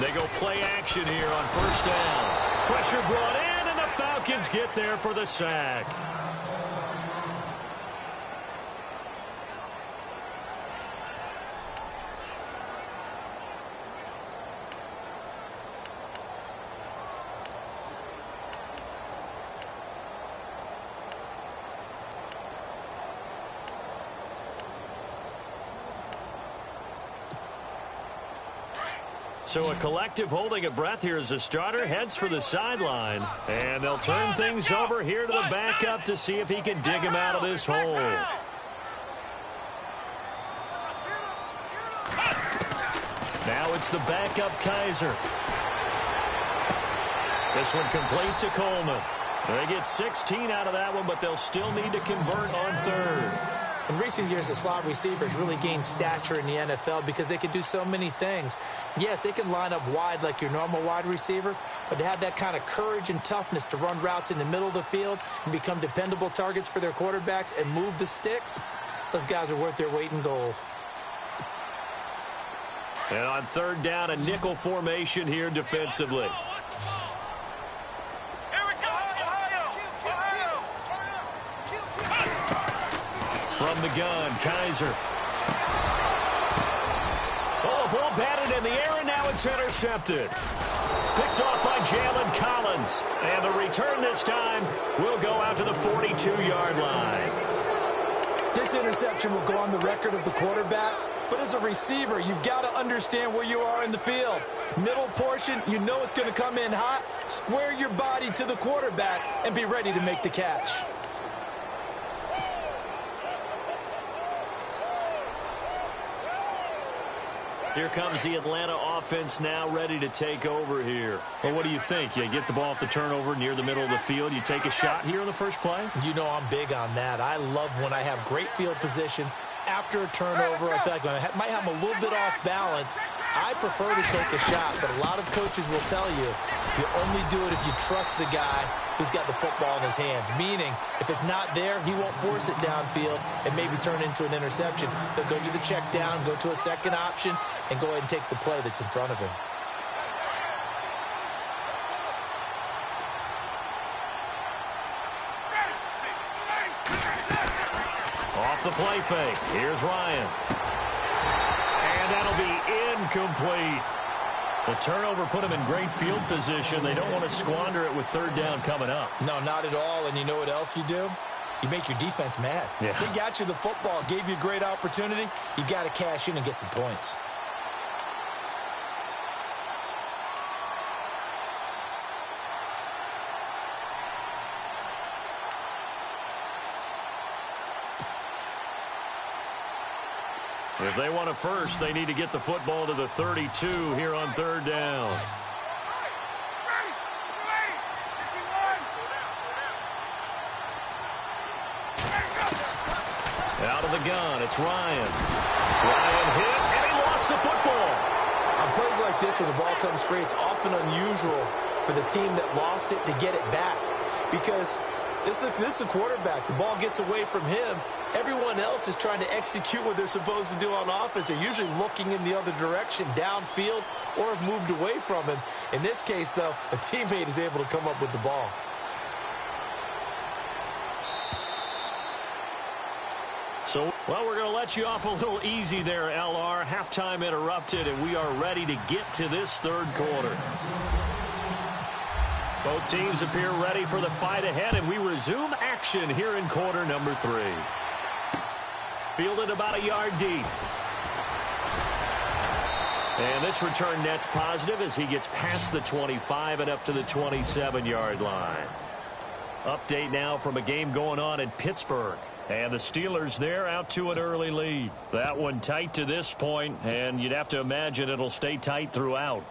They go play action here on first down. Pressure brought in, and the Falcons get there for the sack. So a collective holding of breath here as the starter heads for the sideline. And they'll turn things over here to the backup to see if he can dig him out of this hole. Now it's the backup Kaiser. This one complete to Coleman. They get 16 out of that one, but they'll still need to convert on third. In recent years, the slot receivers really gained stature in the NFL because they can do so many things. Yes, they can line up wide like your normal wide receiver, but to have that kind of courage and toughness to run routes in the middle of the field and become dependable targets for their quarterbacks and move the sticks, those guys are worth their weight in gold. And on third down, a nickel formation here defensively. From the gun, Kaiser. Oh, the ball batted in the air, and now it's intercepted. Picked off by Jalen Collins. And the return this time will go out to the 42-yard line. This interception will go on the record of the quarterback, but as a receiver, you've got to understand where you are in the field. Middle portion, you know it's going to come in hot. Square your body to the quarterback and be ready to make the catch. Here comes the Atlanta offense now ready to take over here. Well, what do you think? You get the ball off the turnover near the middle of the field. You take a shot here in the first play? You know I'm big on that. I love when I have great field position. After a turnover, I feel like I might have a little bit off balance. I prefer to take a shot, but a lot of coaches will tell you, you only do it if you trust the guy who's got the football in his hands. Meaning, if it's not there, he won't force it downfield and maybe turn into an interception. He'll go to the check down, go to a second option, and go ahead and take the play that's in front of him. Off the play fake. Here's Ryan. And that'll be incomplete. The turnover put them in great field position. They don't want to squander it with third down coming up. No, not at all. And you know what else you do? You make your defense mad. Yeah. They got you the football, gave you a great opportunity. You got to cash in and get some points. If they want a first, they need to get the football to the 32 here on third down. Out of the gun, it's Ryan. Ryan hit, and he lost the football. On plays like this, when the ball comes free, it's often unusual for the team that lost it to get it back. Because this is the quarterback. The ball gets away from him. Everyone else is trying to execute what they're supposed to do on offense. They're usually looking in the other direction, downfield, or have moved away from him. In this case, though, a teammate is able to come up with the ball. So, well, we're going to let you off a little easy there, LR. Halftime interrupted, and we are ready to get to this third quarter. Both teams appear ready for the fight ahead, and we resume action here in quarter number 3. Fielded about a yard deep. And this return net's positive as he gets past the 25 and up to the 27-yard line. Update now from a game going on in Pittsburgh. And the Steelers there out to an early lead. That one tight to this point, and you'd have to imagine it'll stay tight throughout.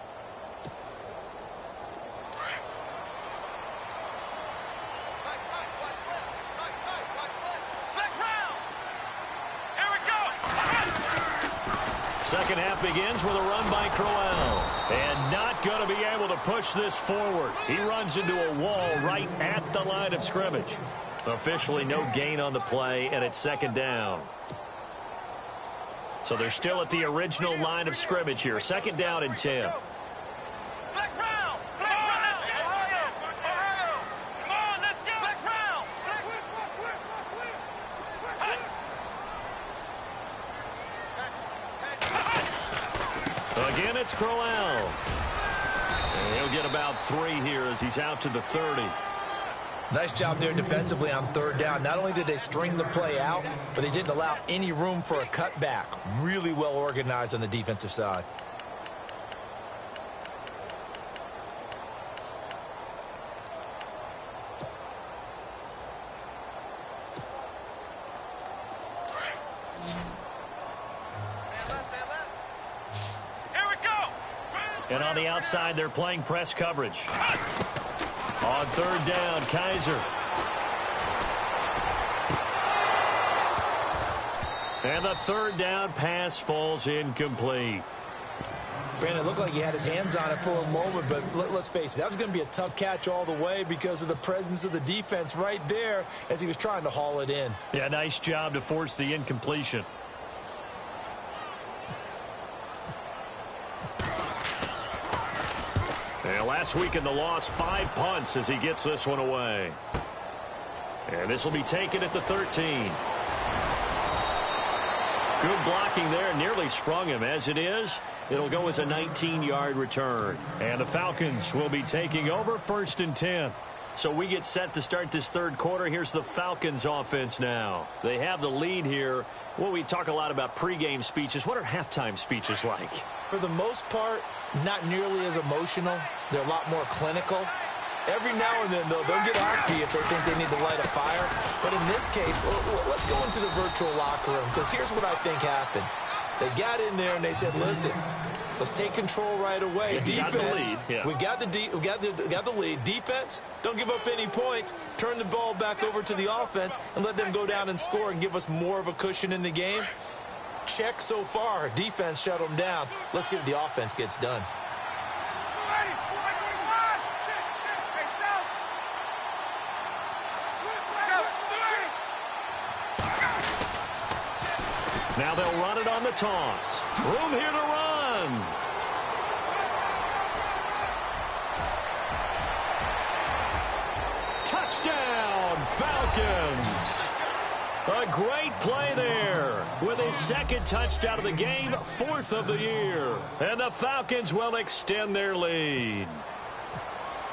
Second half begins with a run by Crowell. And not going to be able to push this forward. He runs into a wall right at the line of scrimmage. Officially no gain on the play, and it's second down. So they're still at the original line of scrimmage here. Second down and 10. Again, it's Crowell. And he'll get about 3 here as he's out to the 30. Nice job there defensively on third down. Not only did they string the play out, but they didn't allow any room for a cutback. Really well organized on the defensive side. And on the outside, they're playing press coverage. On third down, Kaiser. And the third down pass falls incomplete. Brandon, it looked like he had his hands on it for a moment, but let's face it, that was going to be a tough catch all the way because of the presence of the defense right there as he was trying to haul it in. Yeah, nice job to force the incompletion. And last week in the loss, 5 punts as he gets this one away. And this will be taken at the 13. Good blocking there, nearly sprung him. As it is, it'll go as a 19-yard return. And the Falcons will be taking over 1st and 10. So we get set to start this third quarter. Here's the Falcons offense now. They have the lead here. Well, we talk a lot about pregame speeches. What are halftime speeches like? For the most part, not nearly as emotional. They're a lot more clinical. Every now and then, though, they'll get hockey if they think they need to light a fire. But in this case, let's go into the virtual locker room, because here's what I think happened. They got in there and they said, listen, let's take control right away. Defense, we've got the lead. Defense, don't give up any points. Turn the ball back over to the offense and let them go down and score and give us more of a cushion in the game. Check so far. Defense shut them down. Let's see if the offense gets done. Now they'll run it on the toss. Room here to run. Touchdown, Falcons. A great play there with his second touchdown of the game, 4th of the year. And the Falcons will extend their lead.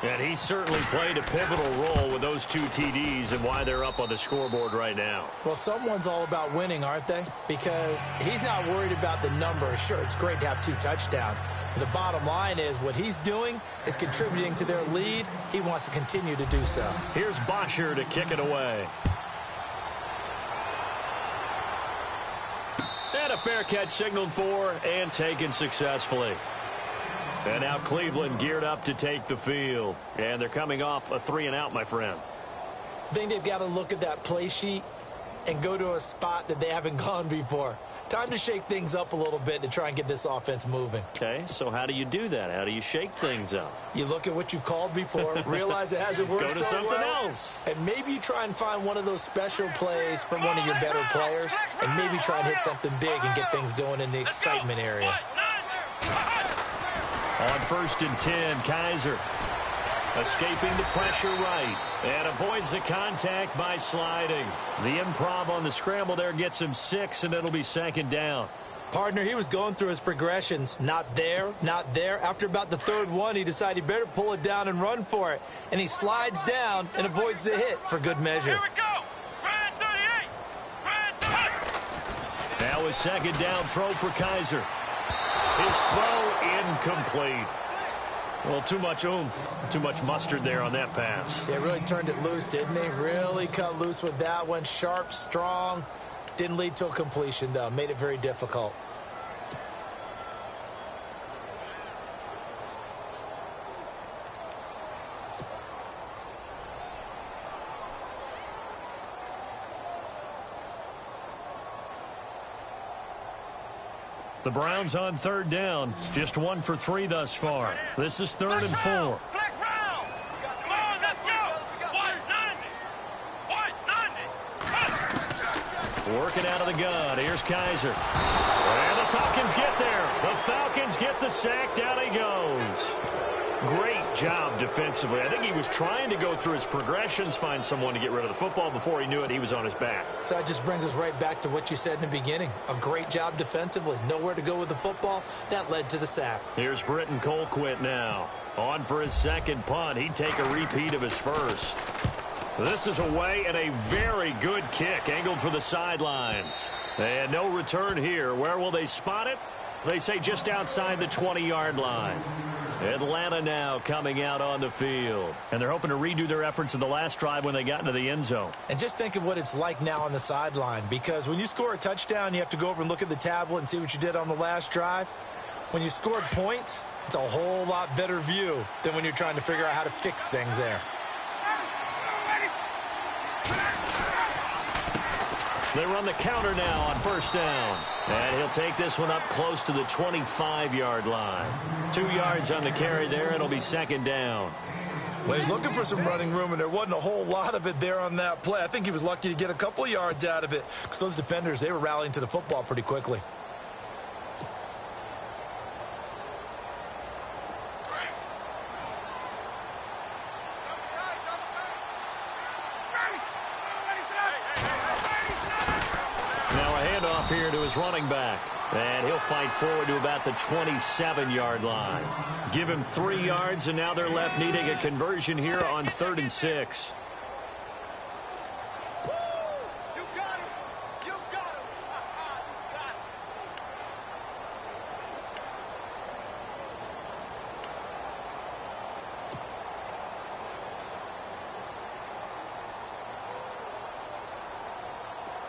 And he certainly played a pivotal role with those 2 TDs and why they're up on the scoreboard right now. Well, someone's all about winning, aren't they? Because he's not worried about the number. Sure, it's great to have 2 touchdowns. But the bottom line is what he's doing is contributing to their lead. He wants to continue to do so. Here's Bosher to kick it away. And a fair catch signaled for and taken successfully. And now Cleveland geared up to take the field. And they're coming off a 3-and-out, my friend. I think they've got to look at that play sheet and go to a spot that they haven't gone before. Time to shake things up a little bit to try and get this offense moving. Okay, so how do you do that? How do you shake things up? You look at what you've called before, realize it hasn't worked so well. Go to something else. And maybe you try and find one of those special plays from one of your better players, and maybe try and hit something big and get things going in the excitement area. On 1st and 10, Kaiser escaping the pressure right and avoids the contact by sliding. The improv on the scramble there gets him 6, and it'll be 2nd down. Partner, he was going through his progressions. Not there, not there. After about the 3rd one, he decided he better pull it down and run for it. And he slides down and avoids the hit for good measure. Here we go. Red 38. Red 38. Now a 2nd down throw for Kaiser. His throw incomplete. Well, too much oomph, too much mustard there on that pass. Yeah, really turned it loose, didn't he? Really cut loose with that one. Sharp, strong. Didn't lead to a completion, though. Made it very difficult. The Browns on 3rd down. Just 1 for 3 thus far. This is 3rd and 4. Flex round. Come on, let's go. 190. Working out of the gun. Here's Kaiser. And the Falcons get there. The Falcons get the sack. Down he goes. Great job defensively. I think he was trying to go through his progressions, find someone to get rid of the football. Before he knew it, he was on his back. So that just brings us right back to what you said in the beginning. A great job defensively. Nowhere to go with the football. That led to the sack. Here's Britton Colquitt now. On for his 2nd punt. He'd take a repeat of his 1st. This is away and a very good kick angled for the sidelines. And no return here. Where will they spot it? They say just outside the 20-yard line. Atlanta now coming out on the field. And they're hoping to redo their efforts in the last drive when they got into the end zone. And just think of what it's like now on the sideline. Because when you score a touchdown, you have to go over and look at the tablet and see what you did on the last drive. When you scored points, It's a whole lot better view than when you're trying to figure out how to fix things there. They run the counter now on first down. And he'll take this one up close to the 25-yard line. 2 yards on the carry there. It'll be second down. Well, he's looking for some running room, and there wasn't a whole lot of it there on that play. I think he was lucky to get a couple of yards out of it because those defenders, they were rallying to the football pretty quickly. Here to his running back, and he'll fight forward to about the 27-yard line. Give him 3 yards, and now they're left needing a conversion here on 3rd and 6.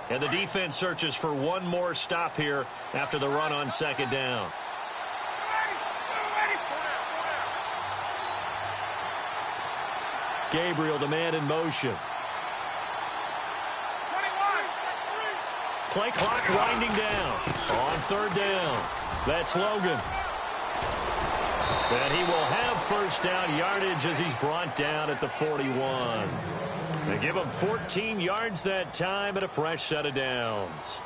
And the defense searches for one more stop here after the run on second down. Gabriel, the man in motion. Play clock winding down on 3rd down. That's Logan. And he will have first down yardage as he's brought down at the 41. They give him 14 yards that time and a fresh set of downs.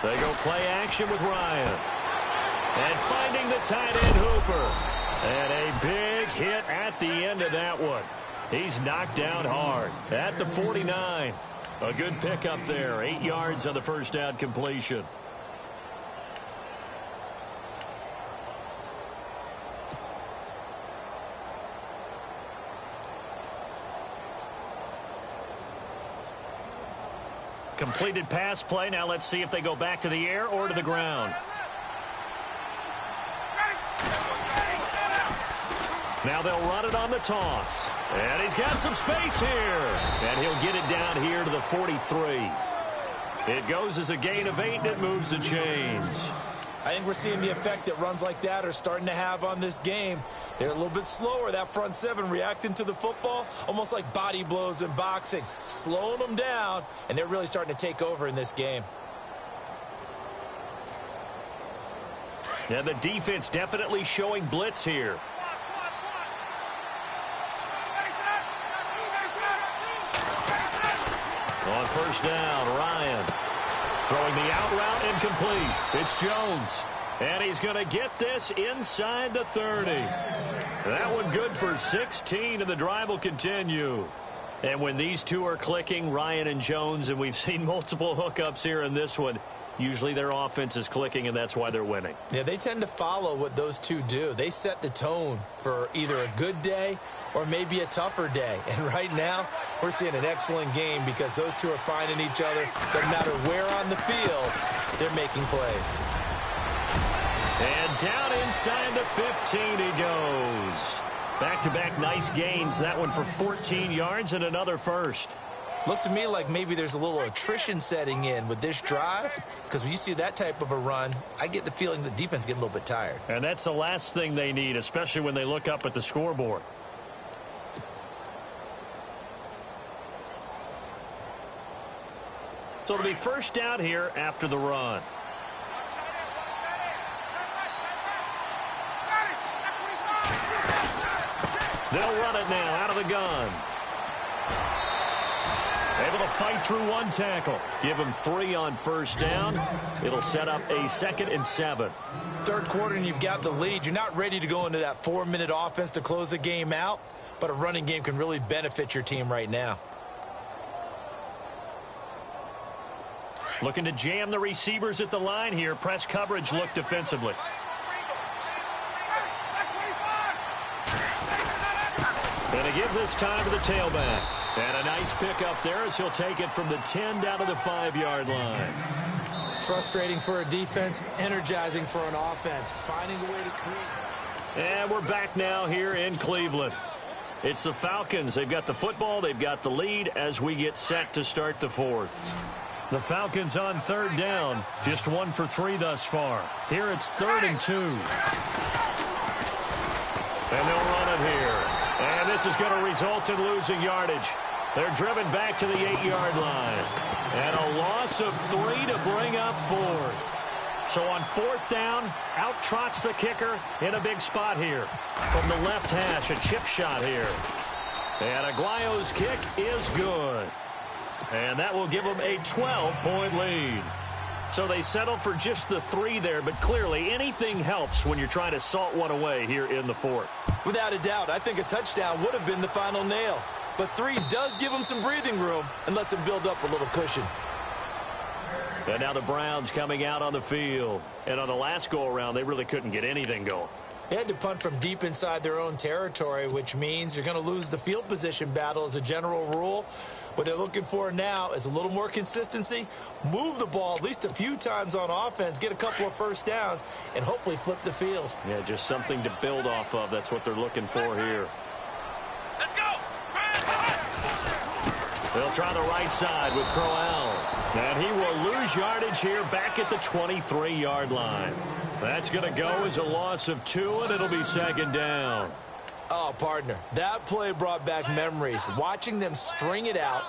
They go play action with Ryan. And finding the tight end Hooper. And a big hit at the end of that one. He's knocked down hard at the 49. A good pickup there. 8 yards on the first down completion. Completed pass play. Now let's see if they go back to the air or to the ground. Now they'll run it on the toss. And he's got some space here. And he'll get it down here to the 43. It goes as a gain of 8, and it moves the chains. I think we're seeing the effect that runs like that are starting to have on this game. They're a little bit slower, that front seven, reacting to the football, almost like body blows in boxing, slowing them down, and they're really starting to take over in this game. Yeah, the defense definitely showing blitz here. On first down, Ryan. Throwing the out route incomplete. It's Jones. And he's going to get this inside the 30. That one good for 16, and the drive will continue. And when these two are clicking, Ryan and Jones, and we've seen multiple hookups here in this one, usually their offense is clicking, and that's why they're winning. Yeah, they tend to follow what those two do. They set the tone for either a good day or maybe a tougher day. And right now, we're seeing an excellent game because those two are finding each other. Doesn't matter where on the field, they're making plays. And down inside the 15 he goes. Back-to-back nice gains. That one for 14 yards and another first. Looks to me like maybe there's a little attrition setting in with this drive, because when you see that type of a run, I get the feeling the defense getting a little bit tired. And that's the last thing they need, especially when they look up at the scoreboard. So it'll be first down here after the run. They'll run it now out of the gun. Able to fight through one tackle. Give him 3 on first down. It'll set up a 2nd and 7. Third quarter and you've got the lead. You're not ready to go into that 4-minute offense to close the game out, but a running game can really benefit your team right now. Looking to jam the receivers at the line here. Press coverage look defensively. And to give this time to the tailback. And a nice pickup there as he'll take it from the 10 down to the 5-yard line. Frustrating for a defense, energizing for an offense. Finding a way to create. And we're back now here in Cleveland. It's the Falcons. They've got the football. They've got the lead as we get set to start the fourth. The Falcons on 3rd down. Just 1 for 3 thus far. Here it's 3rd and 2. And they'll run it here. And this is going to result in losing yardage. They're driven back to the 8-yard line. And a loss of 3 to bring up 4th. So on 4th down, out trots the kicker in a big spot here. From the left hash, a chip shot here. And Aguayo's kick is good. And that will give them a 12-point lead. So they settle for just the 3 there, but clearly anything helps when you're trying to salt one away here in the 4th. Without a doubt, I think a touchdown would have been the final nail. But 3 does give them some breathing room and lets them build up a little cushion. And now the Browns coming out on the field. And on the last go-around, they really couldn't get anything going. They had to punt from deep inside their own territory, which means you're going to lose the field position battle as a general rule. What they're looking for now is a little more consistency, move the ball at least a few times on offense, get a couple of first downs, and hopefully flip the field. Yeah, just something to build off of. That's what they're looking for here. Let's go! They'll try the right side with Crowell. And he will lose yardage here back at the 23-yard line. That's going to go as a loss of 2, and it'll be 2nd down. Oh, partner, that play brought back memories. Watching them string it out,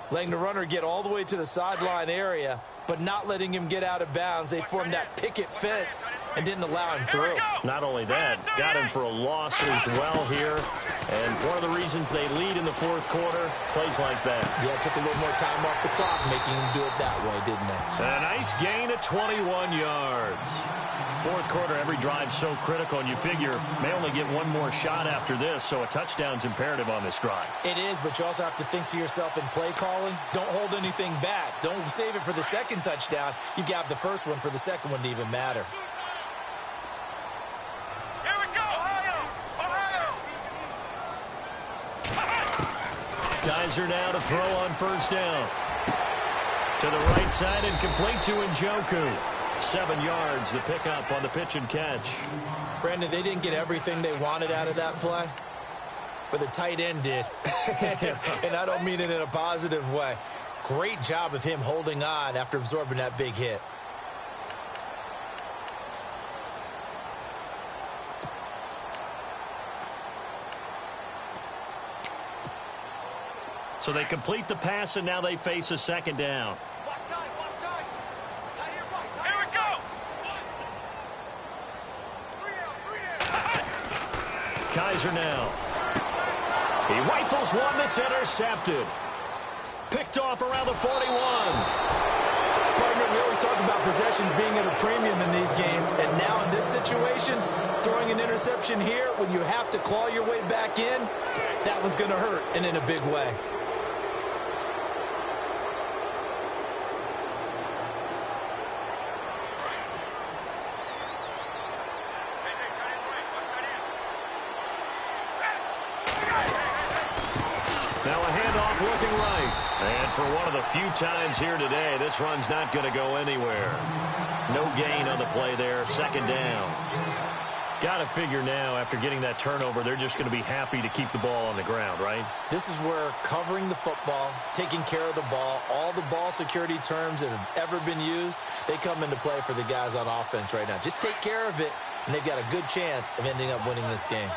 letting the runner get all the way to the sideline area, but not letting him get out of bounds. They formed that picket fence and didn't allow him through. Not only that, got him for a loss as well here. And one of the reasons they lead in the 4th quarter, plays like that. Yeah, it took a little more time off the clock, making him do it that way, didn't it? A nice gain of 21 yards. 4th quarter, every drive's so critical, and you figure may only get one more shot after this, so a touchdown's imperative on this drive. It is, but you also have to think to yourself in play calling, don't hold anything back. Don't save it for the second touchdown. You got the first one for the second one to even matter. Here we go! Ohio! Kaiser now to throw on 1st down. To the right side and complete to Njoku. 7 yards, the pickup on the pitch and catch. Brandon, they didn't get everything they wanted out of that play, but the tight end did. And I don't mean it in a positive way. Great job of him holding on after absorbing that big hit. So they complete the pass, and now they face a 2nd down. Kaiser now. He rifles one that's intercepted. Picked off around the 41. Partner, we always talk about possessions being at a premium in these games, and now in this situation, throwing an interception here when you have to claw your way back in, that one's going to hurt, and in a big way. Now a handoff looking right. And for one of the few times here today, this run's not going to go anywhere. No gain on the play there. 2nd down. Got to figure now, after getting that turnover, they're just going to be happy to keep the ball on the ground, right? This is where covering the football, taking care of the ball, all the ball security terms that have ever been used, they come into play for the guys on offense right now. Just take care of it, and they've got a good chance of ending up winning this game.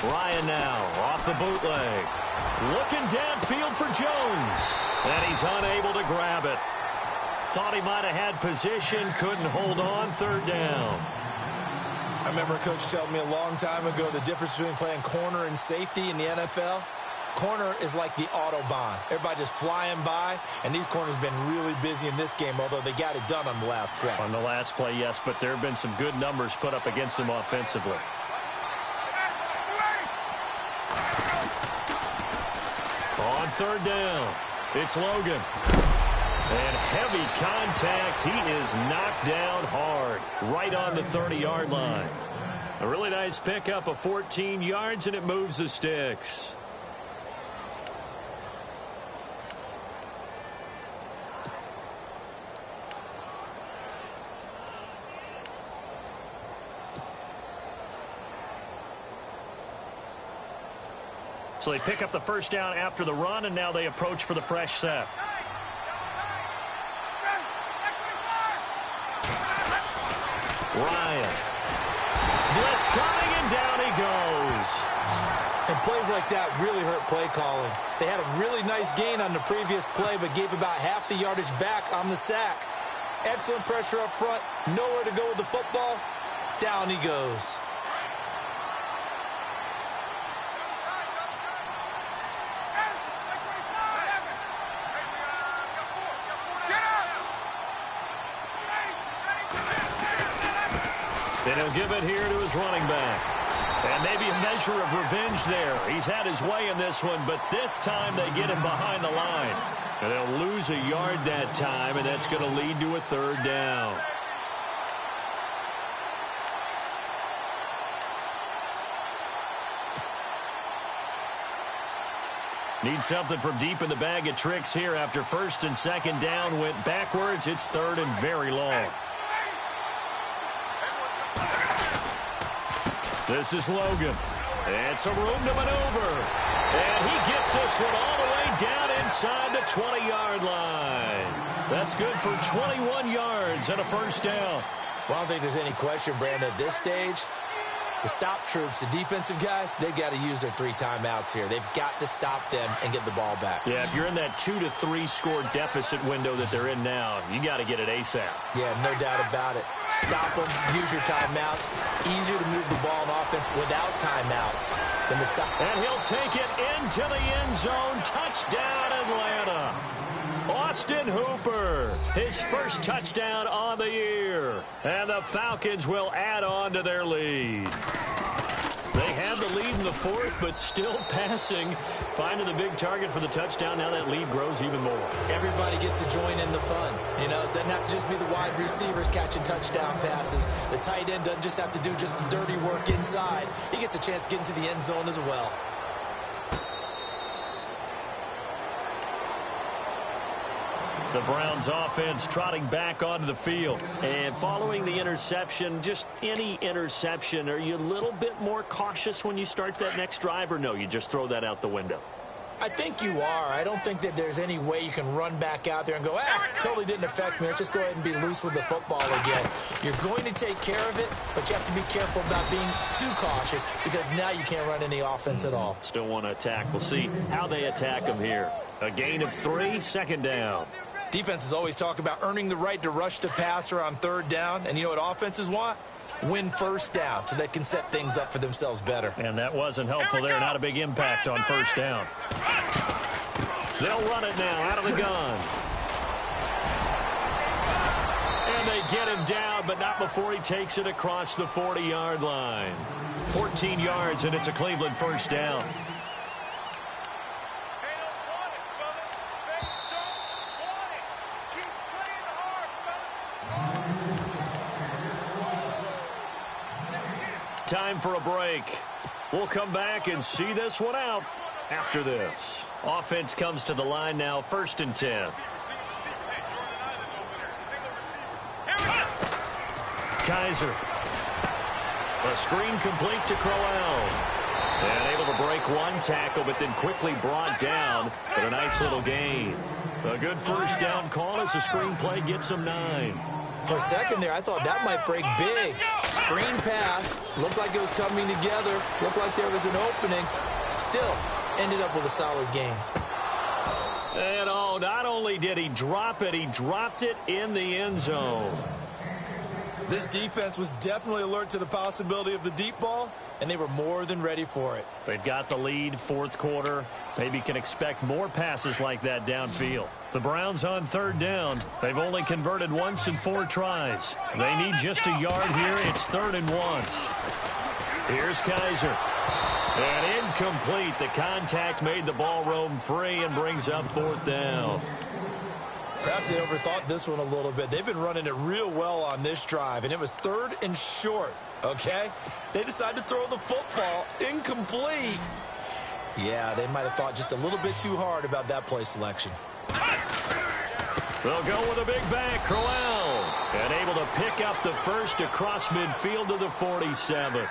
Ryan now off the bootleg. Looking downfield for Jones. And he's unable to grab it. Thought he might have had position, couldn't hold on. 3rd down. I remember a coach telling me a long time ago the difference between playing corner and safety in the NFL. Corner is like the Autobahn. Everybody just flying by, and these corners have been really busy in this game, although they got it done on the last play. On the last play, yes, but there have been some good numbers put up against them offensively. On 3rd down, it's Logan. And heavy contact. He is knocked down hard right on the 30-yard line. A really nice pickup of 14 yards, and it moves the sticks. So they pick up the first down after the run, and now they approach for the fresh set. Ryan. Blitz coming, and down he goes. And plays like that really hurt play calling. They had a really nice gain on the previous play, but gave about half the yardage back on the sack. Excellent pressure up front. Nowhere to go with the football. Down he goes. And he'll give it here to his running back. And maybe a measure of revenge there. He's had his way in this one, but this time they get him behind the line. And they'll lose a yard that time, and that's going to lead to a third down. Need something from deep in the bag of tricks here after first and second down went backwards. It's third and very long. This is Logan. It's a room to maneuver. And he gets this one all the way down inside the 20-yard line. That's good for 21 yards and a first down. Well, I don't think there's any question, Brandon, at this stage. The stop troops, the defensive guys, they got to use their 3 timeouts here. They've got to stop them and get the ball back. Yeah, if you're in that 2 to 3 score deficit window that they're in now, you got to get it ASAP. Yeah, no doubt about it. Stop them, use your timeouts. Easier to move the ball on offense without timeouts than to stop. And he'll take it into the end zone. Touchdown, Atlanta. Austin Hooper, his first touchdown on the year. And the Falcons will add on to their lead. They had the lead in the fourth, but still passing. Finding the big target for the touchdown. Now that lead grows even more. Everybody gets to join in the fun. You know, it doesn't have to just be the wide receivers catching touchdown passes. The tight end doesn't just have to do just the dirty work inside. He gets a chance to get into the end zone as well. The Browns offense trotting back onto the field. And following the interception, just any interception, are you a little bit more cautious when you start that next drive, or no, you just throw that out the window? I think you are. I don't think that there's any way you can run back out there and go, totally didn't affect me. Let's just go ahead and be loose with the football again. You're going to take care of it, but you have to be careful about being too cautious because now you can't run any offense at all. Still want to attack. We'll see how they attack them here. A gain of 3, second down. Defenses always talk about earning the right to rush the passer on third down, and you know what offenses want? Win first down so they can set things up for themselves better. And that wasn't helpful there. Not a big impact on first down. They'll run it now out of the gun. And they get him down, but not before he takes it across the 40-yard line. 14 yards, and it's a Cleveland first down. Time for a break. We'll come back and see this one out after this. Offense comes to the line now, 1st and 10. Kaiser. A screen complete to Crowell. And able to break one tackle, but then quickly brought down for a nice little gain. A good first down call as the screen play gets him 9. For a second there, I thought that might break big. Screen pass. Looked like it was coming together. Looked like there was an opening. Still, ended up with a solid game. And not only did he drop it, he dropped it in the end zone. This defense was definitely alert to the possibility of the deep ball, and they were more than ready for it. They've got the lead, fourth quarter. Maybe can expect more passes like that downfield. The Browns on third down. They've only converted once in 4 tries. They need just a yard here. It's 3rd and 1. Here's Kaiser. And incomplete. The contact made the ball roam free and brings up 4th down. Perhaps they overthought this one a little bit. They've been running it real well on this drive, and it was 3rd and short, okay? They decided to throw the football incomplete. Yeah, they might have thought just a little bit too hard about that play selection. They'll go with a big back, Crowell, and able to pick up the first across midfield to the 47.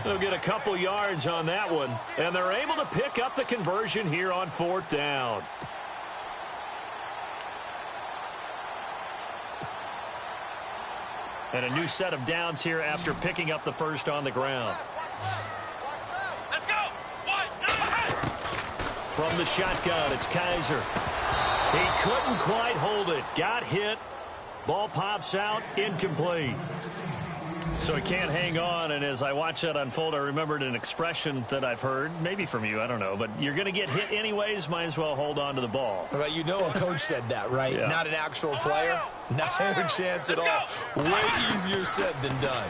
They'll get a couple yards on that one, and they're able to pick up the conversion here on 4th down. And a new set of downs here after picking up the first on the ground. Let's go. From the shotgun, it's Kaiser. He couldn't quite hold it. Got hit. Ball pops out. Incomplete. So he can't hang on, and as I watch that unfold, I remembered an expression that I've heard, maybe from you, I don't know, but you're going to get hit anyways, might as well hold on to the ball. Right, you know a coach said that, right? Yeah. Not an actual player. Not a chance at all. Way easier said than done.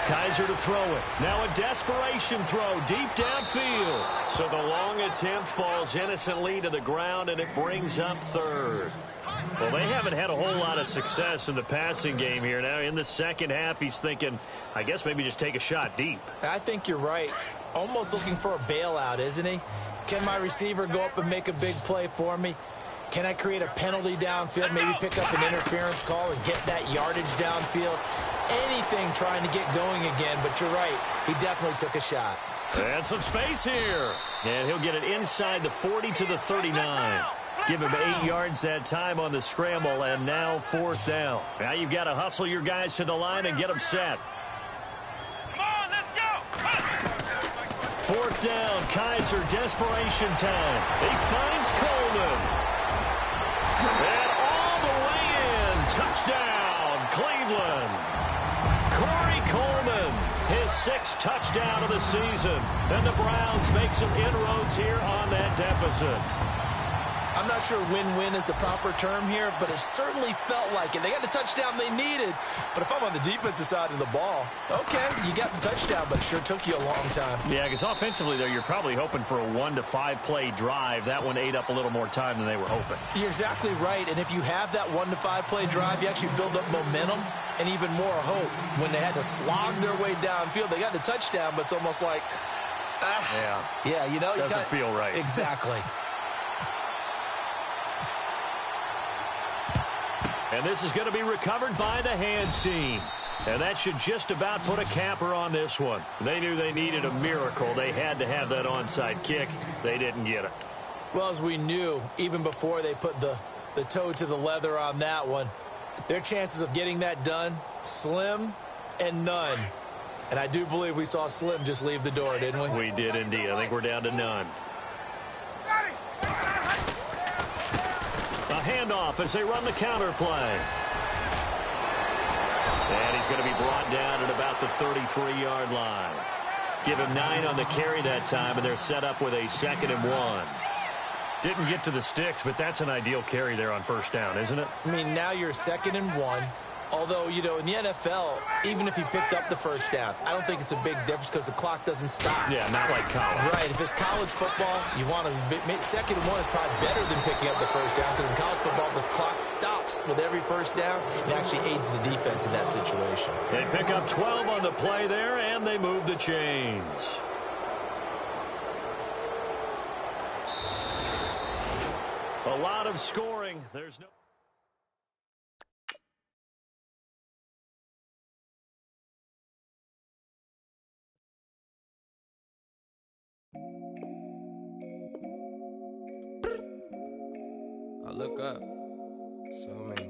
Kaiser to throw it. Now a desperation throw deep downfield. So the long attempt falls innocently to the ground, and it brings up 3rd. Well, they haven't had a whole lot of success in the passing game here. Now, in the second half, he's thinking, I guess maybe just take a shot deep. I think you're right. Almost looking for a bailout, isn't he? Can my receiver go up and make a big play for me? Can I create a penalty downfield, maybe pick up an interference call and get that yardage downfield? Anything trying to get going again, but you're right. He definitely took a shot. And some space here. And he'll get it inside the 40 to the 39. Give him 8 yards that time on the scramble, and now 4th down. Now you've got to hustle your guys to the line and get them set. Come on, let's go. 4th down, Kaiser, desperation time. He finds Coleman. And all the way in, touchdown, Cleveland. Corey Coleman, his 6th touchdown of the season. And the Browns make some inroads here on that deficit. I'm not sure win-win is the proper term here, but it certainly felt like it. They got the touchdown they needed, but if I'm on the defensive side of the ball, okay, you got the touchdown, but it sure took you a long time. Yeah, because offensively, though, you're probably hoping for a 1 to 5 play drive. That one ate up a little more time than they were hoping. You're exactly right, and if you have that 1 to 5 play drive, you actually build up momentum and even more hope. When they had to slog their way downfield, they got the touchdown, but it's almost like, yeah, you know, doesn't feel right. Exactly. And this is going to be recovered by the hands team. And that should just about put a capper on this one. They knew they needed a miracle. They had to have that onside kick. They didn't get it. Well, as we knew, even before they put the toe to the leather on that one, their chances of getting that done, slim and none. And I do believe we saw Slim just leave the door, didn't we? We did indeed. I think we're down to none. A handoff as they run the counter play. And he's going to be brought down at about the 33-yard line. Give him 9 on the carry that time, and they're set up with a 2nd and 1. Didn't get to the sticks, but that's an ideal carry there on 1st down, isn't it? I mean, now you're 2nd and 1. Although, you know, in the NFL, even if he picked up the 1st down, I don't think it's a big difference because the clock doesn't stop. Yeah, not like college. Right. If it's college football, you want to 2nd and 1 is probably better than picking up the 1st down because in college football, the clock stops with every 1st down. It actually aids the defense in that situation. They pick up 12 on the play there, and they move the chains. A lot of scoring. There's no... I look up, so many